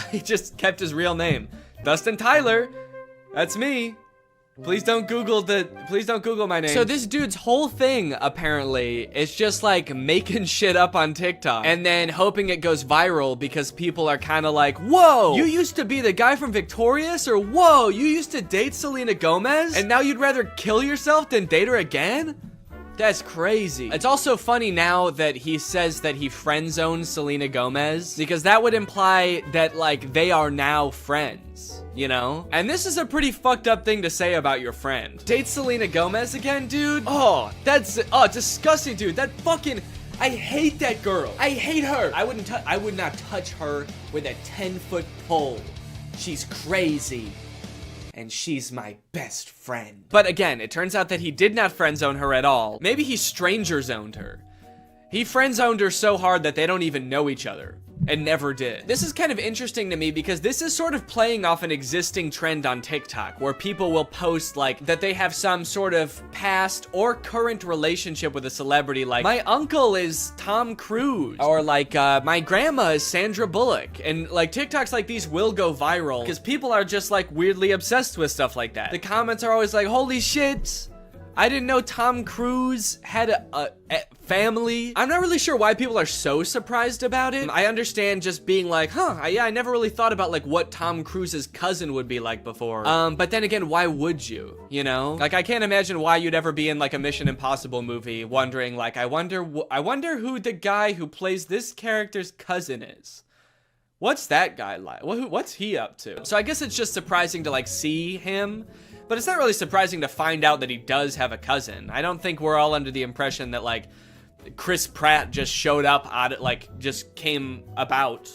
he just kept his real name. Dustin Tyler. That's me. Please don't Google my name. So this dude's whole thing, apparently, is just like making shit up on TikTok and then hoping it goes viral because people are kind of like, whoa, you used to be the guy from Victorious? Or whoa, you used to date Selena Gomez? And now you'd rather kill yourself than date her again? That's crazy. It's also funny now that he says that he friend-zoned Selena Gomez, because that would imply that, like, they are now friends, you know? And this is a pretty fucked up thing to say about your friend. Date Selena Gomez again, dude? Oh, that's, disgusting, dude. That fucking, I hate that girl. I hate her. I would not touch her with a 10-foot pole. She's crazy. And she's my best friend. But again, it turns out that he did not friend-zone her at all. Maybe he stranger-zoned her. He friend-zoned her so hard that they don't even know each other. And never did. This is kind of interesting to me because this is sort of playing off an existing trend on TikTok where people will post like that they have some sort of past or current relationship with a celebrity, like my uncle is Tom Cruise, or like my grandma is Sandra Bullock. And like TikToks like these will go viral because people are just like weirdly obsessed with stuff like that. The comments are always like, holy shit, I didn't know Tom Cruise had a family. I'm not really sure why people are so surprised about it. I understand just being like, yeah, I never really thought about like what Tom Cruise's cousin would be like before. But then again, why would you, you know? Like, I can't imagine why you'd ever be in like a Mission Impossible movie wondering like, I wonder who the guy who plays this character's cousin is. What's that guy like? What's he up to? So I guess it's just surprising to like see him, but it's not really surprising to find out that he does have a cousin. I don't think we're all under the impression that like Chris Pratt just showed up just came about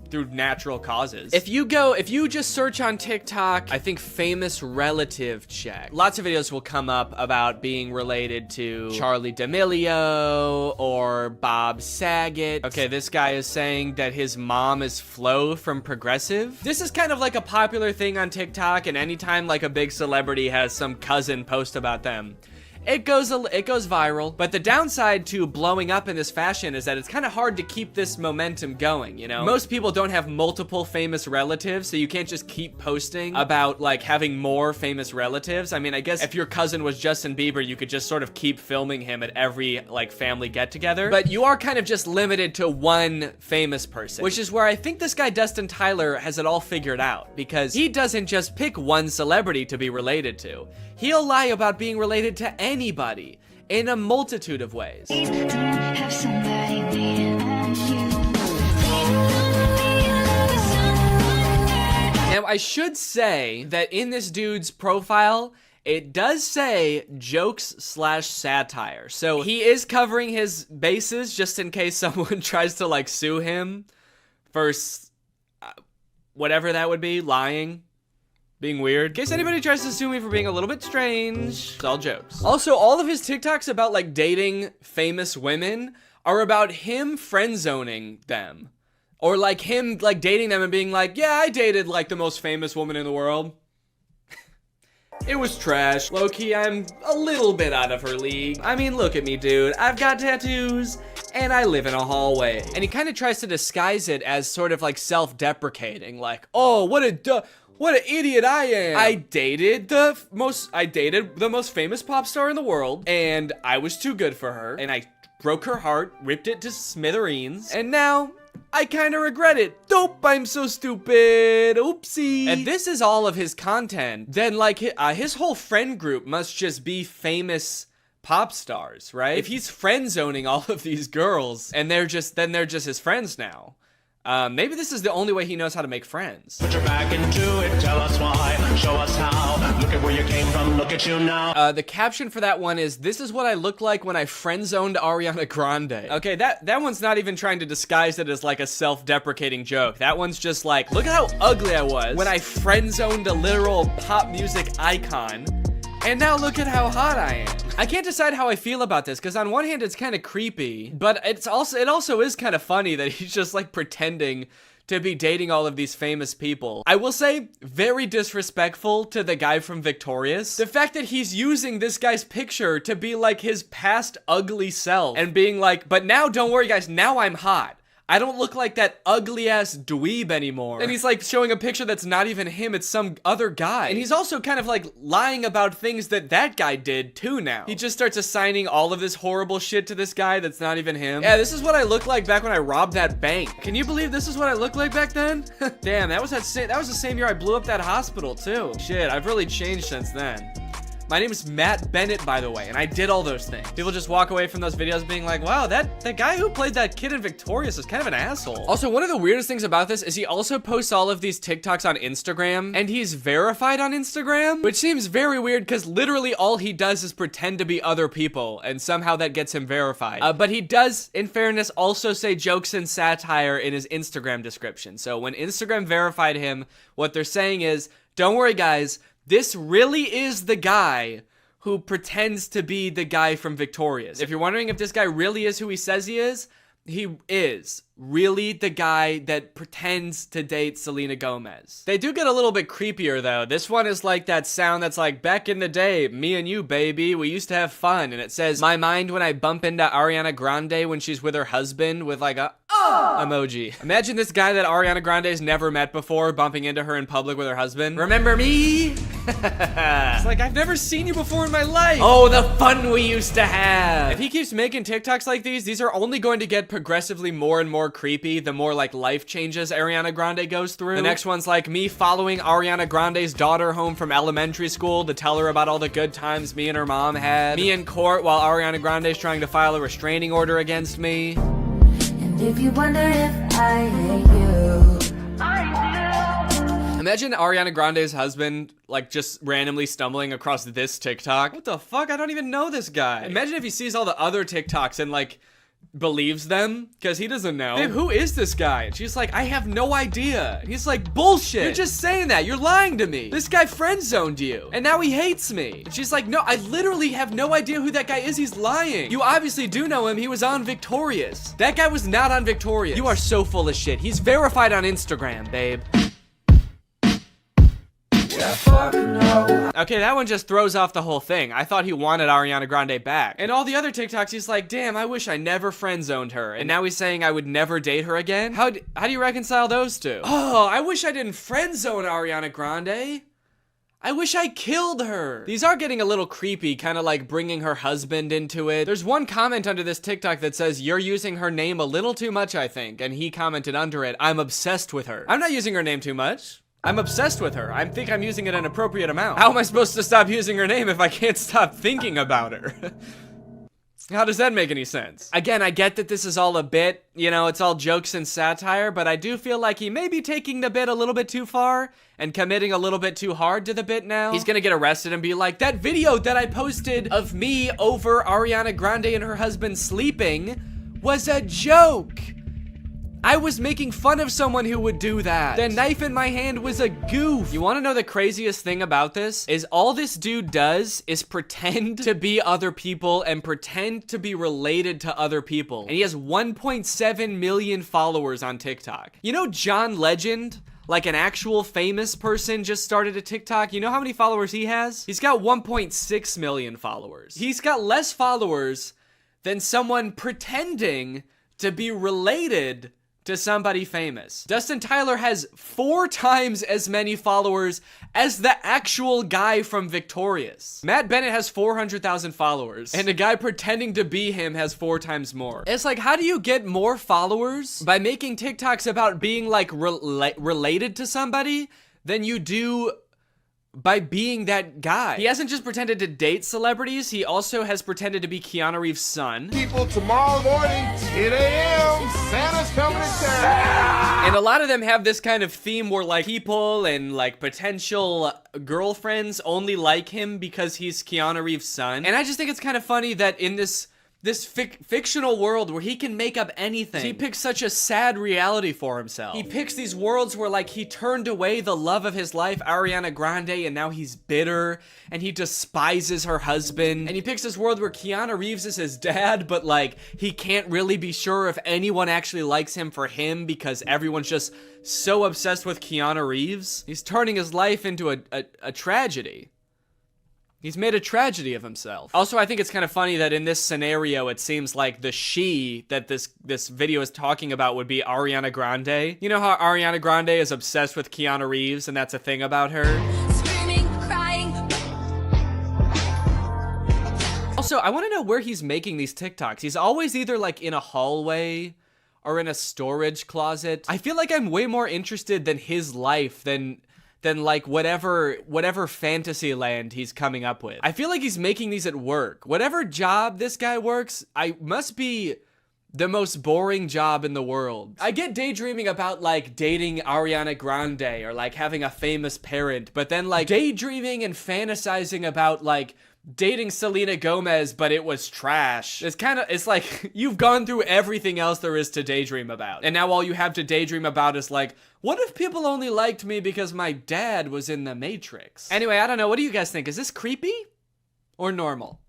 through natural causes. If you just search on TikTok, I think famous relative check, lots of videos will come up about being related to Charlie D'Amelio or Bob Saget. Okay, this guy is saying that his mom is Flo from Progressive. This is kind of like a popular thing on TikTok, and anytime like a big celebrity has some cousin post about them, it goes viral. But the downside to blowing up in this fashion is that it's kind of hard to keep this momentum going, you know? Most people don't have multiple famous relatives, so you can't just keep posting about like having more famous relatives. I mean, I guess if your cousin was Justin Bieber, you could just sort of keep filming him at every like family get together, but you are kind of just limited to one famous person, which is where I think this guy Dustin Tyler has it all figured out, because he doesn't just pick one celebrity to be related to. He'll lie about being related to anybody in a multitude of ways. Now, I should say that in this dude's profile, it does say jokes/satire. So he is covering his bases just in case someone tries to like sue him for whatever that would be, lying. Being weird. In case anybody tries to sue me for being a little bit strange, it's all jokes. Also, all of his TikToks about like dating famous women are about him friend zoning them. Or like him like dating them and being like, yeah, I dated like the most famous woman in the world. It was trash. Low-key, I'm a little bit out of her league. I mean, look at me, dude. I've got tattoos, and I live in a hallway. And he kind of tries to disguise it as sort of like self-deprecating, like, oh, what an idiot I am. I dated the most famous pop star in the world, and I was too good for her, and I broke her heart, ripped it to smithereens, and now I kind of regret it. Dope, I'm so stupid. Oopsie. And this is all of his content. Then like his whole friend group must just be famous pop stars, right? If he's friend zoning all of these girls and they're just his friends now. Maybe this is the only way he knows how to make friends. Put your back into it, tell us why, show us how. Look at where you came from, look at you now. The caption for that one is, this is what I looked like when I friend-zoned Ariana Grande. Okay, that one's not even trying to disguise it as like a self-deprecating joke. That one's just like, look at how ugly I was when I friend-zoned a literal pop music icon. And now look at how hot I am. I can't decide how I feel about this, because on one hand it's kind of creepy, but it also is kind of funny that he's just like pretending to be dating all of these famous people. I will say, very disrespectful to the guy from Victorious. The fact that he's using this guy's picture to be like his past ugly self and being like, but now don't worry guys, now I'm hot. I don't look like that ugly ass dweeb anymore. And he's like showing a picture that's not even him, it's some other guy. And he's also kind of like lying about things that guy did too now. He just starts assigning all of this horrible shit to this guy that's not even him. Yeah, this is what I looked like back when I robbed that bank. Can you believe this is what I looked like back then? Damn, that was the same year I blew up that hospital too. Shit, I've really changed since then. My name is Matt Bennett, by the way, and I did all those things. People just walk away from those videos being like, wow, that guy who played that kid in Victorious is kind of an asshole. Also, one of the weirdest things about this is he also posts all of these TikToks on Instagram, and he's verified on Instagram, which seems very weird because literally all he does is pretend to be other people, and somehow that gets him verified. But he does, in fairness, also say jokes and satire in his Instagram description. So when Instagram verified him, what they're saying is, don't worry guys, this really is the guy who pretends to be the guy from Victorious. If you're wondering if this guy really is who he says he is really the guy that pretends to date Selena Gomez. They do get a little bit creepier though. This one is like that sound that's like, back in the day, me and you, baby, we used to have fun. And it says, my mind when I bump into Ariana Grande when she's with her husband with like a, emoji. Imagine this guy that Ariana Grande's never met before bumping into her in public with her husband. Remember me? It's like, I've never seen you before in my life. Oh, the fun we used to have. If he keeps making TikToks like these are only going to get progressively more and more creepy the more like life changes Ariana Grande goes through. The next one's like me following Ariana Grande's daughter home from elementary school to tell her about all the good times me and her mom had. Me in court while Ariana Grande's trying to file a restraining order against me. And if you wonder if I hate you, I Imagine Ariana Grande's husband, like, just randomly stumbling across this TikTok. What the fuck? I don't even know this guy. Imagine if he sees all the other TikToks and, like, believes them, because he doesn't know. Babe, who is this guy? And she's like, I have no idea. And he's like, bullshit. You're just saying that. You're lying to me. This guy friend-zoned you. And now he hates me. And she's like, no, I literally have no idea who that guy is. He's lying. You obviously do know him. He was on Victorious. That guy was not on Victorious. You are so full of shit. He's verified on Instagram, babe. Okay, that one just throws off the whole thing. I thought he wanted Ariana Grande back. And all the other TikToks, he's like, damn, I wish I never friend-zoned her. And now he's saying I would never date her again? How do you reconcile those two? Oh, I wish I didn't friend-zone Ariana Grande. I wish I killed her. These are getting a little creepy, kind of like bringing her husband into it. There's one comment under this TikTok that says, you're using her name a little too much, I think. And he commented under it, I'm obsessed with her. I'm not using her name too much. I'm obsessed with her. I think I'm using it an appropriate amount. How am I supposed to stop using her name if I can't stop thinking about her? How does that make any sense? Again, I get that this is all a bit, you know, it's all jokes and satire, but I do feel like he may be taking the bit a little bit too far and committing a little bit too hard to the bit now. He's gonna get arrested and be like, that video that I posted of me over Ariana Grande and her husband sleeping was a joke. I was making fun of someone who would do that. The knife in my hand was a goof. You wanna know the craziest thing about this? Is all this dude does is pretend to be other people and pretend to be related to other people. And he has 1.7 million followers on TikTok. You know John Legend? Like an actual famous person just started a TikTok. You know how many followers he has? He's got 1.6 million followers. He's got less followers than someone pretending to be related to somebody famous. Dustin Tyler has 4 times as many followers as the actual guy from Victorious. Matt Bennett has 400,000 followers, and a guy pretending to be him has 4 times more. It's like, how do you get more followers by making TikToks about being like related to somebody than you do by being that guy? He hasn't just pretended to date celebrities, he also has pretended to be Keanu Reeves' son. People, tomorrow morning, 10 a.m., Santa's coming to town. And a lot of them have this kind of theme where like people and like potential girlfriends only like him because he's Keanu Reeves' son. And I just think it's kind of funny that in this fictional world where he can make up anything, he picks such a sad reality for himself. He picks these worlds where like he turned away the love of his life, Ariana Grande, and now he's bitter and he despises her husband. And he picks this world where Keanu Reeves is his dad, but like he can't really be sure if anyone actually likes him for him because everyone's just so obsessed with Keanu Reeves. He's turning his life into a tragedy. He's made a tragedy of himself. Also, I think it's kind of funny that in this scenario, it seems like the she that this video is talking about would be Ariana Grande. You know how Ariana Grande is obsessed with Keanu Reeves and that's a thing about her? Screaming, crying. Also, I want to know where he's making these TikToks. He's always either like in a hallway or in a storage closet. I feel like I'm way more interested than his life than like whatever fantasy land he's coming up with. I feel like he's making these at work. Whatever job this guy works, I must be the most boring job in the world. I get daydreaming about like dating Ariana Grande or like having a famous parent, but then like daydreaming and fantasizing about like dating Selena Gomez, but it was trash. It's like you've gone through everything else there is to daydream about. And now all you have to daydream about is like, what if people only liked me because my dad was in the Matrix? Anyway, I don't know. What do you guys think? Is this creepy or normal?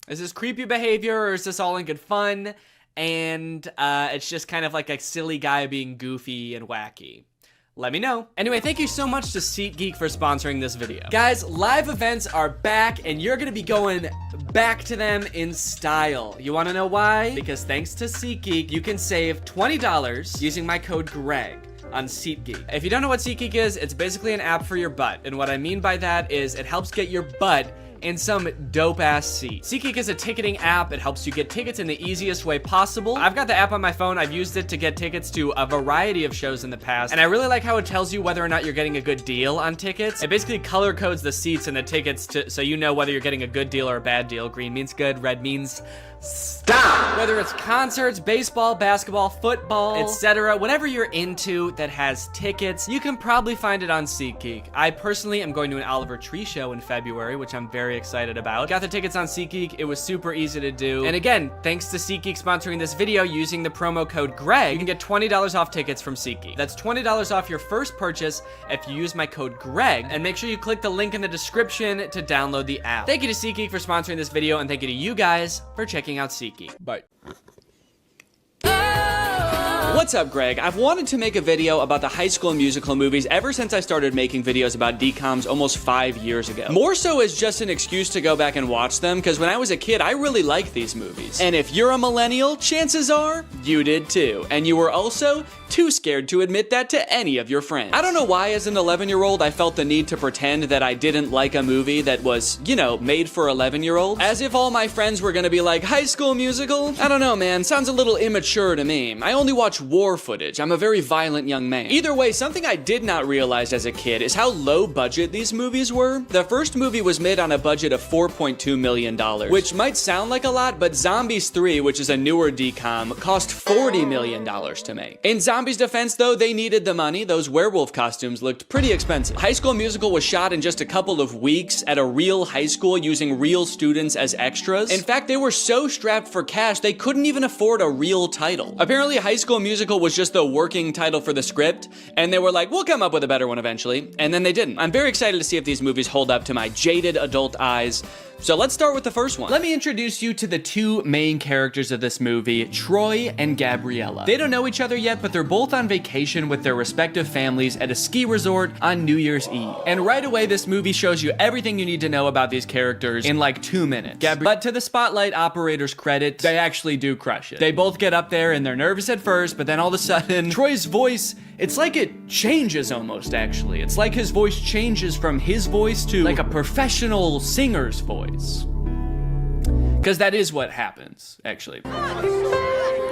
Is this creepy behavior or is this all in good fun? And it's just kind of like a silly guy being goofy and wacky. let me know. Anyway, thank you so much to SeatGeek for sponsoring this video. Guys, live events are back, and you're gonna be going back to them in style. You wanna know why? Because thanks to SeatGeek, you can save $20 using my code GREG on SeatGeek. If you don't know what SeatGeek is, it's basically an app for your butt. And what I mean by that is it helps get your butt in some dope-ass seat. SeatGeek is a ticketing app. It helps you get tickets in the easiest way possible. I've got the app on my phone. I've used it to get tickets to a variety of shows in the past, and I really like how it tells you whether or not you're getting a good deal on tickets. It basically color codes the seats and the tickets so you know whether you're getting a good deal or a bad deal. Green means good, red means stop. Whether it's concerts, baseball, basketball, football, etc., whatever you're into that has tickets, you can probably find it on SeatGeek. I personally am going to an Oliver Tree show in February, which I'm very excited about. Got the tickets on SeatGeek. It was super easy to do. And again, thanks to SeatGeek sponsoring this video, using the promo code GREG, you can get $20 off tickets from SeatGeek. That's $20 off your first purchase if you use my code GREG, and make sure you click the link in the description to download the app. Thank you to SeatGeek for sponsoring this video, and thank you to you guys for checking out SeatGeek. Bye. What's up, Greg? I've wanted to make a video about the High School Musical movies ever since I started making videos about DCOMs almost 5 years ago. More so as just an excuse to go back and watch them, because when I was a kid, I really liked these movies. And if you're a millennial, chances are you did too. And you were also too scared to admit that to any of your friends. I don't know why as an 11-year-old I felt the need to pretend that I didn't like a movie that was, you know, made for 11-year-olds. As if all my friends were gonna be like, High School Musical? I don't know, man. Sounds a little immature to me. I only watch war footage. I'm a very violent young man. Either way, something I did not realize as a kid is how low budget these movies were. The first movie was made on a budget of $4.2 million, which might sound like a lot, but Zombies 3, which is a newer DCOM, cost $40 million to make. In Zombies' defense, though, they needed the money. Those werewolf costumes looked pretty expensive. High School Musical was shot in just a couple of weeks at a real high school using real students as extras. In fact, they were so strapped for cash, they couldn't even afford a real title. Apparently, High School Musical was just the working title for the script, and they were like, we'll come up with a better one eventually, and then they didn't. I'm very excited to see if these movies hold up to my jaded adult eyes. So let's start with the first one. Let me introduce you to the two main characters of this movie, Troy and Gabriella. They don't know each other yet, but they're both on vacation with their respective families at a ski resort on New Year's Eve. And right away, this movie shows you everything you need to know about these characters in like 2 minutes. But to the Spotlight operator's credit, they actually do crush it. They both get up there and they're nervous at first, but then all of a sudden, Troy's voice, it's like it changes almost, actually. It's like his voice changes from his voice to like a professional singer's voice. Because that is what happens, actually.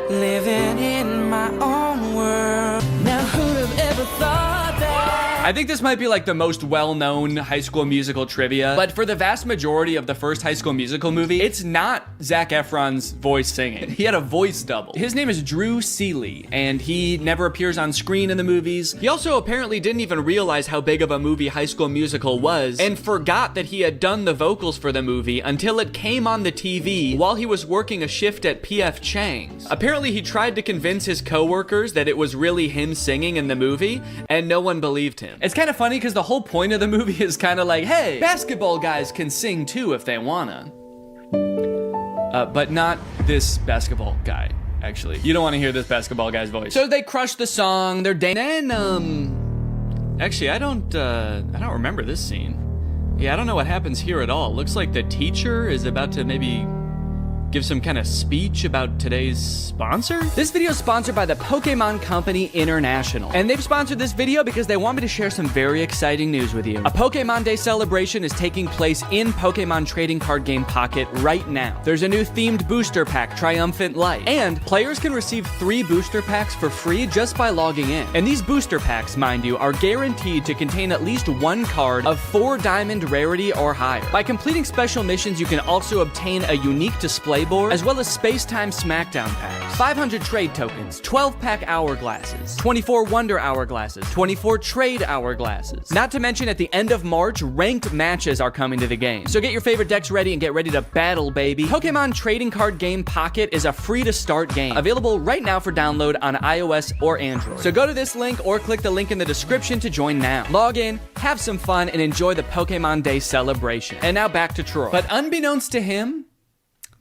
Living in my own world. Now who'd have ever thought that? I think this might be like the most well-known High School Musical trivia, but for the vast majority of the first High School Musical movie, it's not Zac Efron's voice singing. He had a voice double. His name is Drew Seeley, and he never appears on screen in the movies. He also apparently didn't even realize how big of a movie High School Musical was, and forgot that he had done the vocals for the movie until it came on the TV while he was working a shift at P.F. Chang's. Apparently, he tried to convince his coworkers that it was really him singing in the movie, and no one believed him. It's kind of funny because the whole point of the movie is kind of like, hey, basketball guys can sing too if they wanna. But not this basketball guy, actually. You don't want to hear this basketball guy's voice. So they crush the song, they're dancing, actually, I don't remember this scene. Yeah, I don't know what happens here at all. Looks like the teacher is about to maybe give some kind of speech about today's sponsor? This video is sponsored by the Pokemon Company International. And they've sponsored this video because they want me to share some very exciting news with you. A Pokemon Day celebration is taking place in Pokemon Trading Card Game Pocket right now. There's a new themed booster pack, Triumphant Light. And players can receive 3 booster packs for free just by logging in. And these booster packs, mind you, are guaranteed to contain at least 1 card of 4 diamond rarity or higher. By completing special missions, you can also obtain a unique display board, as well as Space-Time Smackdown packs, 500 trade tokens, 12-pack hourglasses, 24 Wonder Hourglasses, 24 Trade Hourglasses. Not to mention, at the end of March, ranked matches are coming to the game. So get your favorite decks ready and get ready to battle, baby. Pokemon Trading Card Game Pocket is a free-to-start game, available right now for download on iOS or Android. So go to this link or click the link in the description to join now. Log in, have some fun, and enjoy the Pokemon Day celebration. And now back to Troy. But unbeknownst to him,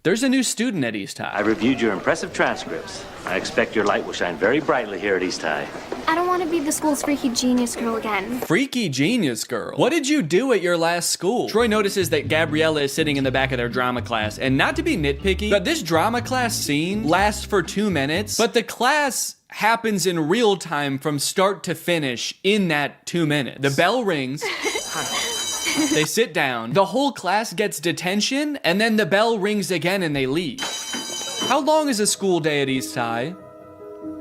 There's a new student at East High. I reviewed your impressive transcripts. I expect your light will shine very brightly here at East High. I don't want to be the school's freaky genius girl again. Freaky genius girl? What did you do at your last school? Troy notices that Gabriella is sitting in the back of their drama class, and not to be nitpicky, but this drama class scene lasts for 2 minutes, but the class happens in real time from start to finish in that 2 minutes. The bell rings. They sit down, the whole class gets detention, and then the bell rings again and they leave. How long is a school day at East High?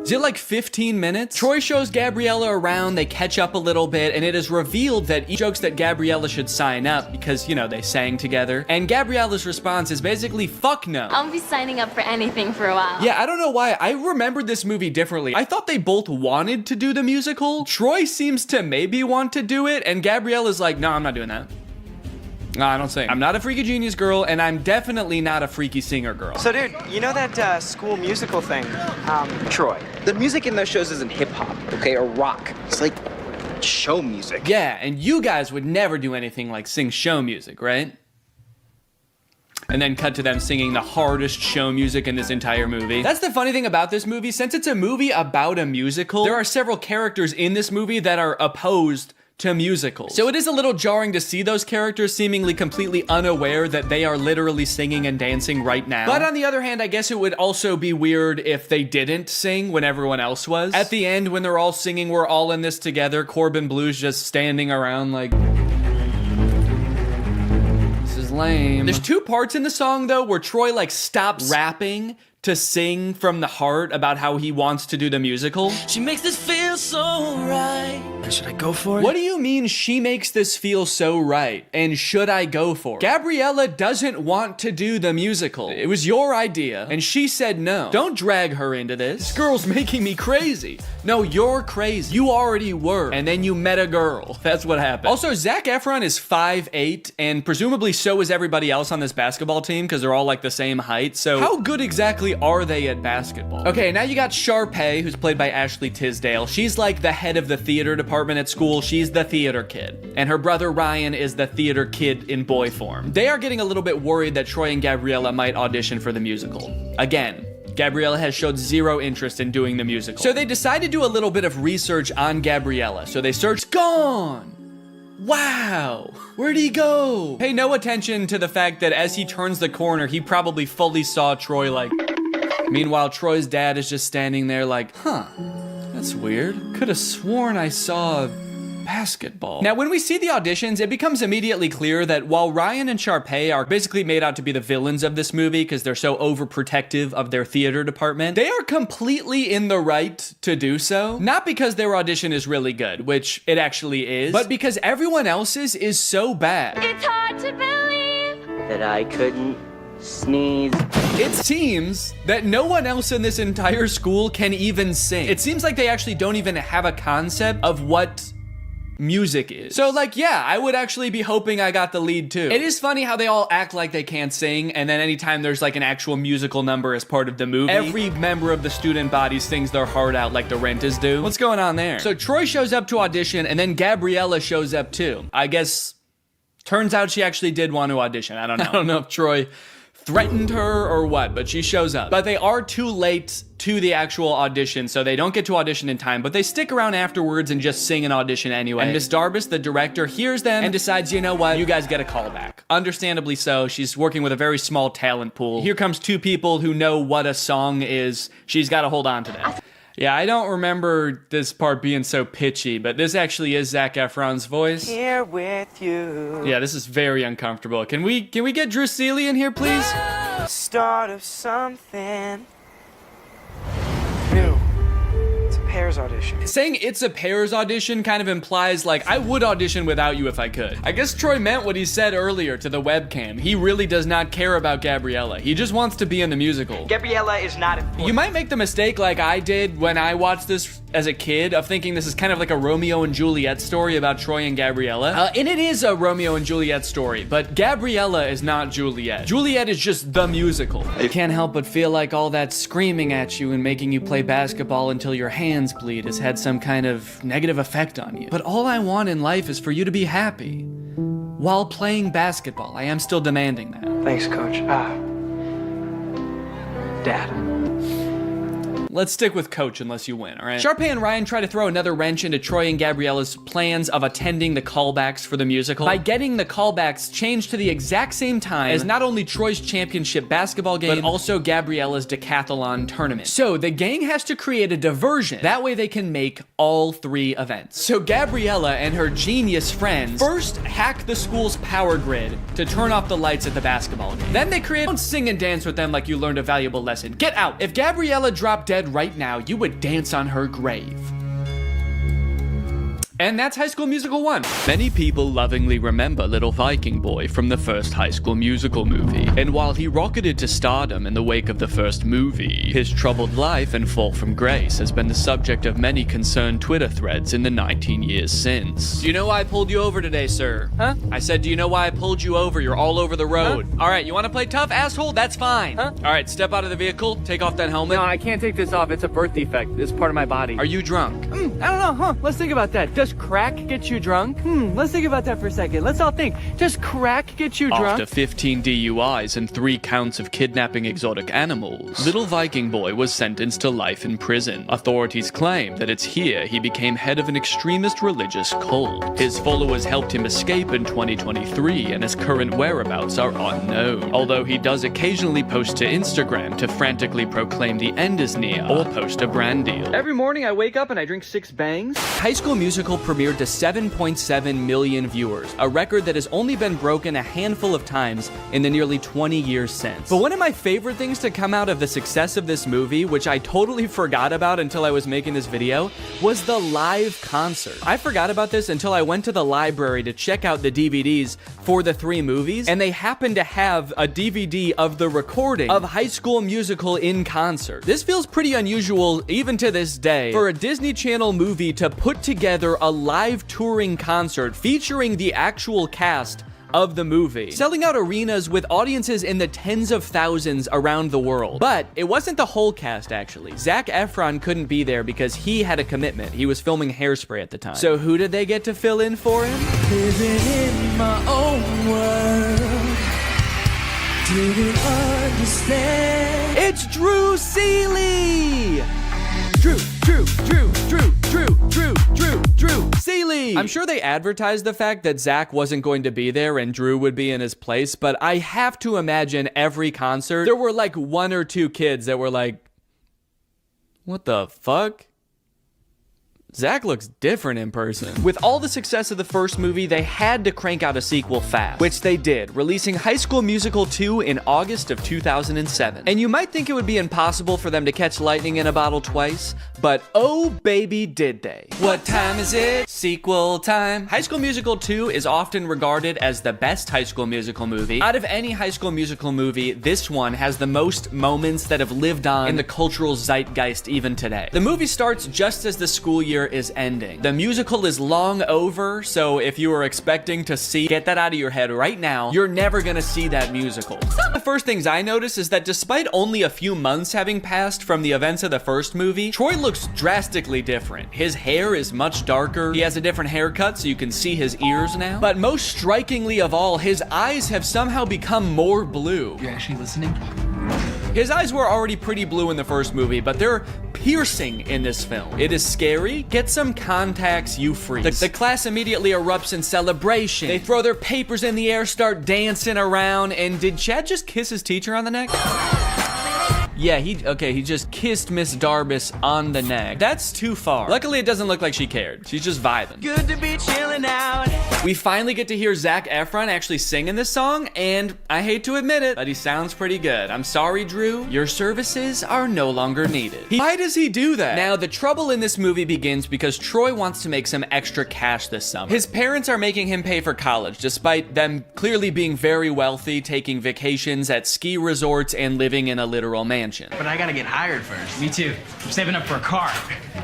Is it like 15 minutes? Troy shows Gabriella around, they catch up a little bit, and it is revealed that he jokes that Gabriella should sign up because, you know, they sang together. And Gabriella's response is basically, fuck no. I'll be signing up for anything for a while. Yeah, I don't know why. I remembered this movie differently. I thought they both wanted to do the musical. Troy seems to maybe want to do it, and Gabriella's like, no, I'm not doing that. No, I don't sing. I'm not a freaky genius girl, and I'm definitely not a freaky singer girl. So, dude, you know that school musical thing? Troy, the music in those shows isn't hip-hop, okay, or rock. It's like show music. Yeah, and you guys would never do anything like sing show music, right? And then cut to them singing the hardest show music in this entire movie. That's the funny thing about this movie. Since it's a movie about a musical, there are several characters in this movie that are opposed to musicals. So it is a little jarring to see those characters seemingly completely unaware that they are literally singing and dancing right now. But on the other hand, I guess it would also be weird if they didn't sing when everyone else was. At the end, when they're all singing, we're all in this together, Corbin Blue's just standing around like, this is lame. There's 2 parts in the song though where Troy like stops rapping to sing from the heart about how he wants to do the musical. She makes this feel so right. Should I go for it? What do you mean she makes this feel so right? And should I go for it? Gabriella doesn't want to do the musical. It was your idea, and she said no. Don't drag her into this. This girl's making me crazy. No, you're crazy. You already were, and then you met a girl. That's what happened. Also, Zac Efron is 5'8", and presumably so is everybody else on this basketball team, because they're all like the same height, so how good exactly are they at basketball? Okay, now you got Sharpay, who's played by Ashley Tisdale. She's like the head of the theater department at school. She's the theater kid. And her brother Ryan is the theater kid in boy form. They are getting a little bit worried that Troy and Gabriella might audition for the musical. Again, Gabriella has showed zero interest in doing the musical. So they decide to do a little bit of research on Gabriella. So they search, gone! Wow, where'd he go? Pay no attention to the fact that as he turns the corner, he probably fully saw Troy like... Meanwhile, Troy's dad is just standing there like, huh, that's weird. Could have sworn I saw basketball. Now, when we see the auditions, it becomes immediately clear that while Ryan and Sharpay are basically made out to be the villains of this movie because they're so overprotective of their theater department, they are completely in the right to do so. Not because their audition is really good, which it actually is, but because everyone else's is so bad. It's hard to believe that I couldn't sneeze. It seems that no one else in this entire school can even sing. It seems like they actually don't even have a concept of what music is. So like, yeah, I would actually be hoping I got the lead too. It is funny how they all act like they can't sing, and then anytime there's like an actual musical number as part of the movie, every member of the student body sings their heart out like the Renters do. What's going on there? So Troy shows up to audition, and then Gabriella shows up too. I guess, turns out she actually did want to audition. I don't know. I don't know if Troy threatened her or what, but she shows up. But they are too late to the actual audition, so they don't get to audition in time, but they stick around afterwards and just sing an audition anyway. And Miss Darbus, the director, hears them and decides, you know what, you guys get a call back. Understandably so. She's working with a very small talent pool. Here comes 2 people who know what a song is. She's got to hold on to that. Yeah, I don't remember this part being so pitchy, but this actually is Zac Efron's voice. Here with you. Yeah, this is very uncomfortable. Can we get Drew Seeley in here, please? Start of something new. It's a Pears audition. Saying it's a Pears audition kind of implies like I would audition without you if I could. I guess Troy meant what he said earlier to the webcam. He really does not care about Gabriella. He just wants to be in the musical. Gabriella is not important. You might make the mistake like I did when I watched this as a kid of thinking this is kind of like a Romeo and Juliet story about Troy and Gabriella. And it is a Romeo and Juliet story, but Gabriella is not Juliet. Juliet is just the musical. You can't help but feel like all that screaming at you and making you play basketball until your hands bleed has had some kind of negative effect on you. But all I want in life is for you to be happy. While playing basketball, I am still demanding that. Thanks, Coach. Dad. Let's stick with Coach unless you win, all right? Sharpay and Ryan try to throw another wrench into Troy and Gabriella's plans of attending the callbacks for the musical by getting the callbacks changed to the exact same time as not only Troy's championship basketball game, but also Gabriella's decathlon tournament. So the gang has to create a diversion. That way they can make all 3 events. So Gabriella and her genius friends first hack the school's power grid to turn off the lights at the basketball game. Then they create, don't sing and dance with them like you learned a valuable lesson. Get out. If Gabriella dropped dead right now, you would dance on her grave. And that's High School Musical 1. Many people lovingly remember little Viking boy from the first High School Musical movie. And while he rocketed to stardom in the wake of the first movie, his troubled life and fall from grace has been the subject of many concerned Twitter threads in the 19 years since. Do you know why I pulled you over today, sir? Huh? I said, do you know why I pulled you over? You're all over the road. Huh? All right, you want to play tough, asshole? That's fine. Huh? All right, step out of the vehicle, take off that helmet. No, I can't take this off. It's a birth defect. It's part of my body. Are you drunk? I don't know, huh? Let's think about that. Does crack get you drunk? Let's think about that for a second. Let's all think. Does crack get you drunk? After 15 DUIs and 3 counts of kidnapping exotic animals, little Viking boy was sentenced to life in prison. Authorities claim that it's here he became head of an extremist religious cult. His followers helped him escape in 2023, and his current whereabouts are unknown. Although he does occasionally post to Instagram to frantically proclaim the end is near or post a brand deal. Every morning I wake up and I drink 6 bangs. High School Musical premiered to 7.7 million viewers, a record that has only been broken a handful of times in the nearly 20 years since. But one of my favorite things to come out of the success of this movie, which I totally forgot about until I was making this video, was the live concert. I forgot about this until I went to the library to check out the DVDs for the 3 movies, and they happened to have a DVD of the recording of High School Musical in concert. This feels pretty unusual even to this day for a Disney Channel movie to put together a live touring concert featuring the actual cast of the movie, selling out arenas with audiences in the tens of thousands around the world. But it wasn't the whole cast, actually. Zac Efron couldn't be there because he had a commitment. He was filming Hairspray at the time. So who did they get to fill in for him? Living in my own world, didn't understand. It's Drew Seeley! Drew Seeley! I'm sure they advertised the fact that Zach wasn't going to be there and Drew would be in his place, but I have to imagine every concert, there were like 1 or 2 kids that were like, what the fuck? Zach looks different in person. With all the success of the first movie, they had to crank out a sequel fast, which they did, releasing High School Musical 2 in August of 2007. And you might think it would be impossible for them to catch lightning in a bottle twice, but oh baby did they. What time is it? Sequel time. High School Musical 2 is often regarded as the best High School Musical movie. Out of any High School Musical movie, this one has the most moments that have lived on in the cultural zeitgeist even today. The movie starts just as the school year is ending. The musical is long over, so if you were expecting to get that out of your head right now, you're never gonna see that musical. The first things I notice is that despite only a few months having passed from the events of the first movie, Troy looks drastically different. His hair is much darker, he has a different haircut so you can see his ears now, but most strikingly of all, his eyes have somehow become more blue. You're actually listening? His eyes were already pretty blue in the first movie, but they're piercing in this film. It is scary. Get some contacts, you freaks. The class immediately erupts in celebration. They throw their papers in the air, start dancing around, and did Chad just kiss his teacher on the neck? Yeah, he just kissed Miss Darbus on the neck. That's too far. Luckily, it doesn't look like she cared. She's just vibing. Good to be chilling out. We finally get to hear Zac Efron actually sing in this song, and I hate to admit it, but he sounds pretty good. I'm sorry, Drew. Your services are no longer needed. Why does he do that? Now, the trouble in this movie begins because Troy wants to make some extra cash this summer. His parents are making him pay for college, despite them clearly being very wealthy, taking vacations at ski resorts, and living in a literal mansion. But I gotta get hired first. Me too. I'm saving up for a car,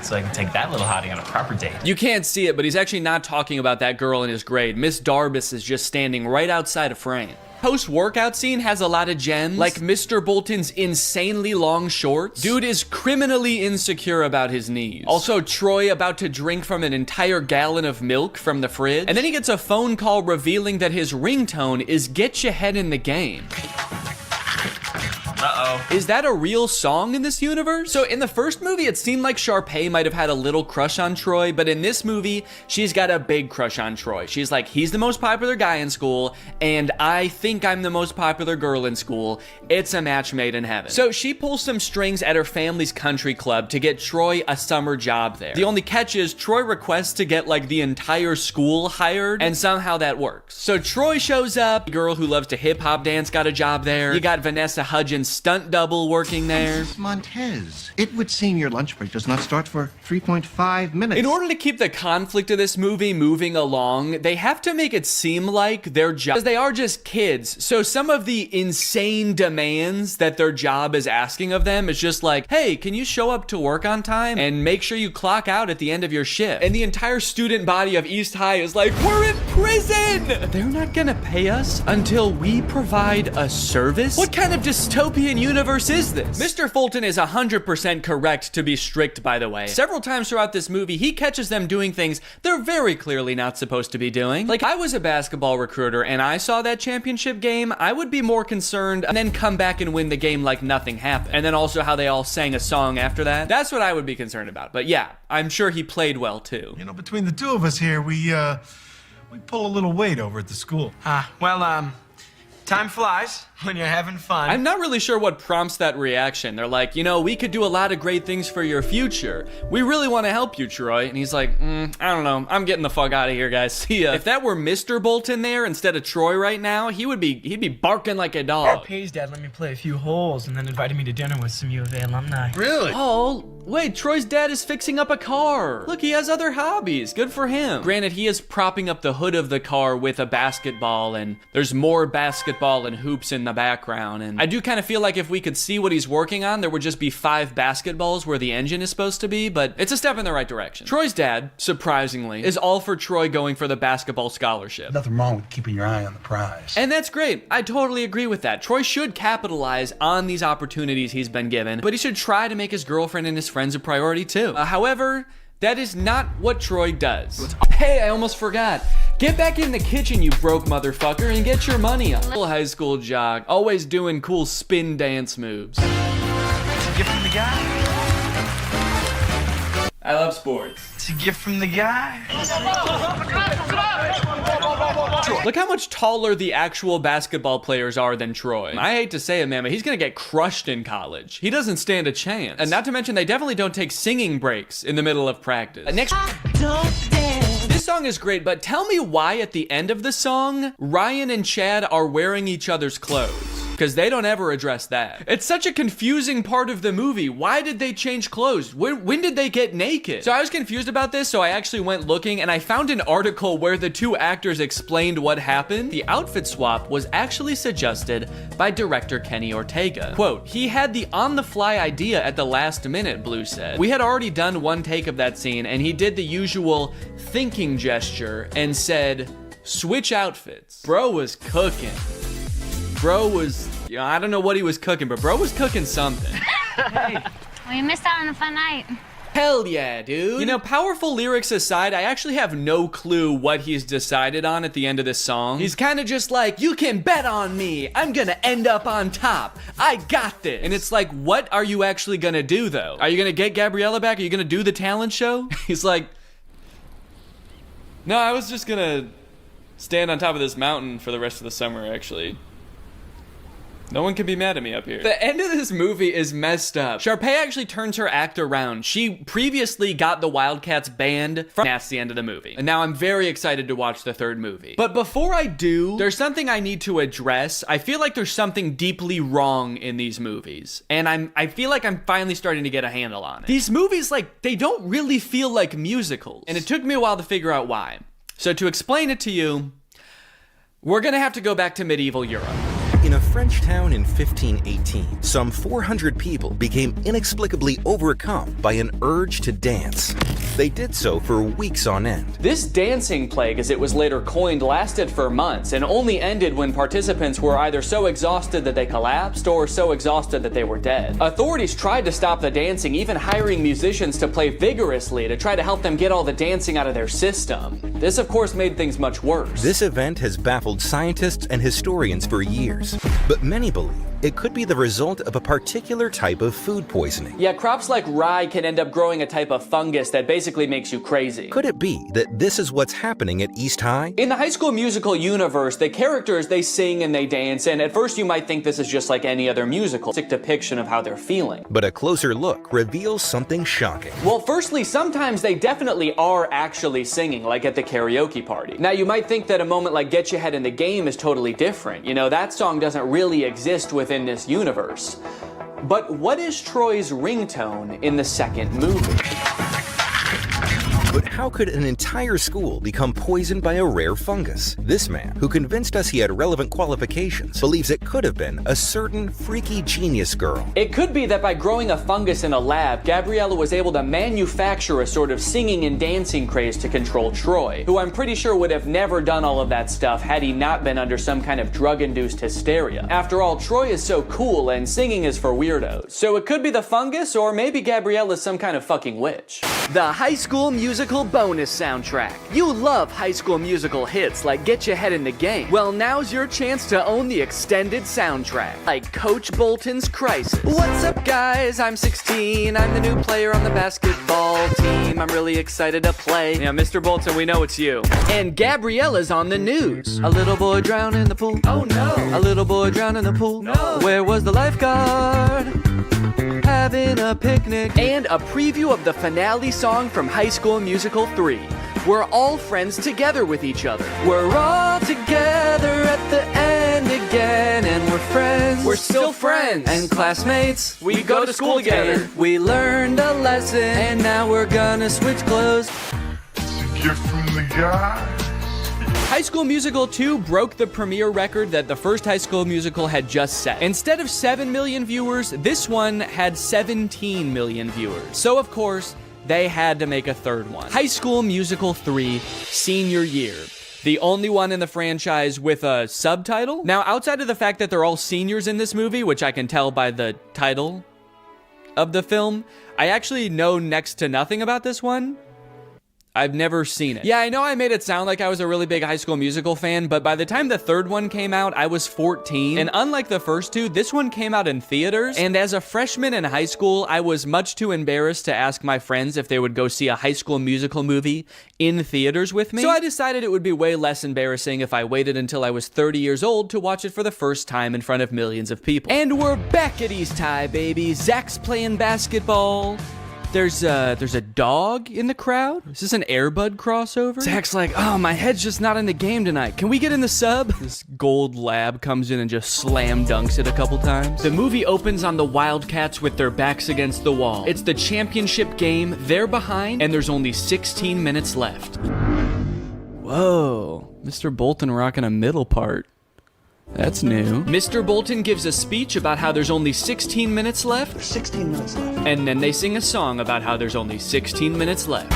so I can take that little hottie on a proper date. You can't see it, but he's actually not talking about that girl in his grade. Miss Darbus is just standing right outside of frame. Post-workout scene has a lot of gems, like Mr. Bolton's insanely long shorts. Dude is criminally insecure about his knees. Also, Troy about to drink from an entire gallon of milk from the fridge. And then he gets a phone call revealing that his ringtone is "Get Your Head in the Game." Uh-oh. Uh-oh. Is that a real song in this universe? So in the first movie, it seemed like Sharpay might have had a little crush on Troy, but in this movie, she's got a big crush on Troy. She's like, he's the most popular guy in school, and I think I'm the most popular girl in school. It's a match made in heaven. So she pulls some strings at her family's country club to get Troy a summer job there. The only catch is Troy requests to get like the entire school hired, and somehow that works. So Troy shows up, a girl who loves to hip hop dance got a job there. You got Vanessa Hudgens' stunt double working there. Mrs. Montez, it would seem your lunch break does not start for 3.5 minutes. In order to keep the conflict of this movie moving along, they have to make it seem like their job, because they are just kids, so some of the insane demands that their job is asking of them is just like, hey, can you show up to work on time and make sure you clock out at the end of your shift? And the entire student body of East High is like, we're in prison! They're not gonna pay us until we provide a service? What kind of dystopian universe is this? Mr. Fulton is 100% correct to be strict, by the way. Several times throughout this movie, he catches them doing things they're very clearly not supposed to be doing. Like, if I was a basketball recruiter and I saw that championship game, I would be more concerned and then come back and win the game like nothing happened. And then also how they all sang a song after that. That's what I would be concerned about. But yeah, I'm sure he played well too. You know, between the two of us here, we pull a little weight over at the school. Time flies when you're having fun. I'm not really sure what prompts that reaction. They're like, you know, we could do a lot of great things for your future. We really want to help you, Troy. And he's like, I don't know. I'm getting the fuck out of here, guys. See ya. If that were Mr. Bolton there instead of Troy right now, he'd be barking like a dog. Sharpay's dad let me play a few holes and then invited me to dinner with some U of A alumni. Really? Oh, wait, Troy's dad is fixing up a car. Look, he has other hobbies. Good for him. Granted, he is propping up the hood of the car with a basketball, and there's more basketball and hoops in the background. And I do kind of feel like if we could see what he's working on, there would just be 5 basketballs where the engine is supposed to be, but it's a step in the right direction. Troy's dad, surprisingly, is all for Troy going for the basketball scholarship. Nothing wrong with keeping your eye on the prize. And that's great. I totally agree with that. Troy should capitalize on these opportunities he's been given, but he should try to make his girlfriend and his friends a priority too. However, that is not what Troy does. Hey, I almost forgot. Get back in the kitchen, you broke motherfucker, and get your money up. Little high school jock, always doing cool spin dance moves. It's a gift from the guy. I love sports. It's a gift from the guy. Look how much taller the actual basketball players are than Troy. I hate to say it, man, but he's gonna get crushed in college. He doesn't stand a chance. And not to mention, they definitely don't take singing breaks in the middle of practice. Next. This song is great, but tell me why at the end of the song, Ryan and Chad are wearing each other's clothes. Because they don't ever address that. It's such a confusing part of the movie. Why did they change clothes? When did they get naked? So I was confused about this, so I actually went looking and I found an article where the 2 actors explained what happened. The outfit swap was actually suggested by director Kenny Ortega. Quote, he had the on-the-fly idea at the last minute, Blue said. We had already done 1 take of that scene and he did the usual thinking gesture and said, switch outfits. Bro was cooking. Bro was, I don't know what he was cooking, but bro was cooking something. Hey. We missed out on a fun night. Hell yeah, dude. You know, powerful lyrics aside, I actually have no clue what he's decided on at the end of this song. He's kind of just like, you can bet on me. I'm gonna end up on top. I got this. And it's like, what are you actually gonna do though? Are you gonna get Gabriella back? Are you gonna do the talent show? He's like, no, I was just gonna stand on top of this mountain for the rest of the summer, actually. No one can be mad at me up here. The end of this movie is messed up. Sharpay actually turns her act around. She previously got the Wildcats banned from, that's the end of the movie. And now I'm very excited to watch the 3rd movie. But before I do, there's something I need to address. I feel like there's something deeply wrong in these movies. And I feel like I'm finally starting to get a handle on it. These movies, like, they don't really feel like musicals. And it took me a while to figure out why. So to explain it to you, we're gonna have to go back to medieval Europe. In a French town in 1518, some 400 people became inexplicably overcome by an urge to dance. They did so for weeks on end. This dancing plague, as it was later coined, lasted for months and only ended when participants were either so exhausted that they collapsed or so exhausted that they were dead. Authorities tried to stop the dancing, even hiring musicians to play vigorously to try to help them get all the dancing out of their system. This, of course, made things much worse. This event has baffled scientists and historians for years, but many believe it could be the result of a particular type of food poisoning. Yeah, crops like rye can end up growing a type of fungus that basically makes you crazy. Could it be that this is what's happening at East High? In the High School Musical universe, the characters, they sing and they dance, and at first you might think this is just like any other musical, a depiction of how they're feeling. But a closer look reveals something shocking. Well, firstly, sometimes they definitely are actually singing, like at the karaoke party. Now, you might think that a moment like Get Your Head in the Game is totally different. You know, that song doesn't really exist within this universe. But what is Troy's ringtone in the second movie? But how could an entire school become poisoned by a rare fungus? This man, who convinced us he had relevant qualifications, believes it could have been a certain freaky genius girl. It could be that by growing a fungus in a lab, Gabriella was able to manufacture a sort of singing and dancing craze to control Troy, who I'm pretty sure would have never done all of that stuff had he not been under some kind of drug-induced hysteria. After all, Troy is so cool and singing is for weirdos. So it could be the fungus, or maybe Gabriella's some kind of fucking witch. The High School Musical bonus soundtrack. You love High School Musical hits like Get Your Head in the Game. Well, now's your chance to own the extended soundtrack, like Coach Bolton's Crisis. What's up, guys? I'm 16. I'm the new player on the basketball team. I'm really excited to play. Yeah, Mr. Bolton, we know it's you. And Gabriella's on the news. A little boy drowned in the pool. Oh no. A little boy drowned in the pool. No. Where was the lifeguard? Having a picnic. And a preview of the finale song from High School Musical 3. We're all friends together with each other. We're all together at the end again, and we're friends. We're still friends. And classmates. We go to school together. We learned a lesson, and now we're gonna switch clothes. Gift from the guy. High School Musical 2 broke the premiere record that the first High School Musical had just set. Instead of 7 million viewers, this one had 17 million viewers. So of course, they had to make a third one. High School Musical 3, Senior Year. The only one in the franchise with a subtitle. Now, outside of the fact that they're all seniors in this movie, which I can tell by the title of the film, I actually know next to nothing about this one. I've never seen it. Yeah, I know I made it sound like I was a really big High School Musical fan, but by the time the third one came out, I was 14. And unlike the first two, this one came out in theaters. And as a freshman in high school, I was much too embarrassed to ask my friends if they would go see a High School Musical movie in theaters with me. So I decided it would be way less embarrassing if I waited until I was 30 years old to watch it for the first time in front of millions of people. And we're back at East High, baby. Zach's playing basketball. There's a dog in the crowd. Is this an Air Bud crossover? Zach's like, oh, my head's just not in the game tonight. Can we get in the sub? This gold lab comes in and just slam dunks it a couple times. The movie opens on the Wildcats with their backs against the wall. It's the championship game. They're behind, and there's only 16 minutes left. Whoa, Mr. Bolton rocking a middle part. That's new. Mr. Bolton gives a speech about how there's only 16 minutes left. There's 16 minutes left. And then they sing a song about how there's only 16 minutes left.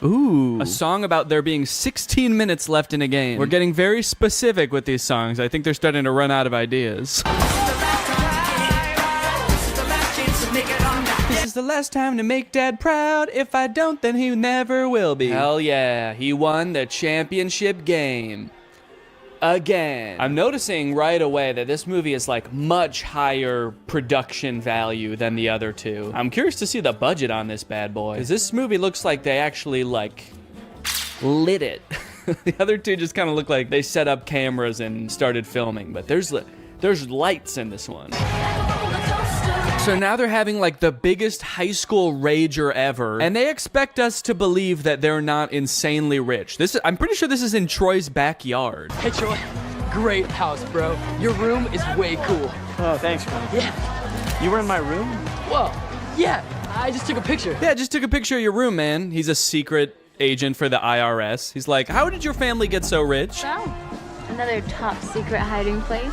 Ooh, a song about there being 16 minutes left in a game. We're getting very specific with these songs. I think they're starting to run out of ideas. This is the last time to make Dad proud. If I don't, then he never will be. Hell yeah, he won the championship game. Again. I'm noticing right away that this movie is like much higher production value than the other two. I'm curious to see the budget on this bad boy, because this movie looks like they actually like lit it. The other two just kind of look like they set up cameras and started filming, but there's lights in this one. So now they're having like the biggest high school rager ever, and they expect us to believe that they're not insanely rich. I'm pretty sure this is in Troy's backyard. Hey Troy, great house, bro. Your room is way cool. Oh, thanks, man. Yeah. You were in my room? Whoa, yeah, I just took a picture. Yeah, just took a picture of your room, man. He's a secret agent for the IRS. He's like, how did your family get so rich? Oh, another top secret hiding place.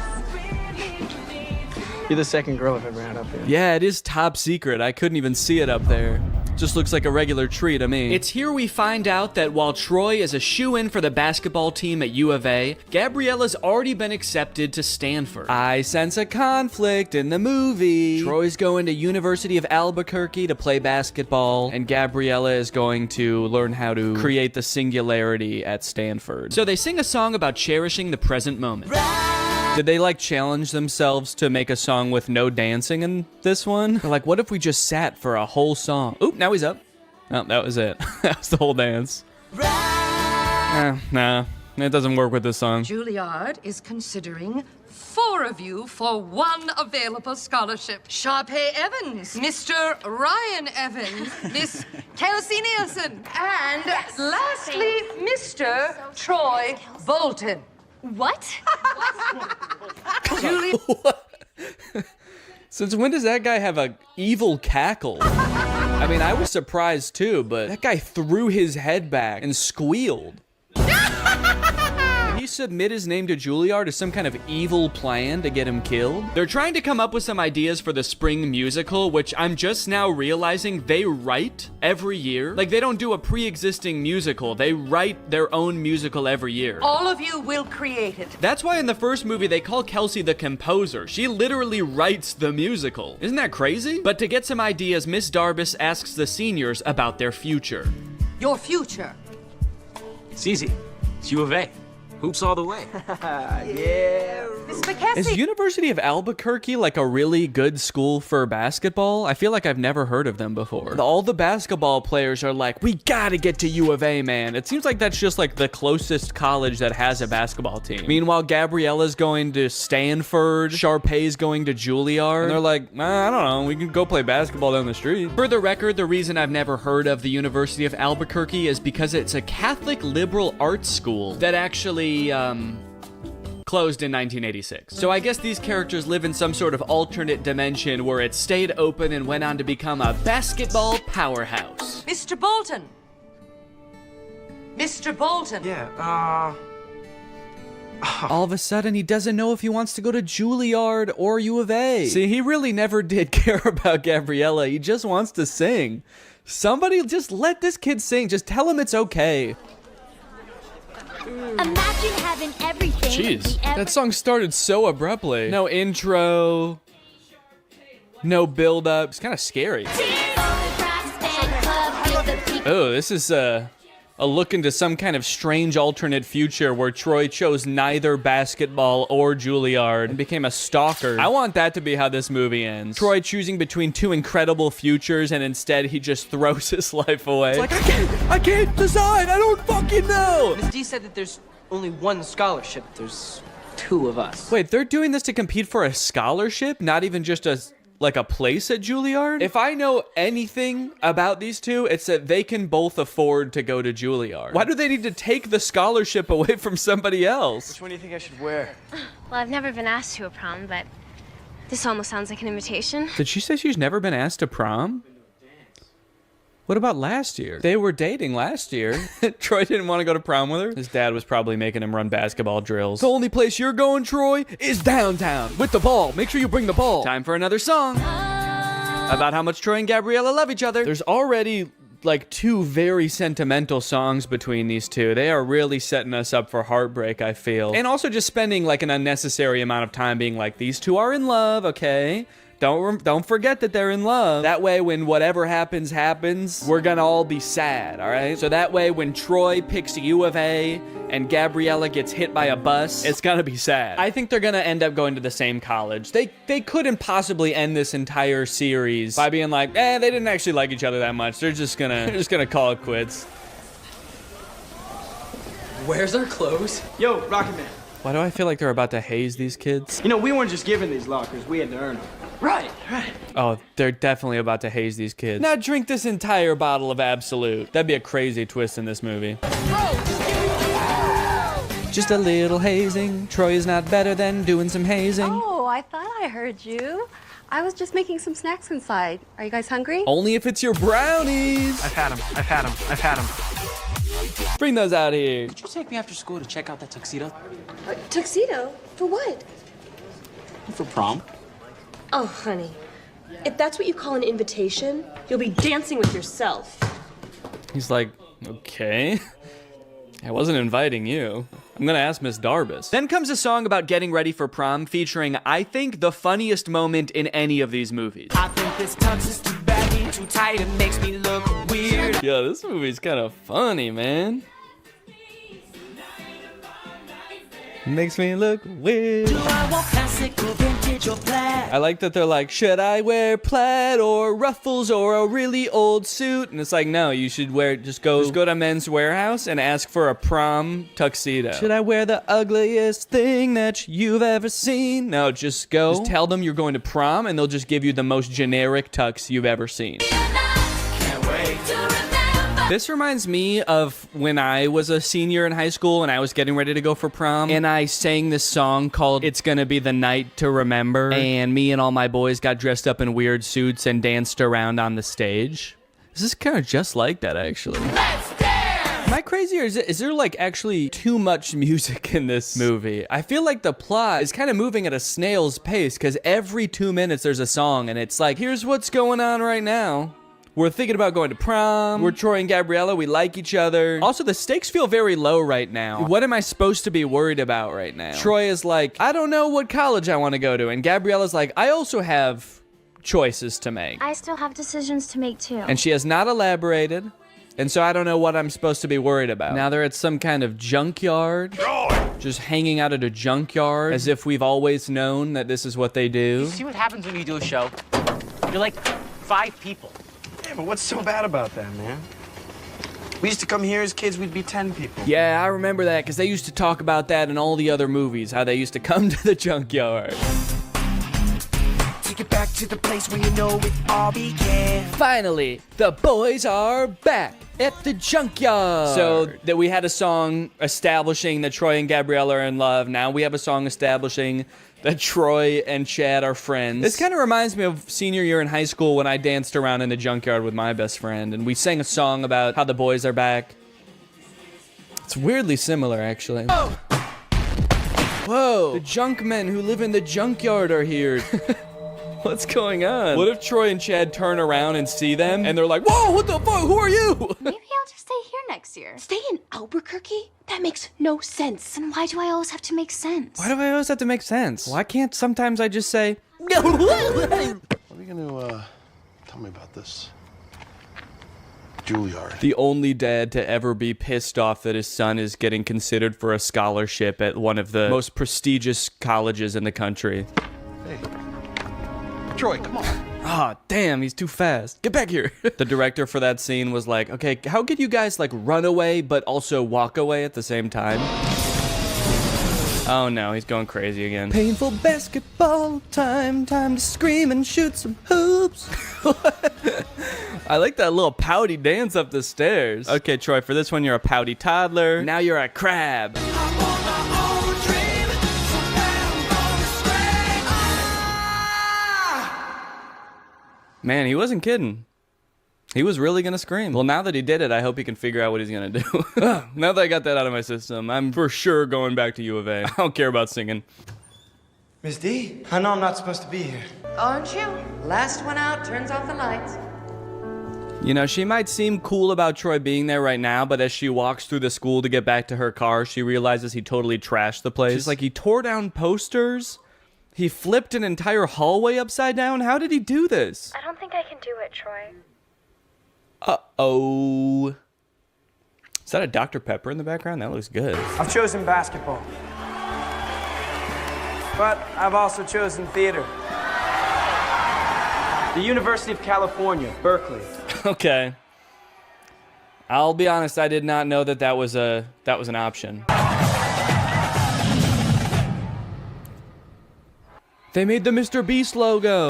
You're the second girl I've ever had up here. Yeah, it is top secret. I couldn't even see it up there. Just looks like a regular tree to me. It's here we find out that while Troy is a shoo-in for the basketball team at U of A, Gabriella's already been accepted to Stanford. I sense a conflict in the movie. Troy's going to University of Albuquerque to play basketball, and Gabriella is going to learn how to create the singularity at Stanford. So they sing a song about cherishing the present moment. Did they like challenge themselves to make a song with no dancing in this one? They're like, what if we just sat for a whole song? Oop, now he's up. Oh, that was it. That was the whole dance. Nah, it doesn't work with this song. Juilliard is considering 4 of you for 1 available scholarship. Sharpay Evans, Mr. Ryan Evans, Miss Kelsey Nielsen, and lastly, Mr. Troy Bolton. What? Julie. Since when does that guy have a evil cackle? I mean, I was surprised too, but that guy threw his head back and squealed. Did he submit his name to Juilliard as some kind of evil plan to get him killed? They're trying to come up with some ideas for the spring musical, which I'm just now realizing they write every year. Like, they don't do a pre-existing musical. They write their own musical every year. All of you will create it. That's why in the first movie they call Kelsey the composer. She literally writes the musical. Isn't that crazy? But to get some ideas, Miss Darbus asks the seniors about their future. Your future. It's easy. It's U of A. Hoops all the way. Yeah. Miss McKessie. Is University of Albuquerque like a really good school for basketball? I feel like I've never heard of them before. All the basketball players are like, we gotta get to U of A, man. It seems like that's just like the closest college that has a basketball team. Meanwhile, Gabriella's going to Stanford, Sharpay's going to Juilliard, and they're like, I don't know, we can go play basketball down the street. For the record, the reason I've never heard of the University of Albuquerque is because it's a Catholic liberal arts school that actually closed in 1986. So I guess these characters live in some sort of alternate dimension where it stayed open and went on to become a basketball powerhouse. Mr. Bolton. Mr. Bolton. Yeah, All of a sudden, he doesn't know if he wants to go to Juilliard or U of A. See, he really never did care about Gabriella. He just wants to sing. Somebody just let this kid sing. Just tell him it's okay. Imagine having everything. Jeez, that song started so abruptly. No intro, no build up. It's kind of scary. Oh, this is a look into some kind of strange alternate future where Troy chose neither basketball or Juilliard and became a stalker. I want that to be how this movie ends. Troy choosing between 2 incredible futures, and instead he just throws his life away. It's like, I can't decide. I don't fucking know. Ms. D said that there's only 1 scholarship. There's 2 of us. Wait, they're doing this to compete for a scholarship? Not even just a place at Juilliard? If I know anything about these two, it's that they can both afford to go to Juilliard. Why do they need to take the scholarship away from somebody else? Which one do you think I should wear? Well, I've never been asked to a prom, but this almost sounds like an invitation. Did she say she's never been asked to prom? What about last year? They were dating last year. Troy didn't want to go to prom with her. His dad was probably making him run basketball drills. The only place you're going, Troy, is downtown with the ball. Make sure you bring the ball. Time for another song about how much Troy and Gabriella love each other. There's already like 2 very sentimental songs between these two. They are really setting us up for heartbreak, I feel. And also just spending like an unnecessary amount of time being like, these two are in love, okay? Don't forget that they're in love. That way, when whatever happens, we're gonna all be sad, all right? So that way, when Troy picks U of A and Gabriella gets hit by a bus, it's gonna be sad. I think they're gonna end up going to the same college. They couldn't possibly end this entire series by being like, they didn't actually like each other that much. They're just gonna call it quits. Where's our clothes? Yo, Rocket Man. Why do I feel like they're about to haze these kids? You know, we weren't just given these lockers. We had to earn them. Right. Oh, they're definitely about to haze these kids. Now drink this entire bottle of Absolute. That'd be a crazy twist in this movie. Just a little hazing. Troy is not better than doing some hazing. Oh, I thought I heard you. I was just making some snacks inside. Are you guys hungry? Only if it's your brownies. I've had them. Bring those out here. Could you take me after school to check out that tuxedo? Tuxedo? For what? For prom. Oh, honey. If that's what you call an invitation, you'll be dancing with yourself. He's like, okay. I wasn't inviting you. I'm gonna ask Miss Darbus. Then comes a song about getting ready for prom featuring, I think, the funniest moment in any of these movies. I think this tux is too baggy, too tight, it makes me look weird. Yeah, this movie's kind of funny, man. Makes me look weird. Do I want classic or vintage or plaid? I like that they're like, should I wear plaid or ruffles or a really old suit? And it's like, no, you should wear, just go to Men's Warehouse and ask for a prom tuxedo. Should I wear the ugliest thing that you've ever seen? No, just go. Just tell them you're going to prom and they'll just give you the most generic tux you've ever seen. Can't wait to remember. This reminds me of when I was a senior in high school and I was getting ready to go for prom, and I sang this song called It's Gonna Be the Night to Remember, and me and all my boys got dressed up in weird suits and danced around on the stage. This is kind of just like that, actually. Let's dance! Am I crazy, or is there like actually too much music in this movie? I feel like the plot is kind of moving at a snail's pace because every 2 minutes there's a song and it's like, here's what's going on right now. We're thinking about going to prom. We're Troy and Gabriella. We like each other. Also, the stakes feel very low right now. What am I supposed to be worried about right now? Troy is like, I don't know what college I want to go to. And Gabriella's like, I also have choices to make. I still have decisions to make too. And she has not elaborated. And so I don't know what I'm supposed to be worried about. Now they're at some kind of junkyard. Just hanging out at a junkyard as if we've always known that this is what they do. You see what happens when you do a show? You're like 5 people. Yeah, but what's so bad about that, man? We used to come here as kids, we'd be 10 people. Yeah, I remember that, because they used to talk about that in all the other movies, how they used to come to the junkyard. Take it back to the place where you know it all began. Finally, the boys are back at the junkyard. So that we had a song establishing that Troy and Gabriella are in love. Now we have a song establishing that Troy and Chad are friends. This kind of reminds me of senior year in high school when I danced around in the junkyard with my best friend, and we sang a song about how the boys are back. It's weirdly similar, actually. Oh. Whoa! The junk men who live in the junkyard are here. What's going on? What if Troy and Chad turn around and see them, and they're like, whoa, what the fuck, who are you? Maybe I'll just stay here next year. Stay in Albuquerque? That makes no sense. And why do I always have to make sense? Why do I always have to make sense? Why can't sometimes I just say, What are you gonna tell me about this Juilliard? The only dad to ever be pissed off that his son is getting considered for a scholarship at one of the most prestigious colleges in the country. Hey, Troy, come on. Ah, damn, he's too fast. Get back here. The director for that scene was like, okay, how could you guys like run away but also walk away at the same time? Oh no, he's going crazy again. Painful basketball time to scream and shoot some hoops. I like that little pouty dance up the stairs. Okay, Troy, for this one you're a pouty toddler. Now you're a crab. Man, he wasn't kidding. He was really gonna scream. Well, now that he did it, I hope he can figure out what he's gonna do. Now that I got that out of my system, I'm for sure going back to U of A. I don't care about singing. Miss D, I know I'm not supposed to be here. Aren't you? Last one out turns off the lights. You know, she might seem cool about Troy being there right now, but as she walks through the school to get back to her car, she realizes he totally trashed the place. She's like, he tore down posters? He flipped an entire hallway upside down? How did he do this? I don't think I can do it, Troy. Uh-oh. Is that a Dr. Pepper in the background? That looks good. I've chosen basketball. But I've also chosen theater. The University of California, Berkeley. Okay. I'll be honest, I did not know that was an option. They made the Mr. Beast logo.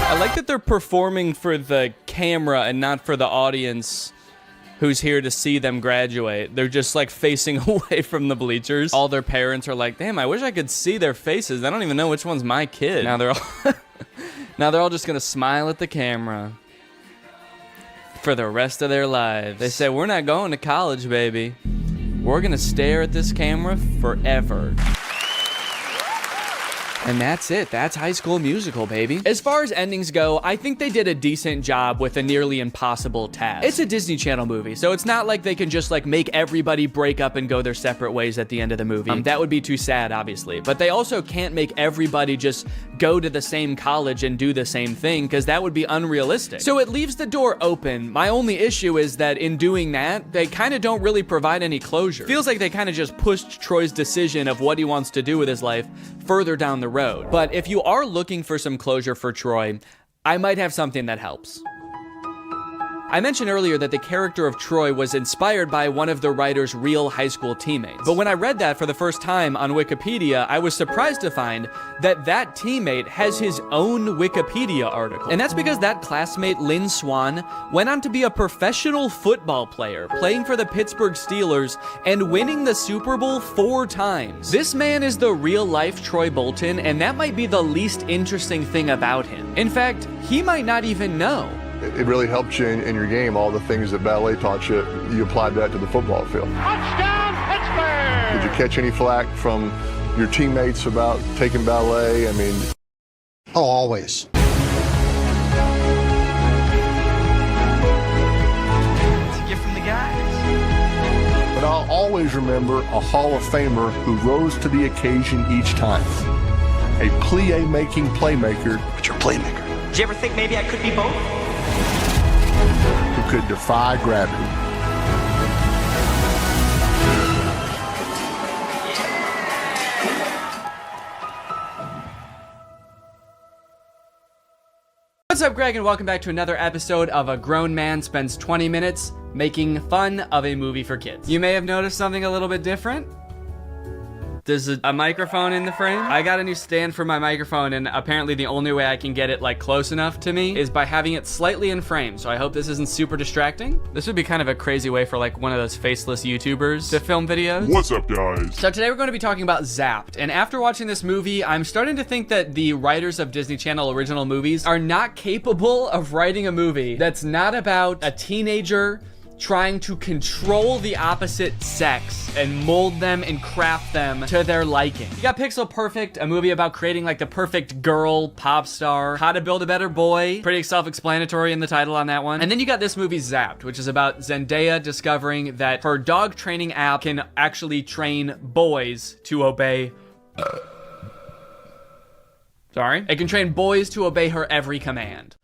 I like that they're performing for the camera and not for the audience who's here to see them graduate. They're just like facing away from the bleachers. All their parents are like, damn, I wish I could see their faces. I don't even know which one's my kid. Now they're all just gonna smile at the camera for the rest of their lives. They say, we're not going to college, baby. We're gonna stare at this camera forever. And that's it. That's High School Musical, baby. As far as endings go, I think they did a decent job with a nearly impossible task. It's a Disney Channel movie, so it's not like they can just like make everybody break up and go their separate ways at the end of the movie. That would be too sad, obviously. But they also can't make everybody just go to the same college and do the same thing, because that would be unrealistic. So it leaves the door open. My only issue is that in doing that, they kind of don't really provide any closure. Feels like they kind of just pushed Troy's decision of what he wants to do with his life further down the road. But if you are looking for some closure for Troy, I might have something that helps. I mentioned earlier that the character of Troy was inspired by one of the writer's real high school teammates. But when I read that for the first time on Wikipedia, I was surprised to find that that teammate has his own Wikipedia article. And that's because that classmate, Lynn Swan, went on to be a professional football player, playing for the Pittsburgh Steelers and winning the Super Bowl 4 times. This man is the real-life Troy Bolton, and that might be the least interesting thing about him. In fact, he might not even know. It really helped you in your game. All the things that ballet taught you, you applied that to the football field. Touchdown, Pittsburgh! Did you catch any flack from your teammates about taking ballet? I mean... Oh, always. It's a gift from the guys. But I'll always remember a Hall of Famer who rose to the occasion each time. A plie-making playmaker. But you're a playmaker. Did you ever think maybe I could be both? Who could defy gravity. What's up, Greg, and welcome back to another episode of A Grown Man Spends 20 Minutes Making Fun of a Movie for Kids. You may have noticed something a little bit different. There's a microphone in the frame. I got a new stand for my microphone, and apparently the only way I can get it like close enough to me is by having it slightly in frame. So I hope this isn't super distracting. This would be kind of a crazy way for like one of those faceless YouTubers to film videos. What's up, guys? So today we're going to be talking about Zapped. And after watching this movie, I'm starting to think that the writers of Disney Channel original movies are not capable of writing a movie that's not about a teenager trying to control the opposite sex and mold them and craft them to their liking. You got Pixel Perfect, a movie about creating like the perfect girl pop star, How to Build a Better Boy, pretty self-explanatory in the title on that one. And then you got this movie Zapped, which is about Zendaya discovering that her dog training app can actually train boys to obey it can train boys to obey her every command.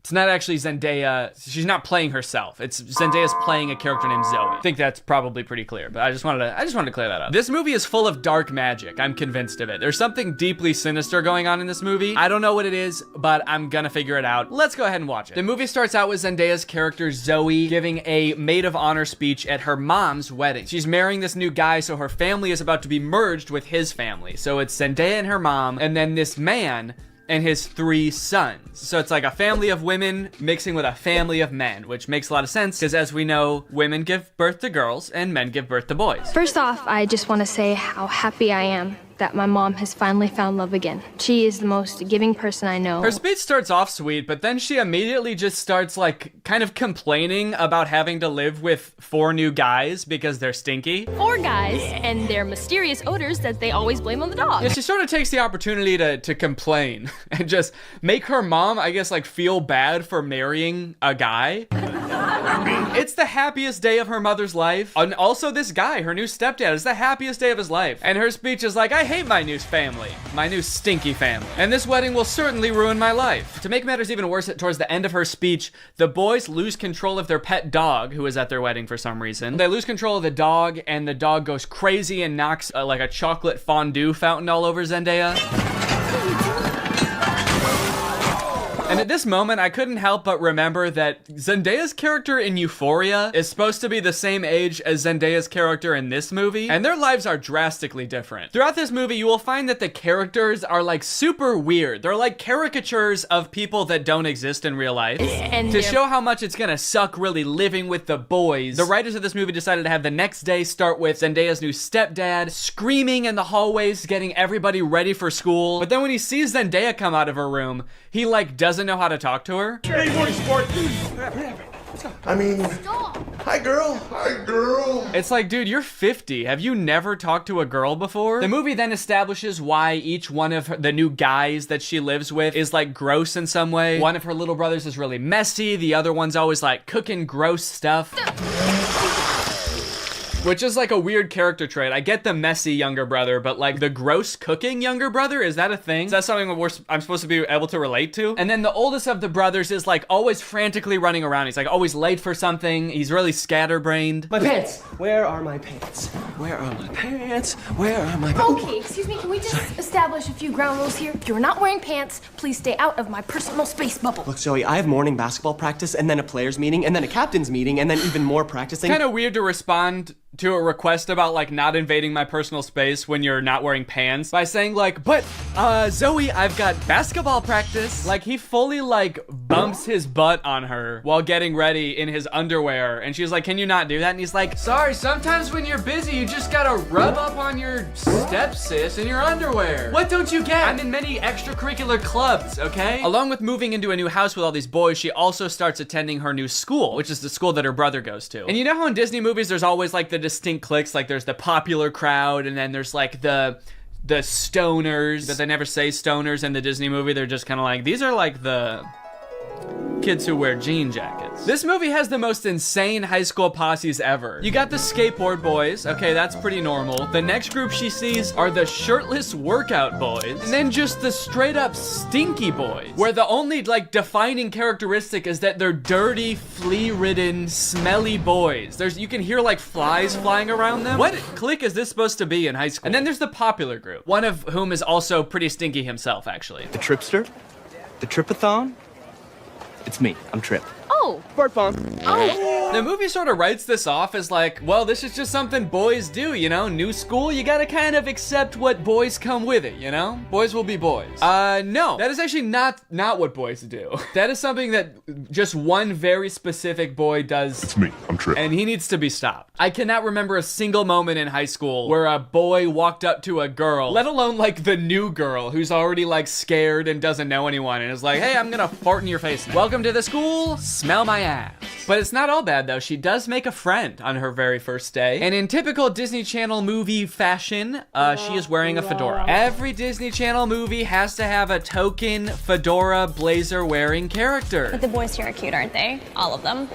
It's not actually Zendaya. She's not playing herself. It's Zendaya's playing a character named Zoe. I think that's probably pretty clear, but I just wanted to clear that up. This movie is full of dark magic. I'm convinced of it. There's something deeply sinister going on in this movie. I don't know what it is, but I'm gonna figure it out. Let's go ahead and watch it. The movie starts out with Zendaya's character Zoe giving a maid of honor speech at her mom's wedding. She's marrying this new guy, so her family is about to be merged with his family. So it's Zendaya and her mom, and then this man and his 3 sons. So it's like a family of women mixing with a family of men, which makes a lot of sense because, as we know, women give birth to girls and men give birth to boys. First off, I just want to say how happy I am that my mom has finally found love again. She is the most giving person I know. Her speech starts off sweet, but then she immediately just starts like kind of complaining about having to live with 4 new guys because they're stinky. 4 guys and their mysterious odors that they always blame on the dog. Yeah, she sort of takes the opportunity to complain and just make her mom, I guess, like feel bad for marrying a guy. It's the happiest day of her mother's life. And also this guy, her new stepdad, is the happiest day of his life. And her speech is like, I hate my new family, my new stinky family. And this wedding will certainly ruin my life. To make matters even worse, towards the end of her speech, the boys lose control of their pet dog, who is at their wedding for some reason. They lose control of the dog, and the dog goes crazy and knocks like a chocolate fondue fountain all over Zendaya. And at this moment, I couldn't help but remember that Zendaya's character in Euphoria is supposed to be the same age as Zendaya's character in this movie, and their lives are drastically different. Throughout this movie, you will find that the characters are like super weird. They're like caricatures of people that don't exist in real life. And to show how much it's gonna suck really living with the boys, the writers of this movie decided to have the next day start with Zendaya's new stepdad screaming in the hallways, getting everybody ready for school. But then when he sees Zendaya come out of her room, he like doesn't know how to talk to her. Hey, morning, sport. I mean, Hi, girl. Hi, girl. It's like, dude, you're 50. Have you never talked to a girl before? The movie then establishes why each one of the new guys that she lives with is like gross in some way. One of her little brothers is really messy. The other one's always like cooking gross stuff. Which is like a weird character trait. I get the messy younger brother, but like the gross cooking younger brother, is that a thing? Is that something I'm supposed to be able to relate to? And then the oldest of the brothers is like always frantically running around. He's like always late for something. He's really scatterbrained. My pants. Where are my pants? Where are my pants? Where are my pants? Okay, excuse me, can we just establish a few ground rules here? You're not wearing pants. Please stay out of my personal space bubble. Look, Zoe, I have morning basketball practice, and then a players meeting, and then a captain's meeting, and then even more practicing. Kind of weird to respond to a request about like not invading my personal space when you're not wearing pants by saying like, but Zoe, I've got basketball practice. Like he fully like bumps his butt on her while getting ready in his underwear, and she's like, can you not do that? And he's like, sorry, sometimes when you're busy you just gotta rub up on your stepsis in your underwear. What don't you get? I'm in many extracurricular clubs, okay? Along with moving into a new house with all these boys, she also starts attending her new school, which is the school that her brother goes to. And you know how in Disney movies there's always like the distinct cliques, like there's the popular crowd and then there's like the stoners, but they never say stoners in the Disney movie. They're just kind of like, these are like the kids who wear jean jackets. This movie has the most insane high school posses ever. You got the skateboard boys. Okay, that's pretty normal. The next group she sees are the shirtless workout boys. And then just the straight up stinky boys, where the only like defining characteristic is that they're dirty, flea-ridden, smelly boys. You can hear like flies flying around them. What clique is this supposed to be in high school? And then there's the popular group, one of whom is also pretty stinky himself, actually. The Tripster? The Tripathon? It's me. I'm Trip. Oh. Bart Bomb. Oh. The movie sort of writes this off as like, well, this is just something boys do, you know? New school, you gotta kind of accept what boys come with it, you know? Boys will be boys. No, that is actually not what boys do. That is something that just one very specific boy does. It's me. I'm Trip. And he needs to be stopped. I cannot remember a single moment in high school where a boy walked up to a girl, let alone like the new girl who's already like scared and doesn't know anyone and is like, hey, I'm gonna fart in your face now. Welcome to the school, smell my ass. But it's not all bad though. She does make a friend on her very first day. And in typical Disney Channel movie fashion, she is wearing a fedora. Every Disney Channel movie has to have a token fedora blazer wearing character. But the boys here are cute, aren't they? All of them.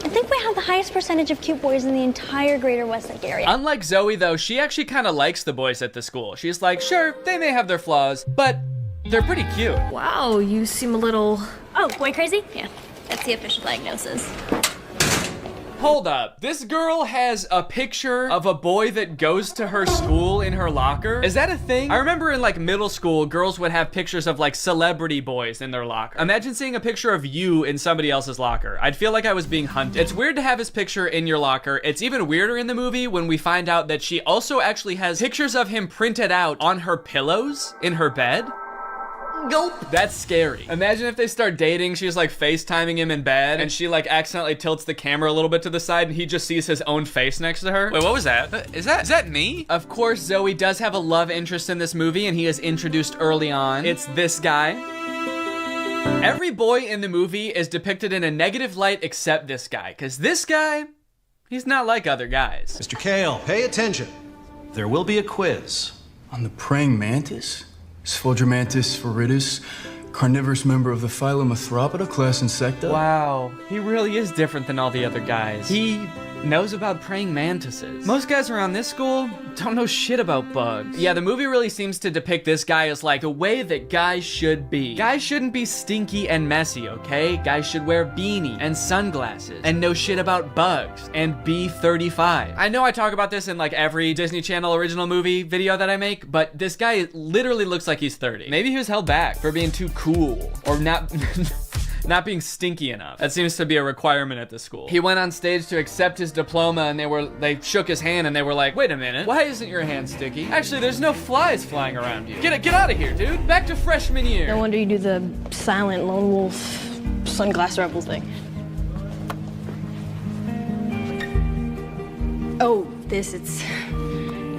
I think we have the highest percentage of cute boys in the entire greater Westlake area. Unlike Zoe though, she actually kind of likes the boys at the school. She's like, sure, they may have their flaws, but they're pretty cute. Wow, you seem a little... Oh, boy crazy? Yeah, that's the official diagnosis. Hold up, this girl has a picture of a boy that goes to her school in her locker? Is that a thing? I remember in like middle school, girls would have pictures of like celebrity boys in their locker. Imagine seeing a picture of you in somebody else's locker. I'd feel like I was being hunted. It's weird to have his picture in your locker. It's even weirder in the movie when we find out that she also actually has pictures of him printed out on her pillows in her bed. Gulp. That's scary. Imagine if they start dating, she's like FaceTiming him in bed, and she like accidentally tilts the camera a little bit to the side, and he just sees his own face next to her. Wait, what was that? Is that me? Of course, Zoe does have a love interest in this movie, and he is introduced early on. It's this guy. Every boy in the movie is depicted in a negative light except this guy, because this guy, he's not like other guys. Mr. Kale, pay attention. There will be a quiz on the praying mantis. Sphodromantis viridis, carnivorous member of the phylum Arthropoda, class Insecta. Wow, he really is different than all the other guys. He knows about praying mantises. Most guys around this school don't know shit about bugs. Yeah, the movie really seems to depict this guy as like the way that guys should be. Guys shouldn't be stinky and messy, okay? Guys should wear beanie and sunglasses and know shit about bugs and be 35. I know I talk about this in like every Disney Channel original movie video that I make, but this guy literally looks like he's 30. Maybe he was held back for being too cool or not not being stinky enough. That seems to be a requirement at the school. He went on stage to accept his diploma and they shook his hand and they were like, wait a minute, why isn't your hand sticky? Actually, there's no flies flying around you. Get out of here, dude. Back to freshman year. No wonder you do the silent lone wolf sunglass rebel thing. Oh, it's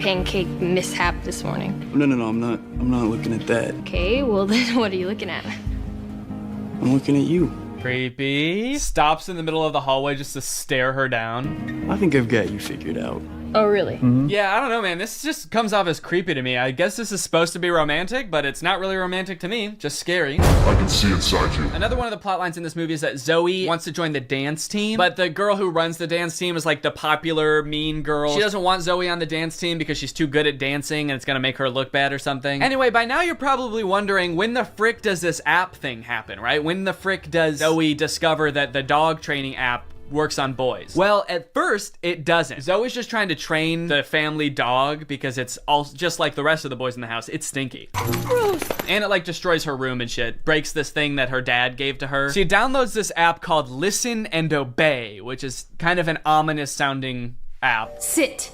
pancake mishap this morning. No, I'm not looking at that. Okay, well then what are you looking at? I'm looking at you. Creepy. Stops in the middle of the hallway just to stare her down. I think I've got you figured out. Oh, really? Yeah, I don't know, man. This just comes off as creepy to me. I guess this is supposed to be romantic, but it's not really romantic to me. Just scary. I can see inside you. Another one of the plot lines in this movie is that Zoe wants to join the dance team, but the girl who runs the dance team is like the popular mean girl. She doesn't want Zoe on the dance team because she's too good at dancing and it's gonna make her look bad or something. Anyway, by now you're probably wondering, when the frick does this app thing happen, right? When the frick does Zoe discover that the dog training app works on boys? Well, at first, it doesn't. Zoe's just trying to train the family dog because it's all just like the rest of the boys in the house. It's stinky. Gross. And it like destroys her room and shit. Breaks this thing that her dad gave to her. She downloads this app called Listen and Obey, which is kind of an ominous sounding app. Sit.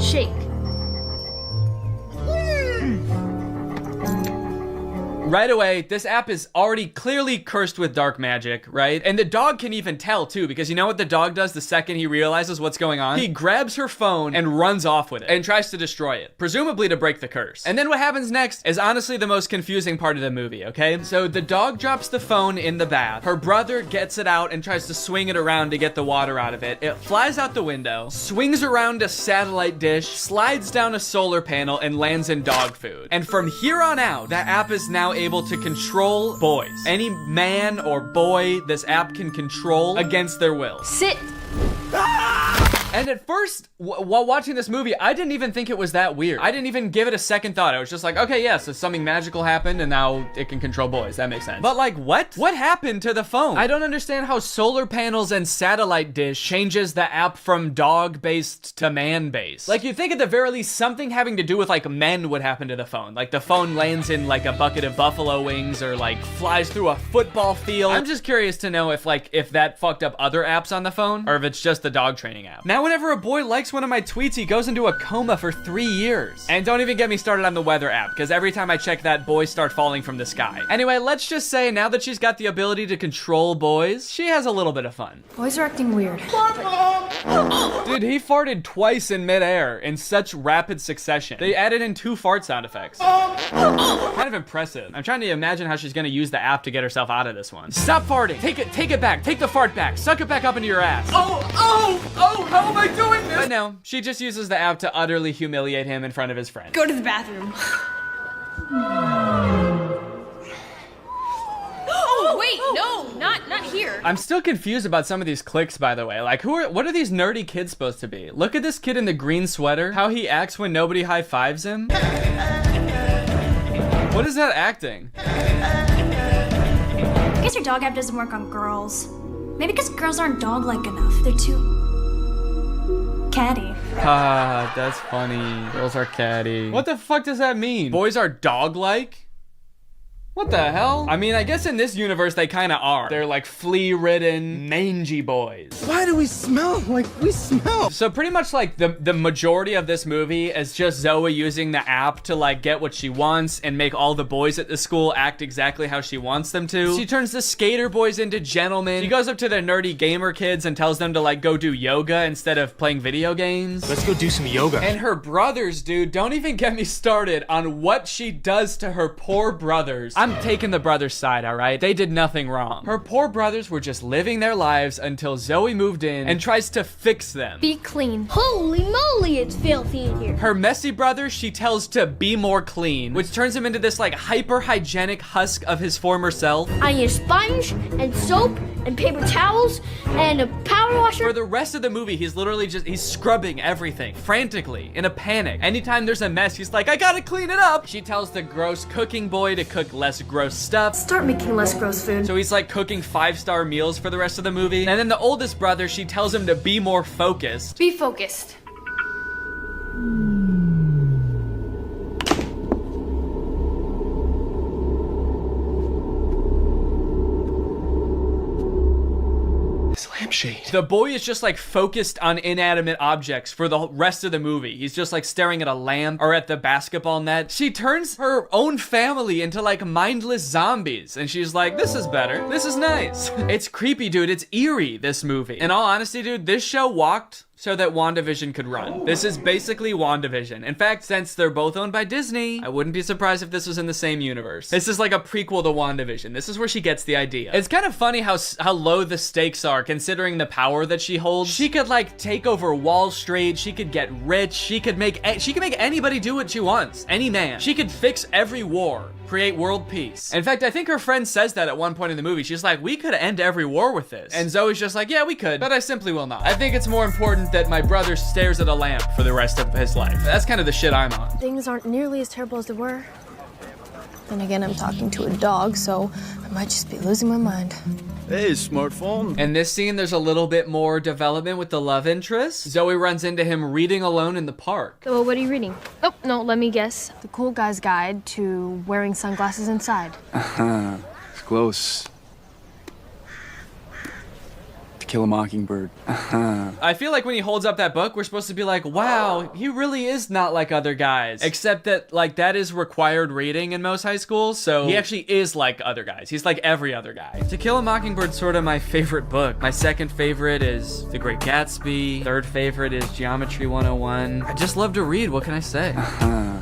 Shake. Right away, this app is already clearly cursed with dark magic, right? And the dog can even tell too, because you know what the dog does the second he realizes what's going on? He grabs her phone and runs off with it and tries to destroy it, presumably to break the curse. And then what happens next is honestly the most confusing part of the movie, okay? So the dog drops the phone in the bath. Her brother gets it out and tries to swing it around to get the water out of it. It flies out the window, swings around a satellite dish, slides down a solar panel, and lands in dog food. And from here on out, that app is now able to control boys. Any man or boy this app can control against their will. Sit. And at first, while watching this movie, I didn't even think it was that weird. I didn't even give it a second thought. I was just like, okay, yeah, so something magical happened and now it can control boys. That makes sense. But like, what? What happened to the phone? I don't understand how solar panels and satellite dish changes the app from dog-based to man-based. Like, you'd think at the very least something having to do with like men would happen to the phone. Like the phone lands in like a bucket of buffalo wings or like flies through a football field. I'm just curious to know if that fucked up other apps on the phone or if it's just the dog training app. Now, whenever a boy likes one of my tweets, he goes into a coma for 3 years. And don't even get me started on the weather app, because every time I check that, boys start falling from the sky. Anyway, let's just say now that she's got the ability to control boys, she has a little bit of fun. Boys are acting weird. Dude, he farted twice in midair in such rapid succession. They added in 2 fart sound effects. Kind of impressive. I'm trying to imagine how she's gonna use the app to get herself out of this one. Stop farting. Take it back. Take the fart back. Suck it back up into your ass. Oh, how am I doing this? But no, she just uses the app to utterly humiliate him in front of his friends. Go to the bathroom. Oh, wait, no, not here. I'm still confused about some of these clicks, by the way. Like, what are these nerdy kids supposed to be? Look at this kid in the green sweater. How he acts when nobody high-fives him. What is that acting? I guess your dog app doesn't work on girls. Maybe because girls aren't dog-like enough. They're too catty. Ah, that's funny. Girls are catty. What the fuck does that mean? Boys are dog-like? What the hell? I mean, I guess in this universe they kind of are. They're like flea-ridden, mangy boys. Why do we smell like we smell? So pretty much like the majority of this movie is just Zoe using the app to like get what she wants and make all the boys at the school act exactly how she wants them to. She turns the skater boys into gentlemen. She goes up to the nerdy gamer kids and tells them to like go do yoga instead of playing video games. Let's go do some yoga. And her brothers, dude, don't even get me started on what she does to her poor brothers. I'm taking the brothers' side, all right? They did nothing wrong. Her poor brothers were just living their lives until Zoe moved in and tries to fix them. Be clean. Holy moly, it's filthy in here. Her messy brother, she tells to be more clean, which turns him into this like hyper-hygienic husk of his former self. I need a sponge and soap and paper towels and a power washer. For the rest of the movie, he's literally he's scrubbing everything frantically in a panic. Anytime there's a mess, he's like, I gotta clean it up. She tells the gross cooking boy to cook less gross stuff. Start making less gross food. So he's like cooking 5-star meals for the rest of the movie. And then the oldest brother, she tells him to be more focused. Be focused. Lampshade. The boy is just like focused on inanimate objects for the rest of the movie. He's just like staring at a lamp or at the basketball net. She turns her own family into like mindless zombies and she's like, this is better. This is nice. It's creepy, dude. It's eerie, this movie. In all honesty, dude, this show walked so that WandaVision could run. This is basically WandaVision. In fact, since they're both owned by Disney, I wouldn't be surprised if this was in the same universe. This is like a prequel to WandaVision. This is where she gets the idea. It's kind of funny how low the stakes are considering the power that she holds. She could like take over Wall Street. She could get rich. She could make anybody do what she wants. Any man. She could fix every war, create world peace. In fact, I think her friend says that at one point in the movie. She's like, we could end every war with this. And Zoe's just like, yeah, we could, but I simply will not. I think it's more important that my brother stares at a lamp for the rest of his life. That's kind of the shit I'm on. Things aren't nearly as terrible as they were. Then again, I'm talking to a dog, so I might just be losing my mind. Hey, smartphone. In this scene, there's a little bit more development with the love interest. Zoe runs into him reading alone in the park. So what are you reading? Oh, no, let me guess. The Cool Guy's Guide to Wearing Sunglasses Inside. It's close. To Kill a Mockingbird. I feel like when he holds up that book, we're supposed to be like, wow, he really is not like other guys. Except that, like, that is required reading in most high schools, so he actually is like other guys. He's like every other guy. To Kill a Mockingbird's sort of my favorite book. My second favorite is The Great Gatsby. Third favorite is Geometry 101. I just love to read, what can I say?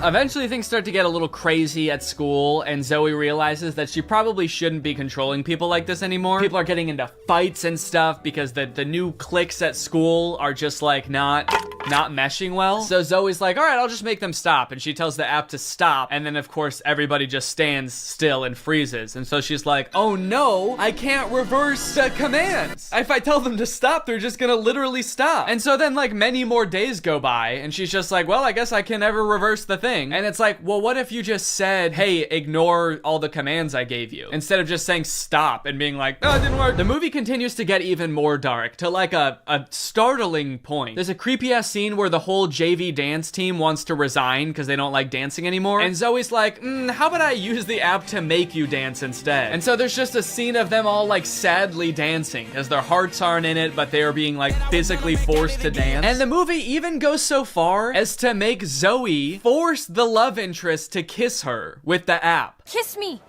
Eventually, things start to get a little crazy at school, and Zoe realizes that she probably shouldn't be controlling people like this anymore. People are getting into fights and stuff because the new cliques at school are just like not meshing well. So Zoe's like, all right, I'll just make them stop. And she tells the app to stop. And then of course, everybody just stands still and freezes. And so she's like, oh no, I can't reverse the commands. If I tell them to stop, they're just gonna literally stop. And so then like many more days go by and she's just like, well, I guess I can never reverse the thing. And it's like, well, what if you just said, hey, ignore all the commands I gave you, instead of just saying stop and being like, oh, it didn't work. The movie continues to get even more dark to like a startling point. There's a creepy ass scene where the whole JV dance team wants to resign because they don't like dancing anymore. And Zoe's like, how about I use the app to make you dance instead? And so there's just a scene of them all like sadly dancing because their hearts aren't in it, but they are being like physically forced to dance. And the movie even goes so far as to make Zoe force the love interest to kiss her with the app. Kiss me.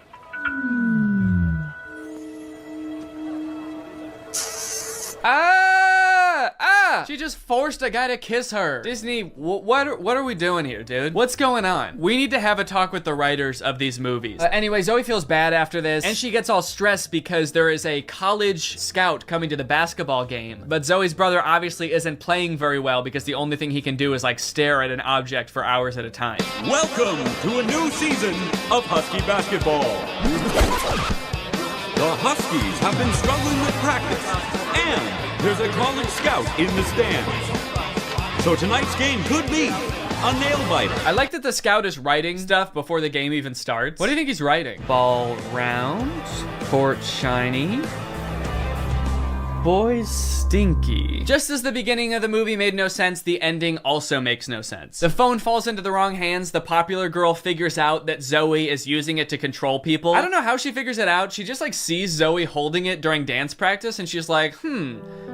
She just forced a guy to kiss her. Disney, what are we doing here, dude? What's going on? We need to have a talk with the writers of these movies. Anyway, Zoe feels bad after this, and she gets all stressed because there is a college scout coming to the basketball game. But Zoe's brother obviously isn't playing very well because the only thing he can do is like stare at an object for hours at a time. Welcome to a new season of Husky basketball. The Huskies have been struggling with practice, and there's a college scout in the stands. So tonight's game could be a nail-biter. I like that the scout is writing stuff before the game even starts. What do you think he's writing? Ball round, court shiny, boys stinky. Just as the beginning of the movie made no sense, the ending also makes no sense. The phone falls into the wrong hands. The popular girl figures out that Zoe is using it to control people. I don't know how she figures it out. She just like sees Zoe holding it during dance practice and she's like,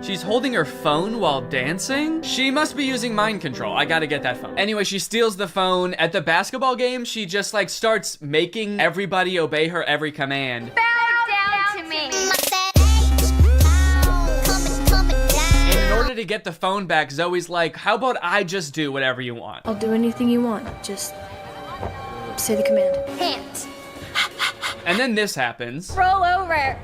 she's holding her phone while dancing? She must be using mind control. I gotta get that phone. Anyway, she steals the phone. At the basketball game, she just like starts making everybody obey her every command. Bow down to me. In order to get the phone back, Zoe's like, how about I just do whatever you want? I'll do anything you want. Just say the command. Hands. And then this happens. Roll over.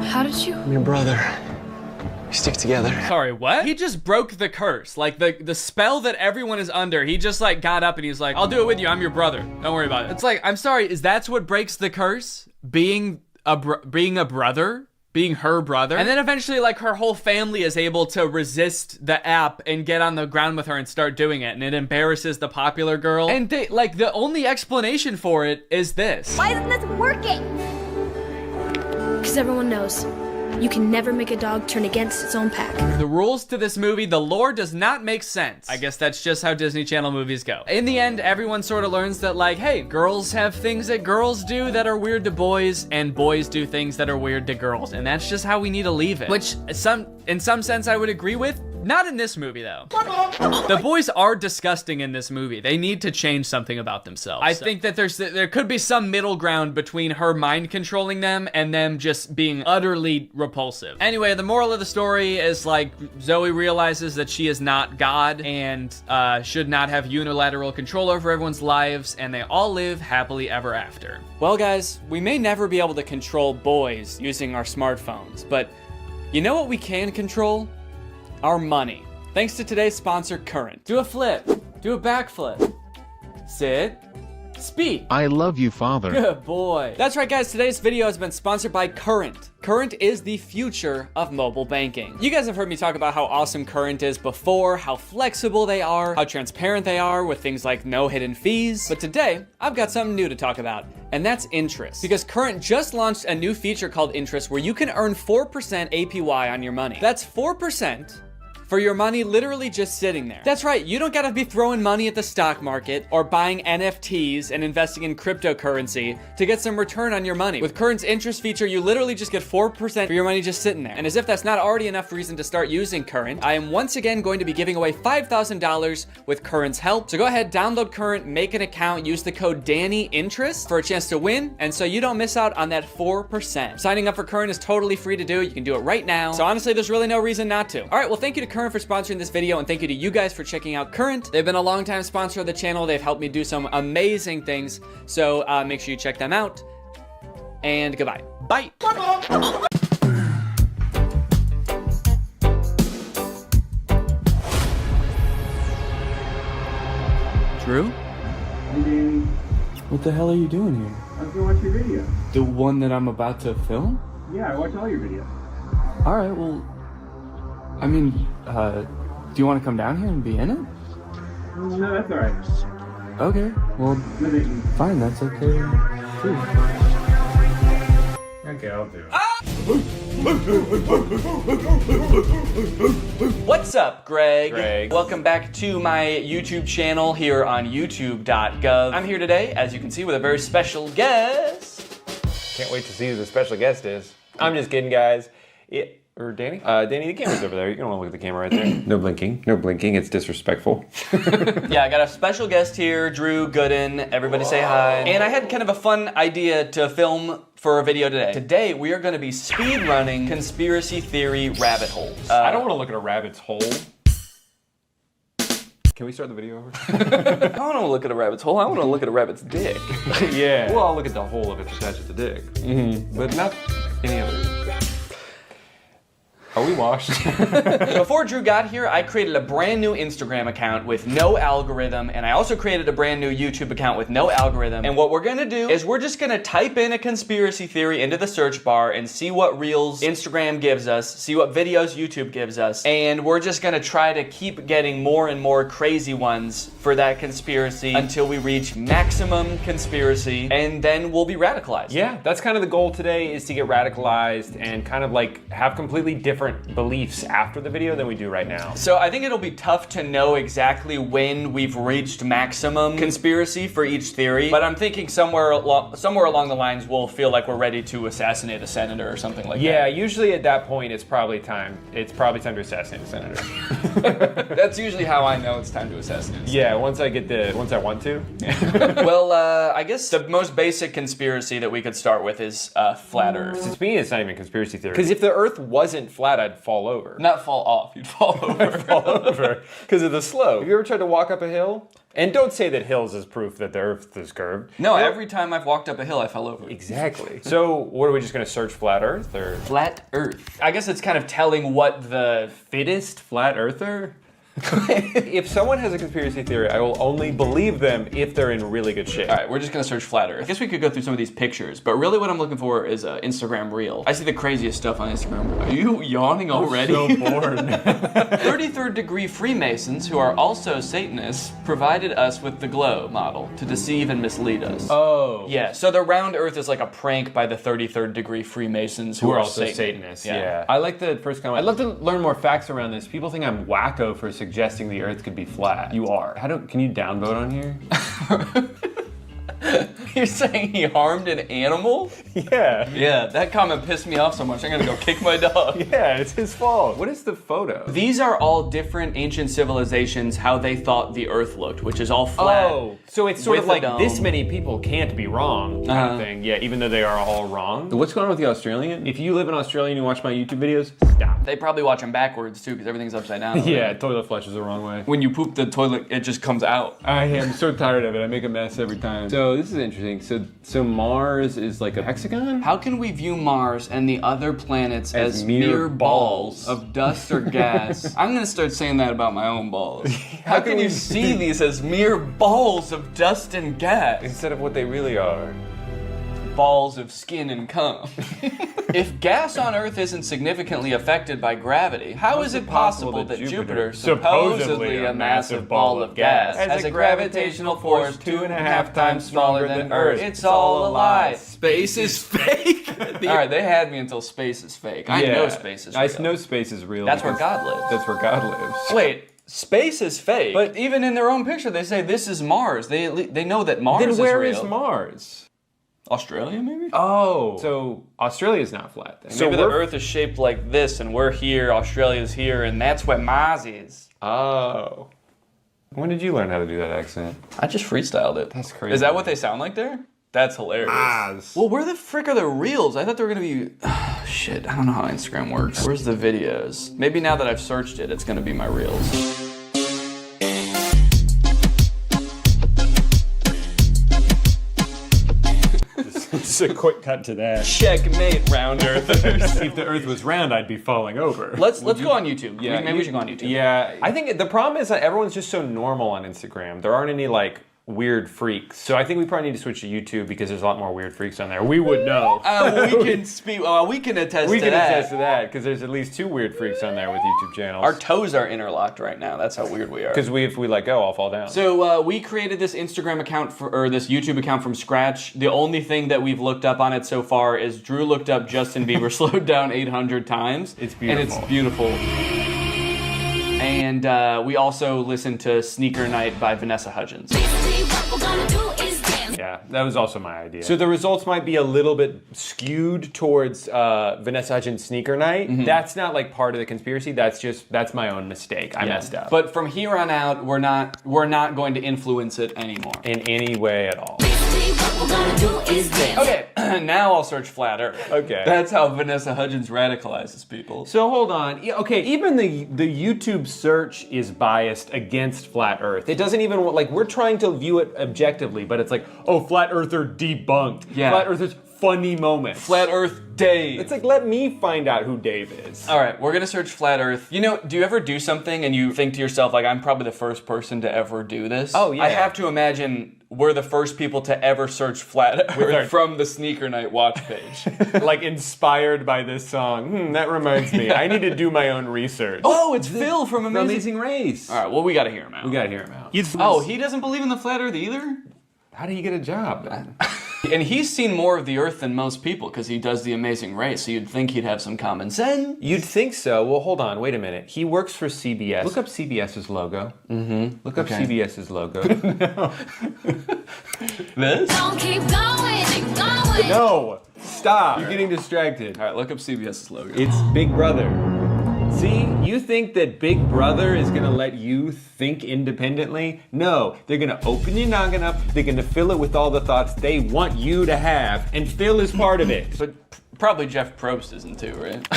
How did you? I'm your brother. We stick together. Sorry, what? He just broke the curse. Like the spell that everyone is under. He just like got up and he's like, I'll do it with you. I'm your brother. Don't worry about it. It's like, I'm sorry, is that's what breaks the curse? Being a brother? Being her brother? And then eventually like her whole family is able to resist the app and get on the ground with her and start doing it. And it embarrasses the popular girl. And they, like the only explanation for it is this. Why isn't this working? Because everyone knows. You can never make a dog turn against its own pack. The rules to this movie, the lore does not make sense. I guess that's just how Disney Channel movies go. In the end, everyone sort of learns that like, hey, girls have things that girls do that are weird to boys, and boys do things that are weird to girls. And that's just how we need to leave it. Which in some sense I would agree with. Not in this movie, though. The boys are disgusting in this movie. They need to change something about themselves. I think that there could be some middle ground between her mind controlling them and them just being utterly repulsive. Anyway, the moral of the story is like Zoe realizes that she is not God and should not have unilateral control over everyone's lives, and they all live happily ever after. Well, guys, we may never be able to control boys using our smartphones, but you know what we can control? Our money. Thanks to today's sponsor, Current. Do a flip. Do a backflip. Sit. Speak. I love you, Father. Good boy. That's right, guys. Today's video has been sponsored by Current. Current is the future of mobile banking. You guys have heard me talk about how awesome Current is before, how flexible they are, how transparent they are with things like no hidden fees. But today, I've got something new to talk about, and that's interest. Because Current just launched a new feature called Interest where you can earn 4% APY on your money. That's 4% for your money literally just sitting there. That's right, you don't gotta be throwing money at the stock market or buying NFTs and investing in cryptocurrency to get some return on your money. With Current's interest feature, you literally just get 4% for your money just sitting there. And as if that's not already enough reason to start using Current, I am once again going to be giving away $5,000 with Current's help. So go ahead, download Current, make an account, use the code DANNYINTEREST for a chance to win, and so you don't miss out on that 4%. Signing up for Current is totally free to do. You can do it right now. So honestly, there's really no reason not to. All right, well, thank you to Current for sponsoring this video, and thank you to you guys for checking out Current. They've been a long-time sponsor of the channel. They've helped me do some amazing things, so make sure you check them out, and goodbye. Bye. Drew? Hey, Danny. What the hell are you doing here? I was gonna watch your video. The one that I'm about to film? Yeah, I watch all your videos. All right, well, I mean, do you want to come down here and be in it? No, that's all right. Okay, well, No, thank you. fine, that's okay too. Okay, I'll do it. What's up, Greg? Welcome back to my YouTube channel here on youtube.gov. I'm here today, as you can see, with a very special guest. Can't wait to see who the special guest is. I'm just kidding, guys. Or Danny? Danny, the camera's over there. You don't want to look at the camera right there. No blinking. No blinking. It's disrespectful. Yeah, I got a special guest here, Drew Gooden. Everybody say hi. And I had kind of a fun idea to film for a video today. Today, we are going to be speed running conspiracy theory rabbit holes. I don't want to look at a rabbit's hole. Can we start the video over? I don't want to look at a rabbit's hole. I want to look at a rabbit's dick. Yeah. Well, I'll look at the hole if it's attached to the dick. Mm-hmm. But not any other. Are we washed? Before Drew got here, I created a brand new Instagram account with no algorithm, and I also created a brand new YouTube account with no algorithm. And what we're gonna do is we're just gonna type in a conspiracy theory into the search bar and see what reels Instagram gives us, see what videos YouTube gives us, and we're just gonna try to keep getting more and more crazy ones for that conspiracy until we reach maximum conspiracy, and then we'll be radicalized. Yeah, that's kind of the goal today, is to get radicalized and kind of like have completely different beliefs after the video than we do right now. So I think it'll be tough to know exactly when we've reached maximum conspiracy for each theory, but I'm thinking somewhere along the lines we'll feel like we're ready to assassinate a senator or something like that. Yeah, usually at that point it's probably time to assassinate a senator. That's usually how I know it's time to assassinate a senator. Yeah, once I want to. Well, I guess the most basic conspiracy that we could start with is flat Earth. To me, it's not even a conspiracy theory. Because if the Earth wasn't flat, I'd fall over. Not fall off, you'd fall over. Fall over because of the slope. Have you ever tried to walk up a hill? And don't say that hills is proof that the Earth is curved. No, every time I've walked up a hill, I fell over. Exactly. So, what are we just going to search flat Earth or flat Earth? I guess it's kind of telling what the fittest flat earther. If someone has a conspiracy theory, I will only believe them if they're in really good shape. All right, we're just gonna search flat Earth. I guess we could go through some of these pictures, but really what I'm looking for is an Instagram reel. I see the craziest stuff on Instagram. Are you yawning already? I'm so bored. 33rd degree Freemasons, who are also Satanists, provided us with the glow model to deceive and mislead us. Oh. Yeah, so the round Earth is like a prank by the 33rd degree Freemasons who are also Satanists. Yeah. I like the first comment. I'd love to learn more facts around this. People think I'm wacko for suggesting the Earth could be flat. You are. Can you downvote on here? You're saying he harmed an animal? Yeah. Yeah, that comment pissed me off so much. I'm gonna go kick my dog. Yeah, it's his fault. What is the photo? These are all different ancient civilizations, how they thought the Earth looked, which is all flat. Oh, so it's sort of with a like this dome. many people can't be wrong kind of thing. Yeah, even though they are all wrong. What's going on with the Australian? If you live in Australia and you watch my YouTube videos, stop. They probably watch them backwards too, because everything's upside down. Yeah, toilet flushes the wrong way. When you poop the toilet, it just comes out. I am so tired of it. I make a mess every time. So this is interesting. So Mars is like a hexagon? How can we view Mars and the other planets As as mere mere balls of dust or gas? I'm gonna start saying that about my own balls. How can you see these as mere balls of dust and gas? Instead of what they really are. Balls of skin and cum. If gas on Earth isn't significantly affected by gravity, how is it possible that Jupiter, supposedly a massive ball of gas, has a gravitational force 2.5 times smaller than Earth? It's all a lie. Space is fake. Alright, they had me until space is fake. I know space is real. I know space is real. That's where God lives. That's where God lives. Wait. Space is fake. But even in their own picture, they say this is Mars. They know that Mars is real. Then where is Mars? Australia, maybe? Oh. So Australia's not flat then. So maybe the Earth is shaped like this, and we're here, Australia's here, and that's where Mars is. Oh. When did you learn how to do that accent? I just freestyled it. That's crazy. Is that what they sound like there? That's hilarious. Mars. Well, where the frick are the reels? I thought they were gonna be... shit, I don't know how Instagram works. Where's the videos? Maybe now that I've searched it, it's gonna be my reels. Just a quick cut to that. Checkmate, round earthers. If the Earth was round, I'd be falling over. Let's go on YouTube. Yeah, Maybe we should go on YouTube. Yeah, I think the problem is that everyone's just so normal on Instagram. There aren't any like weird freaks. So I think we probably need to switch to YouTube because there's a lot more weird freaks on there. We would know. We can speak. We can attest We to can that. attest to that because there's at least 2 weird freaks on there with YouTube channels. Our toes are interlocked right now. That's how weird we are. Because if we let go, I'll fall down. So we created this Instagram account or this YouTube account from scratch. The only thing that we've looked up on it so far is Drew looked up Justin Bieber slowed down 800 times. It's beautiful. And it's beautiful. And we also listened to Sneaker Night by Vanessa Hudgens. Yeah, that was also my idea. So the results might be a little bit skewed towards Vanessa Hudgens' Sneaker Night. Mm-hmm. That's not like part of the conspiracy. That's my own mistake. I messed up. But from here on out, we're not going to influence it anymore. In any way at all. Okay, now I'll search flat Earth. Okay. That's how Vanessa Hudgens radicalizes people. So hold on. Yeah, okay, even the YouTube search is biased against flat Earth. It doesn't even, like, we're trying to view it objectively, but it's like, oh, flat Earther debunked. Yeah. Flat Earthers funny moments. Flat Earth Dave. It's like, let me find out who Dave is. All right, we're gonna search flat Earth. You know, do you ever do something and you think to yourself, like, I'm probably the first person to ever do this? Oh, yeah. I have to imagine we're the first people to ever search flat Earth from the Sneaker Night watch page. Like, inspired by this song. That reminds me. I need to do my own research. Oh, it's Phil from Amazing Race. All right, well, we gotta hear him out. We gotta hear him out. Oh, he doesn't believe in the flat Earth either? How did he get a job then? And he's seen more of the Earth than most people because he does the Amazing Race, so you'd think he'd have some common sense. You'd think so. Well, hold on. Wait a minute. He works for CBS. Look up CBS's logo. Mm-hmm. Look up CBS's logo. This? Don't keep going and going. No! Stop! You're getting distracted. All right, look up CBS's logo. It's Big Brother. See, you think that Big Brother is gonna let you think independently? No, they're gonna open your noggin up, they're gonna fill it with all the thoughts they want you to have, and Phil is part of it. But probably Jeff Probst isn't too, right?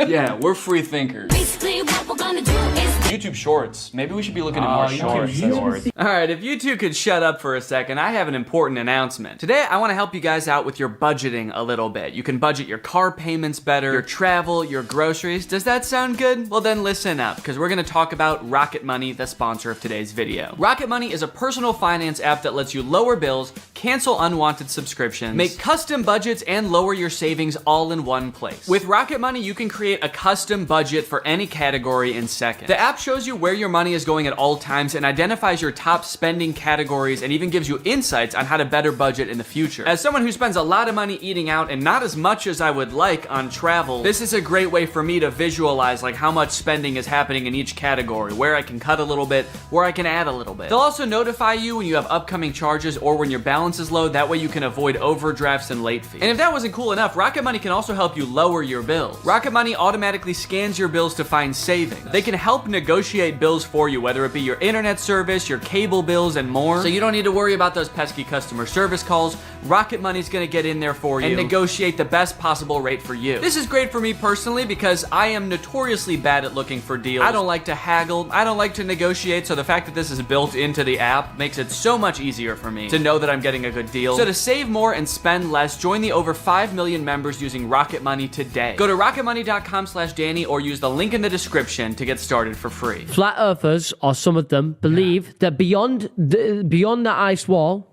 Yeah, we're free thinkers. Basically, what we're gonna do is YouTube Shorts. Maybe we should be looking at more shorts. All right, if you two could shut up for a second, I have an important announcement. Today, I want to help you guys out with your budgeting a little bit. You can budget your car payments better, your travel, your groceries. Does that sound good? Well, then listen up, because we're going to talk about Rocket Money, the sponsor of today's video. Rocket Money is a personal finance app that lets you lower bills, cancel unwanted subscriptions, make custom budgets, and lower your savings all in one place. With Rocket Money, you can create a custom budget for any category in seconds. The app shows you where your money is going at all times and identifies your top spending categories and even gives you insights on how to better budget in the future. As someone who spends a lot of money eating out and not as much as I would like on travel, this is a great way for me to visualize like how much spending is happening in each category, where I can cut a little bit, where I can add a little bit. They'll also notify you when you have upcoming charges or when your balance balance is low. That way you can avoid overdrafts and late fees. And if that wasn't cool enough, Rocket Money can also help you lower your bills. Rocket Money automatically scans your bills to find savings. They can help negotiate bills for you, whether it be your internet service, your cable bills, and more. So you don't need to worry about those pesky customer service calls. Rocket Money's gonna get in there for you and negotiate the best possible rate for you. This is great for me personally because I am notoriously bad at looking for deals. I don't like to haggle. I don't like to negotiate, so the fact that this is built into the app makes it so much easier for me to know that I'm getting a good deal. So to save more and spend less, join the over 5 million members using Rocket Money today. Go to rocketmoney.com/Danny or use the link in the description to get started for free. Flat earthers, or some of them, believe that beyond the ice wall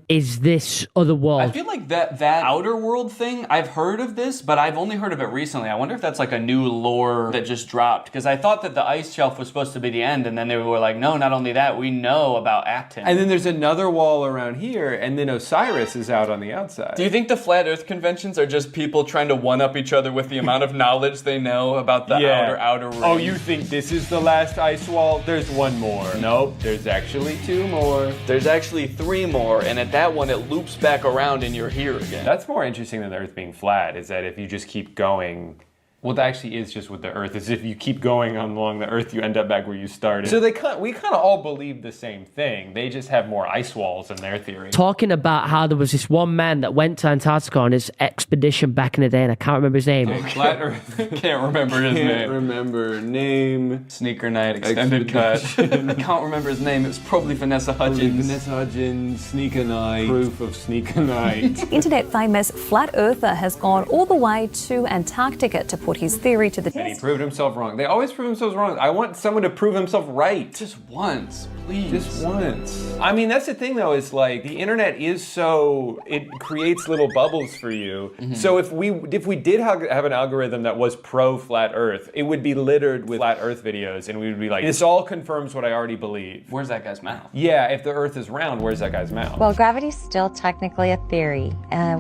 is this other world. I feel like that outer world thing, I've heard of this, but I've only heard of it recently. I wonder if that's like a new lore that just dropped, because I thought that the ice shelf was supposed to be the end, and then they were like, no, not only that, we know about Acton. And then there's another wall around here, and then Osiris is out on the outside. Do you think the flat earth conventions are just people trying to one-up each other with the amount of knowledge they know about the outer ring? Oh, you think this is the last ice wall? There's one more. Nope, there's actually 2 more. There's actually 3 more, and at that one, it loops back around and you're here again. That's more interesting than the Earth being flat, is that if you just keep going, well, that actually is just with the Earth, is if you keep going along the Earth, you end up back where you started. So we kind of all believe the same thing. They just have more ice walls in their theory. Talking about how there was this one man that went to Antarctica on his expedition back in the day, and I can't remember his name. Flat Earth. Can't remember his name. Can't remember name. Sneaker Night Extended Cut. I can't remember his name. It was probably Vanessa Hudgens. Vanessa Hudgens, Sneaker Night. Proof of Sneaker Night. Internet famous flat earther has gone all the way to Antarctica to put his theory to the test. And he proved himself wrong. They always prove themselves wrong. I want someone to prove himself right. Just once, please. Just once. I mean, that's the thing though, is like the internet is so, it creates little bubbles for you. Mm-hmm. So if we did have an algorithm that was pro flat earth, it would be littered with flat earth videos and we would be like, this all confirms what I already believe. Where's that guy's mouth? Yeah, if the earth is round, where's that guy's mouth? Well, gravity's still technically a theory.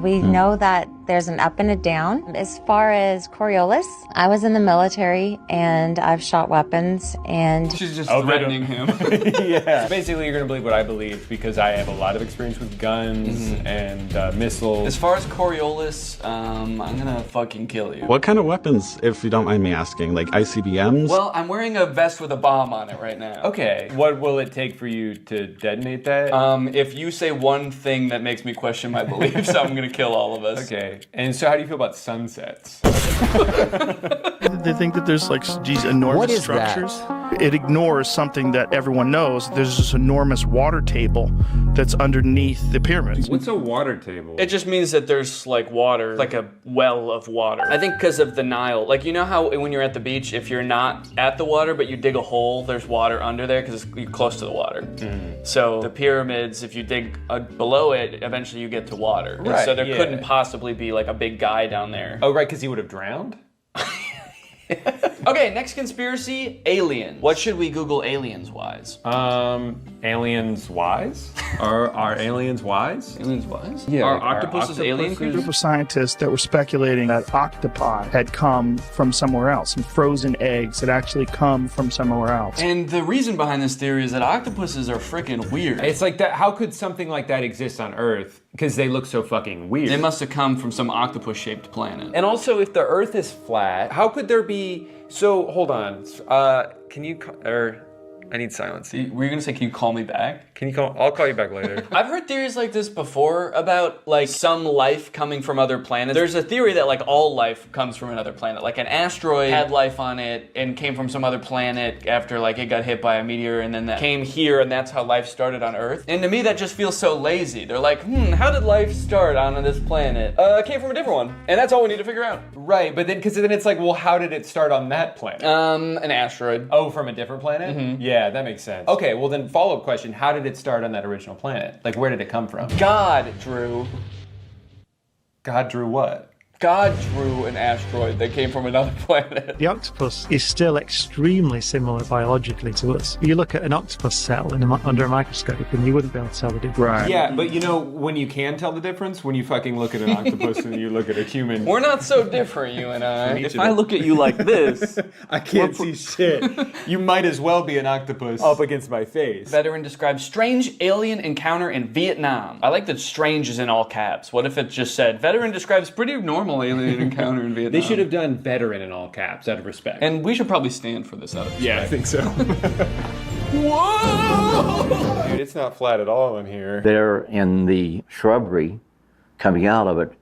We know that there's an up and a down. As far as Coriolis, I was in the military and I've shot weapons and... She's just threatening him. Yeah. So basically, you're going to believe what I believe because I have a lot of experience with guns and missiles. As far as Coriolis, I'm going to fucking kill you. What kind of weapons, if you don't mind me asking? Like ICBMs? Well, I'm wearing a vest with a bomb on it right now. Okay. What will it take for you to detonate that? If you say one thing that makes me question my beliefs, I'm going to kill all of us. Okay. And so how do you feel about sunsets? They think that there's like these enormous structures. It ignores something that everyone knows. There's this enormous water table that's underneath the pyramids. What's a water table? It just means that there's like water, like a well of water. I think because of the Nile. Like, you know how when you're at the beach, if you're not at the water, but you dig a hole, there's water under there because you're close to the water. So the pyramids, if you dig below it, eventually you get to water. Right, and so there couldn't possibly be like a big guy down there. Oh, right, because he would have drowned? Okay, next conspiracy, aliens. What should we Google aliens wise? Aliens wise? Are aliens wise? Aliens wise? Yeah. Are octopuses alien A creatures? group of scientists that were speculating that octopi had come from somewhere else, and frozen eggs had actually come from somewhere else. And the reason behind this theory is that octopuses are freaking weird. It's like that. How could something like that exist on Earth? Because they look so fucking weird. They must have come from some octopus-shaped planet. And also, if the Earth is flat, how could there be? So hold on. Can you? I need silence. Were you gonna say, can you call me back? Can you call? I'll call you back later. I've heard theories like this before about like some life coming from other planets. There's a theory that like all life comes from another planet. Like an asteroid had life on it and came from some other planet after like it got hit by a meteor, and then that came here, and that's how life started on Earth. And to me, that just feels so lazy. They're like, how did life start on this planet? It came from a different one, and that's all we need to figure out. Right, but then because then it's like, well, how did it start on that planet? An asteroid. Oh, from a different planet? Yeah, that makes sense. Okay, well then follow-up question, how did it start on that original planet? Like, where did it come from? God drew. God drew what? God drew an asteroid that came from another planet. The octopus is still extremely similar biologically to us. You look at an octopus cell under a microscope and you wouldn't be able to tell the difference. Right. Yeah, but you know when you can tell the difference? When you fucking look at an octopus and you look at a human. We're not so different, you and I. If I look at you like this, I can't see shit. You might as well be an octopus up against my face. Veteran describes strange alien encounter in Vietnam. I like that strange is in all caps. What if it just said, veteran describes pretty normal alien encounter in Vietnam? They should have done veteran in all caps out of respect. And we should probably stand for this out of respect. Yeah, I think so. Whoa! Dude, it's not flat at all in here. There in the shrubbery, coming out of it,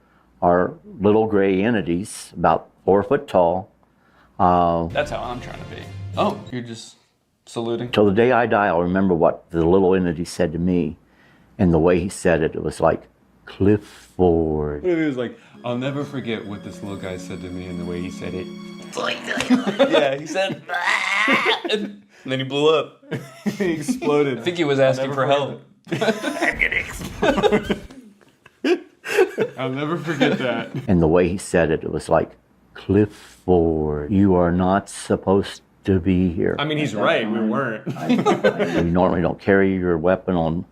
are little gray entities, about 4 foot tall. That's how I'm trying to be. Oh, you're just saluting? Till the day I die, I'll remember what the little entity said to me. And the way he said it, it was like, Clifford. It was like, I'll never forget what this little guy said to me and the way he said it. Yeah, he said, and then he blew up. He exploded. I think he was asking for help. I'm gonna explode. I'll never forget that. And the way he said it, it was like, Clifford, you are not supposed to be here. I mean, he's right, we weren't. You normally don't carry your weapon on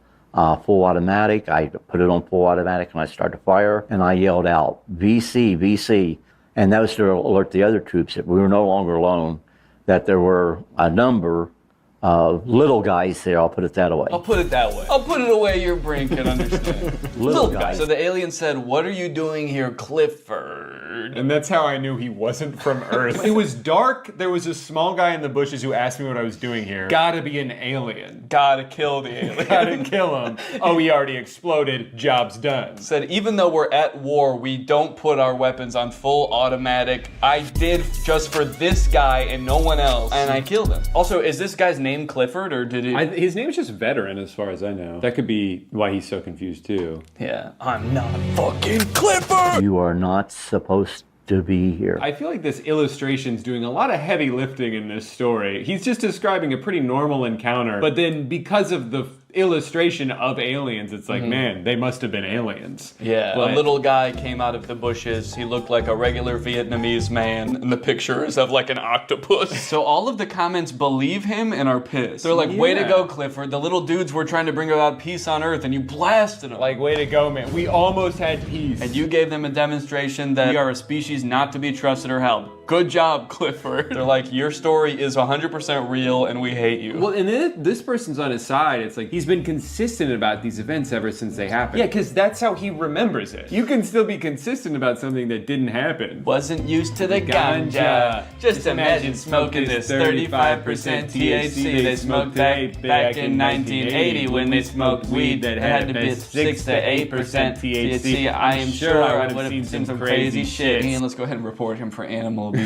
full automatic. I put it on full automatic and I started to fire and I yelled out, VC, VC. And that was to alert the other troops that we were no longer alone, that there were a number of little guys there, I'll put it that way. I'll put it that way. I'll put it away your brain can understand. Little guys. So the alien said, what are you doing here, Clifford? And that's how I knew he wasn't from Earth. It was dark. There was a small guy in the bushes who asked me what I was doing here. Gotta be an alien. Gotta kill the alien. Gotta kill him. Oh, he already exploded. Job's done. Said, even though we're at war, we don't put our weapons on full automatic. I did just for this guy and no one else. And I killed him. Also, is this guy's name Clifford, or did he? His name's just Veteran, as far as I know. That could be why he's so confused too. Yeah, I'm not fucking Clifford. You are not supposed to be here. I feel like this illustration's doing a lot of heavy lifting in this story. He's just describing a pretty normal encounter, but then because of the illustration of aliens, it's like, man, they must have been aliens. Yeah, a little guy came out of the bushes. He looked like a regular Vietnamese man, and the picture is of like an octopus. So all of the comments believe him and are pissed. They're like, way to go, Clifford. The little dudes were trying to bring about peace on Earth, and you blasted them. Like, way to go, man. We almost had peace. And you gave them a demonstration that we are a species not to be trusted or helped. Good job, Clifford. They're like, your story is 100% real, and we hate you. Well, and then this person's on his side. It's like, he's been consistent about these events ever since they happened. Yeah, because that's how he remembers it. You can still be consistent about something that didn't happen. Wasn't used to the ganja. Just imagine smoking this 35% THC they smoked back in 1980 when they smoked weed that had to be 6 to 8% THC. I am sure I would have seen some crazy shit. And let's go ahead and report him for animal abuse.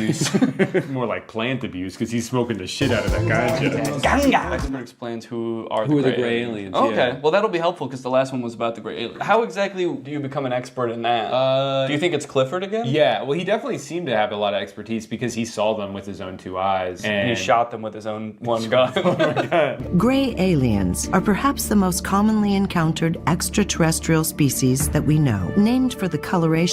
More like plant abuse, because he's smoking the shit out of that ganja. Ganja! Explains who are the gray aliens. Okay, well that'll be helpful because the last one was about the gray aliens. How exactly do you become an expert in that? Do you think it's Clifford again? Yeah, well he definitely seemed to have a lot of expertise because he saw them with his own 2 eyes. And he shot them with his own one gun. Gray aliens are perhaps the most commonly encountered extraterrestrial species that we know, named for the coloration